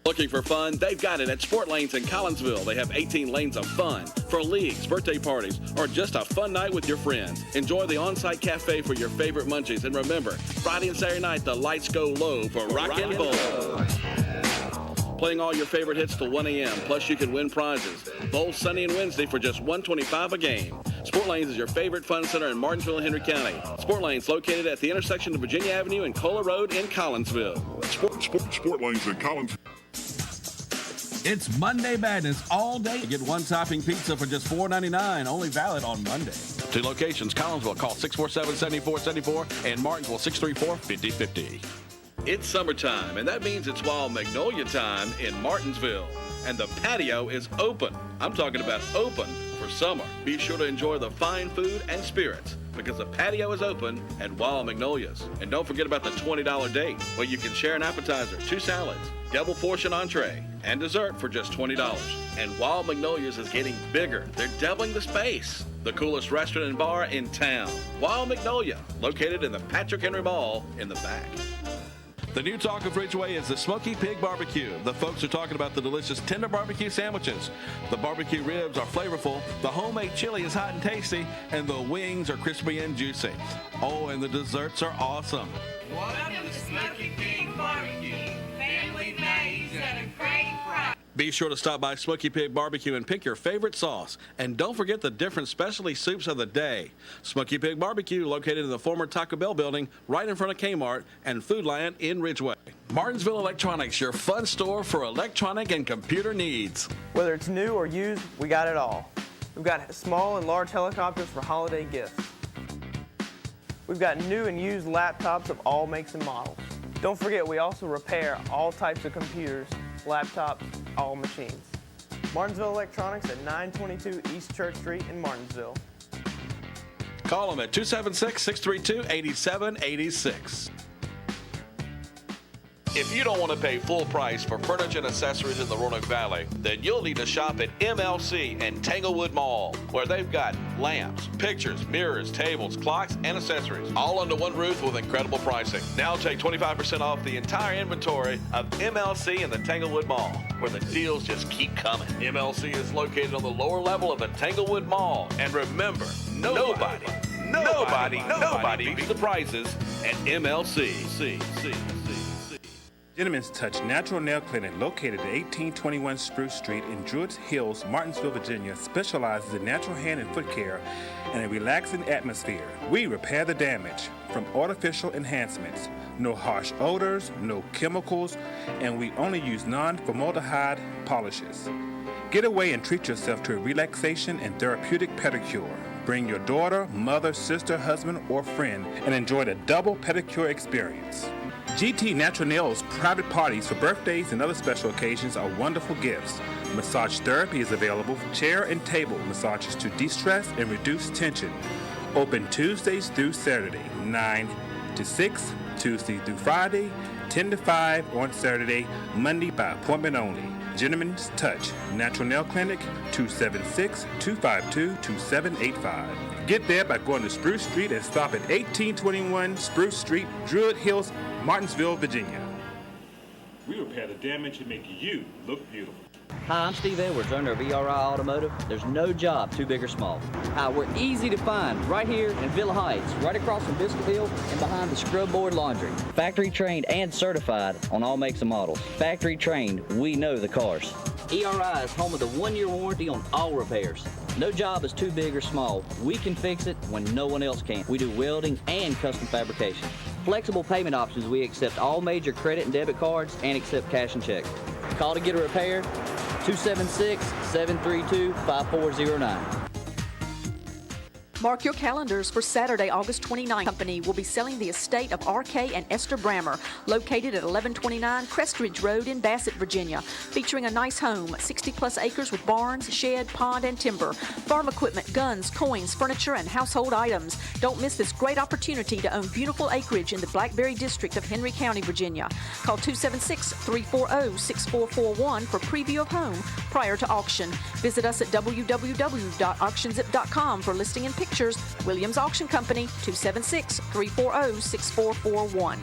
Looking for fun? They've got it at Sport Lanes in Collinsville. They have 18 lanes of fun for leagues, birthday parties, or just a fun night with your friends. Enjoy the on-site cafe for your favorite munchies. And remember, Friday and Saturday night, the lights go low for rock and roll. Playing all your favorite hits till 1 a.m. Plus, you can win prizes. Bowl Sunday and Wednesday for just $1.25 a game. Sport Lanes is your favorite fun center in Martinsville and Henry County. Sport Lanes located at the intersection of Virginia Avenue and Cola Road in Collinsville. Sport Lanes in Collinsville. It's Monday Madness all day. Get one topping pizza for just $4.99, only valid on Monday. 2 locations, Collinsville, call 647-7474 and Martinsville, 634-5050. It's summertime, and that means it's Wild Magnolia time in Martinsville. And the patio is open. I'm talking about open for summer. Be sure to enjoy the fine food and spirits, because the patio is open at Wild Magnolias. And don't forget about the $20 date, where you can share an appetizer, 2 salads, double portion entree, and dessert for just $20. And Wild Magnolias is getting bigger. They're doubling the space. The coolest restaurant and bar in town. Wild Magnolia, located in the Patrick Henry Mall in the back. The new talk of Ridgeway is the Smoky Pig Barbecue. The folks are talking about the delicious tender barbecue sandwiches. The barbecue ribs are flavorful, the homemade chili is hot and tasty, and the wings are crispy and juicy. Oh, and the desserts are awesome. Welcome to Smoky Pig Barbecue. Family made at a great price. Be sure to stop by Smoky Pig Barbecue and pick your favorite sauce. And don't forget the different specialty soups of the day. Smoky Pig Barbecue, located in the former Taco Bell building, right in front of Kmart and Food Lion in Ridgeway. Martinsville Electronics, your fun store for electronic and computer needs. Whether it's new or used, we got it all. We've got small and large helicopters for holiday gifts. We've got new and used laptops of all makes and models. Don't forget, we also repair all types of computers, laptops, all machines. Martinsville Electronics at 922 East Church Street in Martinsville. Call them at 276-632-8786. If you don't want to pay full price for furniture and accessories in the Roanoke Valley, then you'll need to shop at MLC and Tanglewood Mall, where they've got lamps, pictures, mirrors, tables, clocks, and accessories, all under one roof with incredible pricing. Now take 25% off the entire inventory of MLC and the Tanglewood Mall, where the deals just keep coming. MLC is located on the lower level of the Tanglewood Mall. And remember, nobody beats the prices at MLC. Gentlemen's Touch Natural Nail Clinic, located at 1821 Spruce Street in Druid Hills, Martinsville, Virginia, specializes in natural hand and foot care and a relaxing atmosphere. We repair the damage from artificial enhancements. No harsh odors, no chemicals, and we only use non-formaldehyde polishes. Get away and treat yourself to a relaxation and therapeutic pedicure. Bring your daughter, mother, sister, husband, or friend and enjoy the double pedicure experience. GT Natural Nails private parties for birthdays and other special occasions are wonderful gifts. Massage therapy is available for chair and table massages to de-stress and reduce tension. Open Tuesdays through Saturday, 9 to 6, Tuesday through Friday, 10 to 5 on Saturday, Monday by appointment only. Gentlemen's Touch Natural Nail Clinic, 276-252-2785. Get there by going to Spruce Street and stop at 1821 Spruce Street, Druid Hills, Martinsville, Virginia. We repair the damage and make you look beautiful. Hi, I'm Steve Edwards, owner of ERI Automotive. There's no job too big or small. We're easy to find right here in Villa Heights, right across from Biscuit Hill and behind the Scrub Board Laundry. Factory trained and certified on all makes and models. Factory trained, we know the cars. ERI is home of the 1-year warranty on all repairs. No job is too big or small. We can fix it when no one else can. We do welding and custom fabrication. Flexible payment options, we accept all major credit and debit cards and accept cash and checks. Call to get a repair, 276-732-5409. Mark your calendars for Saturday, August 29th. Company will be selling the estate of R.K. and Esther Brammer, located at 1129 Crestridge Road in Bassett, Virginia, featuring a nice home, 60-plus acres with barns, shed, pond, and timber, farm equipment, guns, coins, furniture, and household items. Don't miss this great opportunity to own beautiful acreage in the Blackberry District of Henry County, Virginia. Call 276-340-6441 for preview of home prior to auction. Visit us at www.auctionzip.com for listing and pictures. Williams Auction Company, 276-340-6441.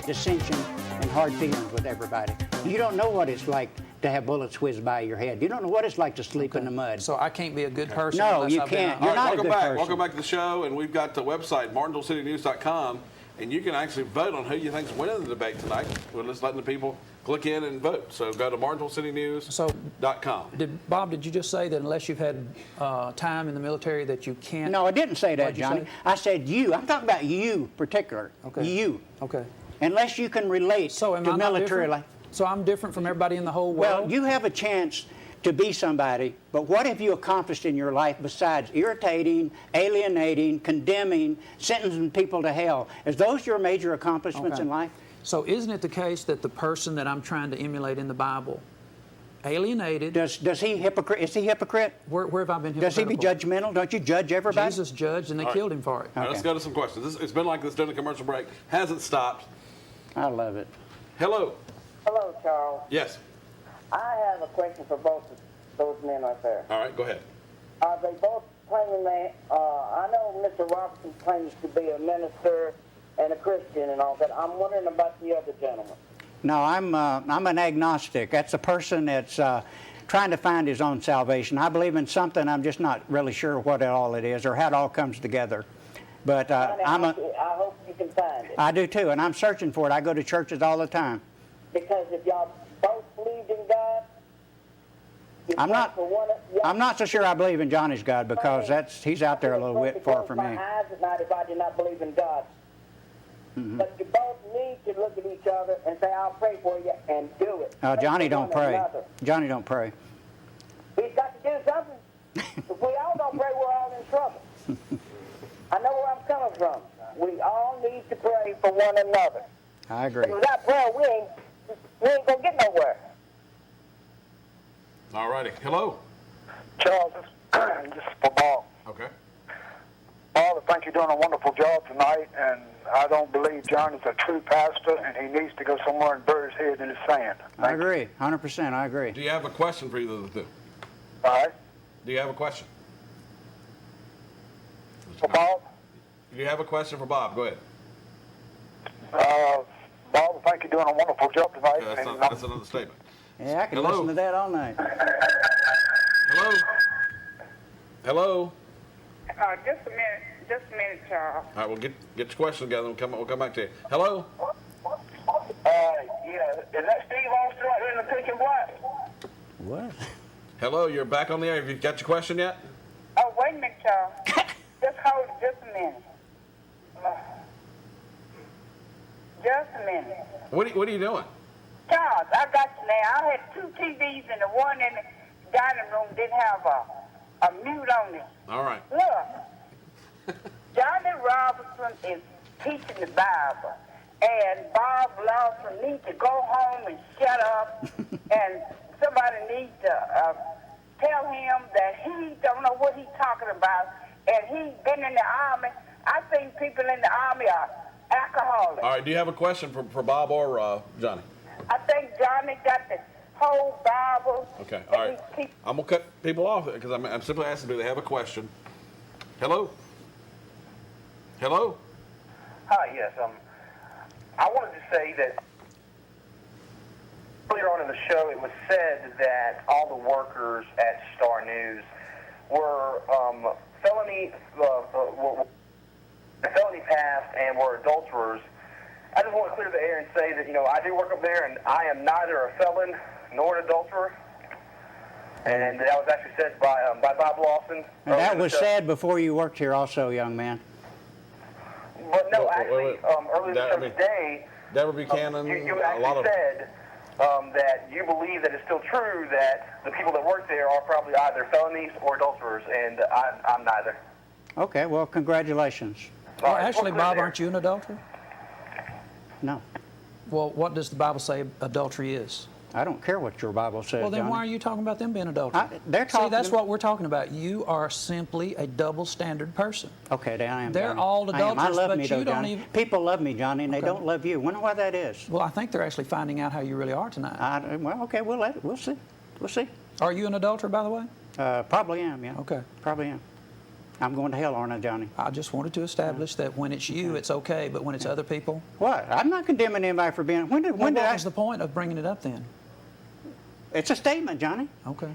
Dissension and hard feelings with everybody. You don't know what it's like to have bullets whiz by your head. You don't know what it's like to sleep in the mud. So I can't be a good person. No, you can't. You're not a good person. Welcome back to the show, and we've got the website, MartinsvilleCityNews.com, and you can actually vote on who you think's winning the debate tonight. We're just letting the people click in and vote. So go to MartinsvilleCityNews.com. Bob, did you just say that unless you've had time in the military that you can't? No, I didn't say that, Johnny. I said you. I'm talking about you particular. Okay. You. Okay. Unless you can relate to military life. So I'm different from everybody in the whole world? Well, you have a chance to be somebody, but what have you accomplished in your life besides irritating, alienating, condemning, sentencing people to hell? Is those your major accomplishments in life? So isn't it the case that the person that I'm trying to emulate in the Bible, alienated... Does he hypocrite? Is he hypocrite? Where have I been hypocritical? Does he be judgmental? Don't you judge everybody? Jesus judged, and they killed him for it. All right, let's go to some questions. It's been like this during the commercial break. Hasn't stopped. I love it. Hello. Hello, Charles. Yes. I have a question for both of those men right there. All right, go ahead. Are they both claiming I know Mr. Robertson claims to be a minister and a Christian and all that. I'm wondering about the other gentleman. No, I'm an agnostic. That's a person that's trying to find his own salvation. I believe in something. I'm just not really sure what all it is or how it all comes together. But I hope you can find it. I do too, and I'm searching for it. I go to churches all the time. Because if y'all both believed in God, I'm not so sure I believe in Johnny's God because he's out there a little bit far from me. My eyes at night if I did not believe in God. Mm-hmm. But you both need to look at each other and say, "I'll pray for you," and do it. Johnny don't pray. Johnny don't pray. He's got to do something. If we all don't pray, we're all in trouble. I know where I'm coming from. We all need to pray for one another. I agree. But without prayer, we ain't gonna get nowhere. All righty. Hello. Charles, this is for Bob. Okay. Bob, I think you're doing a wonderful job tonight, and I don't believe John is a true pastor, and he needs to go somewhere and bury his head in the sand. I agree, 100%. I agree. Do you have a question for either of the two? All right. Do you have a question? For Bob? Do you have a question for Bob? Go ahead. Bob, I think you're doing a wonderful job tonight. That's another statement. Yeah, I can Hello? listen to that all night. Hello? Hello? Just a minute, Charles. All right, we'll get your question together and we'll come back to you. Hello? Yeah, is that Steve Lawson right there in the pink and black? What? Hello, you're back on the air. Have you got your question yet? Oh, wait a minute, Charles. Just hold it just a minute. Just a minute. What are you doing? Charles, I got you now. I had 2 TVs and the one in the dining room didn't have a mute on it. All right. Look, Johnny Robertson is teaching the Bible, and Bob Lawson needs to go home and shut up, and somebody needs to tell him that he don't know what he's talking about, and he's been in the army. I think people in the army are alcoholics. All right, do you have a question for Bob or Johnny? I think Johnny got the whole Bible. Okay, all right. I'm going to cut people off because I'm simply asking, do they have a question? Hello? Hello? Hi, yes. I wanted to say that earlier on in the show it was said that all the workers at Star News were felony passed and were adulterers. I just want to clear the air and say that, I do work up there, and I am neither a felon nor an adulterer. And that was actually said by Bob Lawson. And that was said before you worked here also, young man. But no, actually, earlier in the show today, Deborah Buchanan, you actually said that you believe that it's still true that the people that work there are probably either felonies or adulterers, and I'm neither. Okay, well, congratulations. Well, actually, Bob, aren't you an adulterer? No. Well, what does the Bible say adultery is? I don't care what your Bible says, Well, then Johnny. why are you talking about them being adulterers? They're talking. See, that's what we're talking about. You are simply a double standard person. Okay, then I am. They're Johnny. all adulterers, I love but me, you though, don't Johnny. even. People love me, Johnny, and they don't love you. Wonder why that is. Well, I think they're actually finding out how you really are tonight. Well, okay, we'll see. We'll see. Are you an adulterer, by the way? Probably am. Yeah. Okay. Probably am. I'm going to hell, aren't I, Johnny? I just wanted to establish that when it's you, it's okay, but when it's other people. What? I'm not condemning anybody for being. When did what I? was the point of bringing it up then? It's a statement, Johnny. Okay.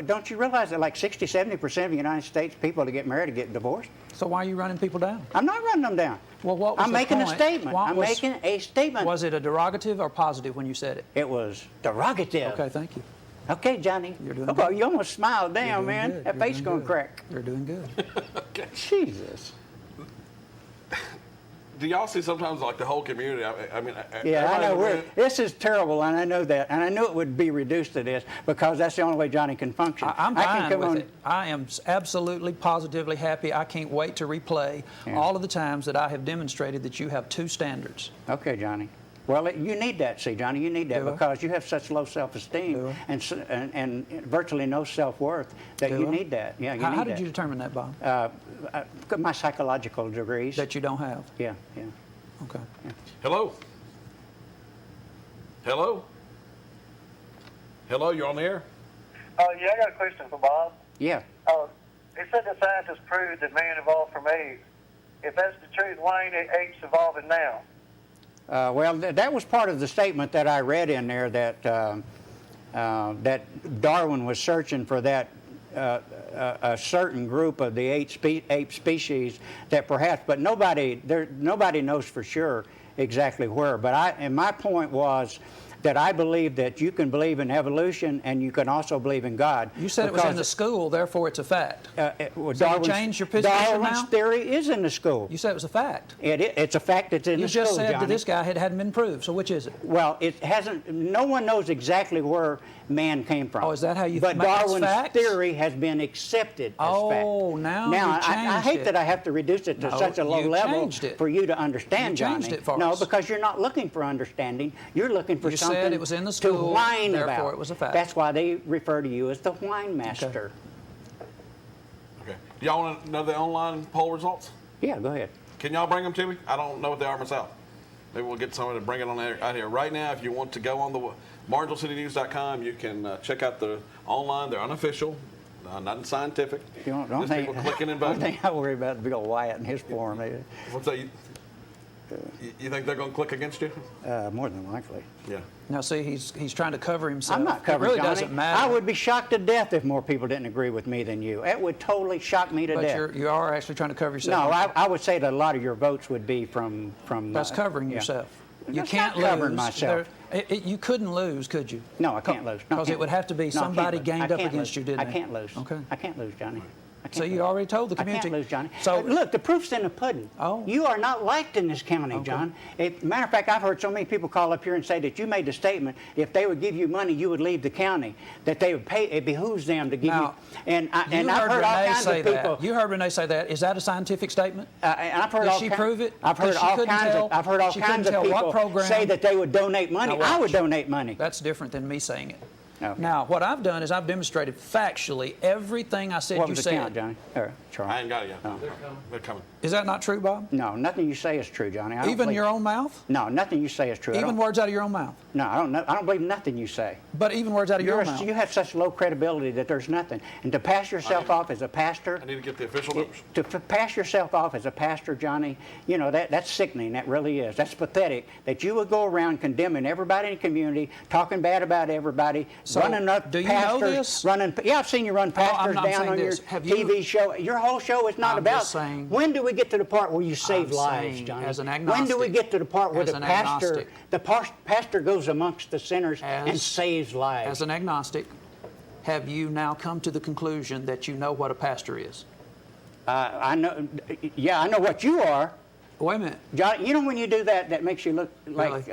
Don't you realize that like 60-70% of the United States people that get married to get divorced? So why are you running people down? I'm not running them down. Well, what was I'm the making point? a statement. I'm making a statement. Was it a derogative or positive when you said it? It was derogative. Okay, thank you. Okay, Johnny. You're doing good. good. You almost smiled down, man. Good. That You're face doing going to good. crack. You're doing good. Jesus. Do y'all see sometimes like the whole community? I mean, Yeah, I know. This is terrible, and I know that. And I knew it would be reduced to this because that's the only way Johnny can function. I'm I can fine come with on. it. I am absolutely, positively happy. I can't wait to replay all of the times that I have demonstrated that you have two standards. Okay, Johnny. Well, you need that, see, Johnny. You need that because you have such low self-esteem and virtually no self-worth that you need that. Yeah, you need that. How did you determine that, Bob? My psychological degrees. That you don't have? Yeah, yeah. Okay. Yeah. Hello? Hello? Hello, you're on the air? Yeah, I got a question for Bob. Yeah. It said the scientists proved that man evolved from apes. If that's the truth, why ain't apes evolving now? Well, that was part of the statement that I read in there that that Darwin was searching for that a certain group of the ape species that perhaps, but nobody knows for sure exactly where. But my point was that I believe that you can believe in evolution and you can also believe in God. You said it was in the school, therefore it's a fact. So you changed your position Darwin's now? theory is in the school. You said it was a fact. It's a fact that's in the school, You just said Johnny. that this guy hadn't been proved, so which is it? Well, it hasn't. No one knows exactly where man came from. Oh, is that how you? But that's Darwin's facts? theory has been accepted as fact. Oh, now Now you changed I hate it. that I have to reduce it to No, such a low you level changed it. for you to understand, You changed Johnny. it for no, us. because you're not looking for understanding. You're looking for You something said it was in the to school, whine therefore about. it was a fact. That's why they refer to you as the whine master. Okay. Do y'all want to know the online poll results? Yeah, go ahead. Can y'all bring them to me? I don't know what they are myself. Maybe we'll get someone to bring it on out here. Right now, if you want to go on the MartinsvilleCityNews.com, you can check out the online. They're unofficial, nothing scientific. You don't Just think, people clicking and one voting. thing I worry about is Bill Wyatt and his forum. What's that? You think they're going to click against you? More than likely. Yeah. Now, see, he's trying to cover himself. I'm not covering It really Johnny. doesn't matter. I would be shocked to death if more people didn't agree with me than you. It would totally shock me to But death. you are actually trying to cover yourself. No, I would say that a lot of your votes would be from. That's covering yeah. yourself. You That's can't not covering lose. myself. You couldn't lose, could you? No, I can't lose. Because it would have to be somebody ganged up against you, didn't I it? can't lose. Okay. I can't lose, Johnny. So you already told the community. I can't lose, Johnny. So look, the proof's in the pudding. Oh. You are not liked in this county, John. Matter of fact, I've heard so many people call up here and say that you made the statement, if they would give you money, you would leave the county. That they would pay. It behooves them to give you. And I've heard all kinds of people. You heard Renee say that. Is that a scientific statement? And I've heard Did all she kinds. prove it? I've heard all kinds of. I've heard all kinds of people say that they would donate money. Now, I would donate money. That's different than me saying it. Okay. Now, what I've done is I've demonstrated factually everything I said What you was the said. count, Johnny? Charlie. I ain't got it yet. Oh. They're coming. Is that not true, Bob? No, nothing you say is true, Johnny. I don't Even believe- your own mouth? No, nothing you say is true. Even words out of your own mouth? No, I don't know. I don't believe nothing you say. But even words out of your own mouth? You have such low credibility that there's nothing. And to pass yourself off as a pastor. I need to get the official numbers. To pass yourself off as a pastor, Johnny, you know, that's sickening. That really is. That's pathetic that you would go around condemning everybody in the community, talking bad about everybody, So, running up do you pastors. know this? Yeah, I've seen you run pastors I'm down saying on your this. Have you- TV show. Your whole show is not I'm about. just saying- When do we get to the part where you save I'm lives, saying Johnny? as an When do we agnostic- get to the part where as the an pastor, agnostic- pastor goes amongst the sinners and saves lives? As an agnostic, have you now come to the conclusion that you know what a pastor is? I know. Yeah, I know what you are. Wait a minute. John, you know when you do that, that makes you look like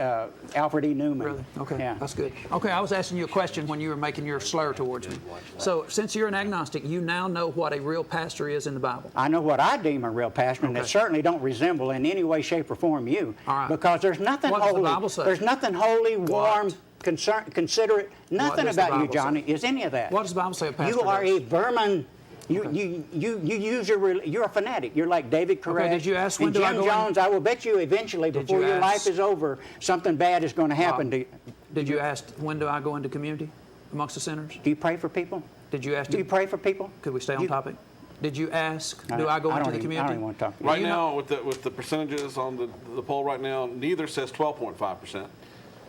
Alfred E. Newman. Really? Okay, Yeah. that's good. Okay, I was asking you a question when you were making your slur towards me. So, since you're an agnostic, you now know what a real pastor is in the Bible. I know what I deem a real pastor, and it certainly don't resemble in any way, shape, or form you. All right. Because there's nothing What does the holy. Bible say? There's nothing holy, warm, considerate. Nothing does the about you, Bible Johnny, say? is any of that. What does the Bible say a pastor You are does? a vermin. You use you're a fanatic. You're like David Koresh. did you ask when and do I Jim go in? Jones. I will bet you eventually, Did before you your life ask- is over, something bad is going to happen to you. Did you ask, when do I go into community amongst the sinners? Do you pray for people? Did you ask? Do you pray for people? Could we stay on topic? Did you ask, do I go into the community? I don't even want to talk to you. Right now, with the percentages on the poll right now, neither says 12.5%.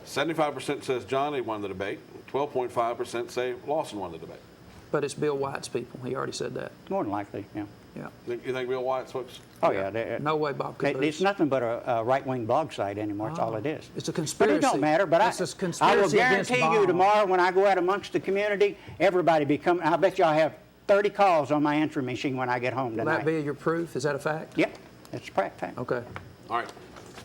75% says Johnny won the debate. 12.5% say Lawson won the debate. But it's Bill White's people. He already said that. More than likely, yeah. Yeah. You think Bill White's folks? Oh, yeah. No way Bob could It's nothing but a right-wing blog site anymore. That's all it is. It's a But conspiracy. it don't matter. But It's a I will conspiracy against guarantee you Bob. tomorrow when I go out amongst the community, everybody be coming. I bet you I have 30 calls on my answering machine when I get home Will tonight. that be your proof? Is that a fact? Yep. It's a fact. Okay. All right.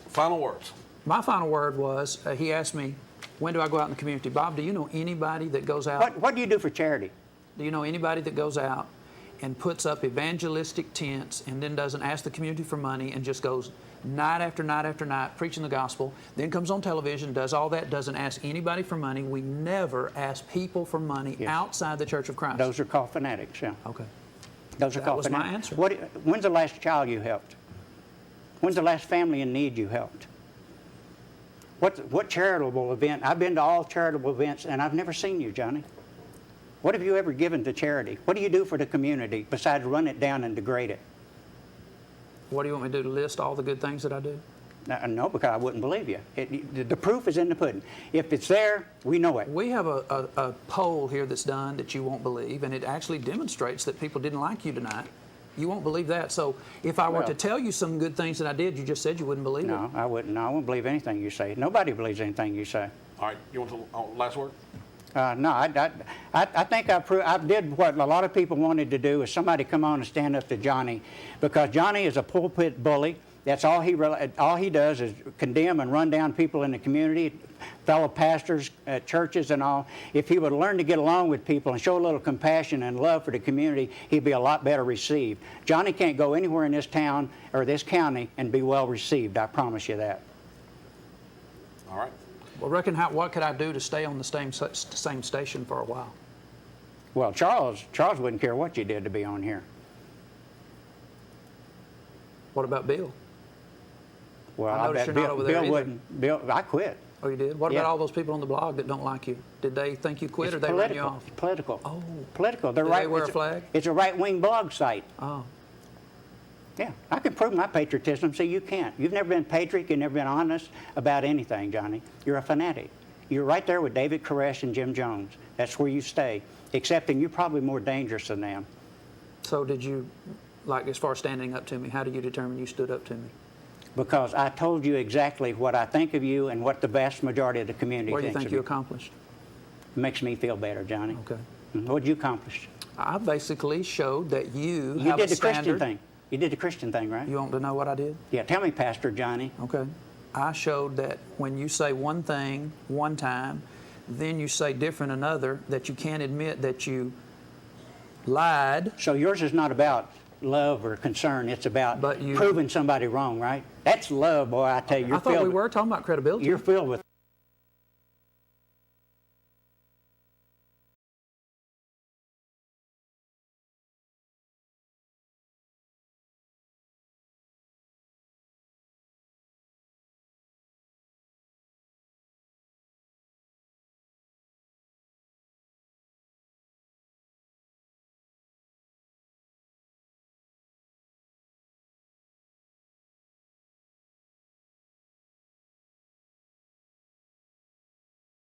Final words. My final word was, he asked me, when do I go out in the community? Bob, do you know anybody that goes out? What do you do for charity? Do you know anybody that goes out and puts up evangelistic tents and then doesn't ask the community for money and just goes night after night after night preaching the gospel, then comes on television, does all that, doesn't ask anybody for money? We never ask people for money outside the Church of Christ. Those are called fanatics, yeah. Okay. Those are That called was my fanatics. answer. When's the last child you helped? When's the last family in need you helped? What charitable event? I've been to all charitable events, and I've never seen you, Johnny. What have you ever given to charity? What do you do for the community besides run it down and degrade it? What do you want me to do, to list all the good things that I do? No, because I wouldn't believe you. The proof is in the pudding. If it's there, we know it. We have a poll here that's done that you won't believe, and it actually demonstrates that people didn't like you tonight. You won't believe that. So if I were to tell you some good things that I did, you just said you wouldn't believe it. No, I wouldn't. No, I wouldn't believe anything you say. Nobody believes anything you say. All right. You want the last word? No, I think I did what a lot of people wanted to do, is somebody come on and stand up to Johnny, because Johnny is a pulpit bully. That's all he does is condemn and run down people in the community, fellow pastors at churches and all. If he would learn to get along with people and show a little compassion and love for the community, he'd be a lot better received. Johnny can't go anywhere in this town or this county and be well received. I promise you that. All right. Well, what could I do to stay on the same station for a while? Well, Charles wouldn't care what you did to be on here. What about Bill? Well, I noticed you're not over there Bill wouldn't. Bill, I quit. Oh, you did? What about all those people on the blog that don't like you? Did they think you quit or they ran you off? It's political. Oh. Political. Did they wear a flag? It's a right-wing blog site. Oh. Yeah, I can prove my patriotism, so you can't. You've never been patriot, you've never been honest about anything, Johnny. You're a fanatic. You're right there with David Koresh and Jim Jones. That's where you stay, excepting you're probably more dangerous than them. So did you, like as far as standing up to me, how do you determine you stood up to me? Because I told you exactly what I think of you and what the vast majority of the community What do you thinks think of you accomplished? Makes me feel better, Johnny. Okay. What did you accomplish? I basically showed that you You have did a the Christian standard. thing. You did the Christian thing, right? You want to know what I did? Yeah, tell me, Pastor Johnny. Okay. I showed that when you say one thing one time, then you say different another, that you can't admit that you lied. So yours is not about love or concern. It's about proving somebody wrong, right? That's love, boy, I tell you. I thought we were talking about credibility. You're filled with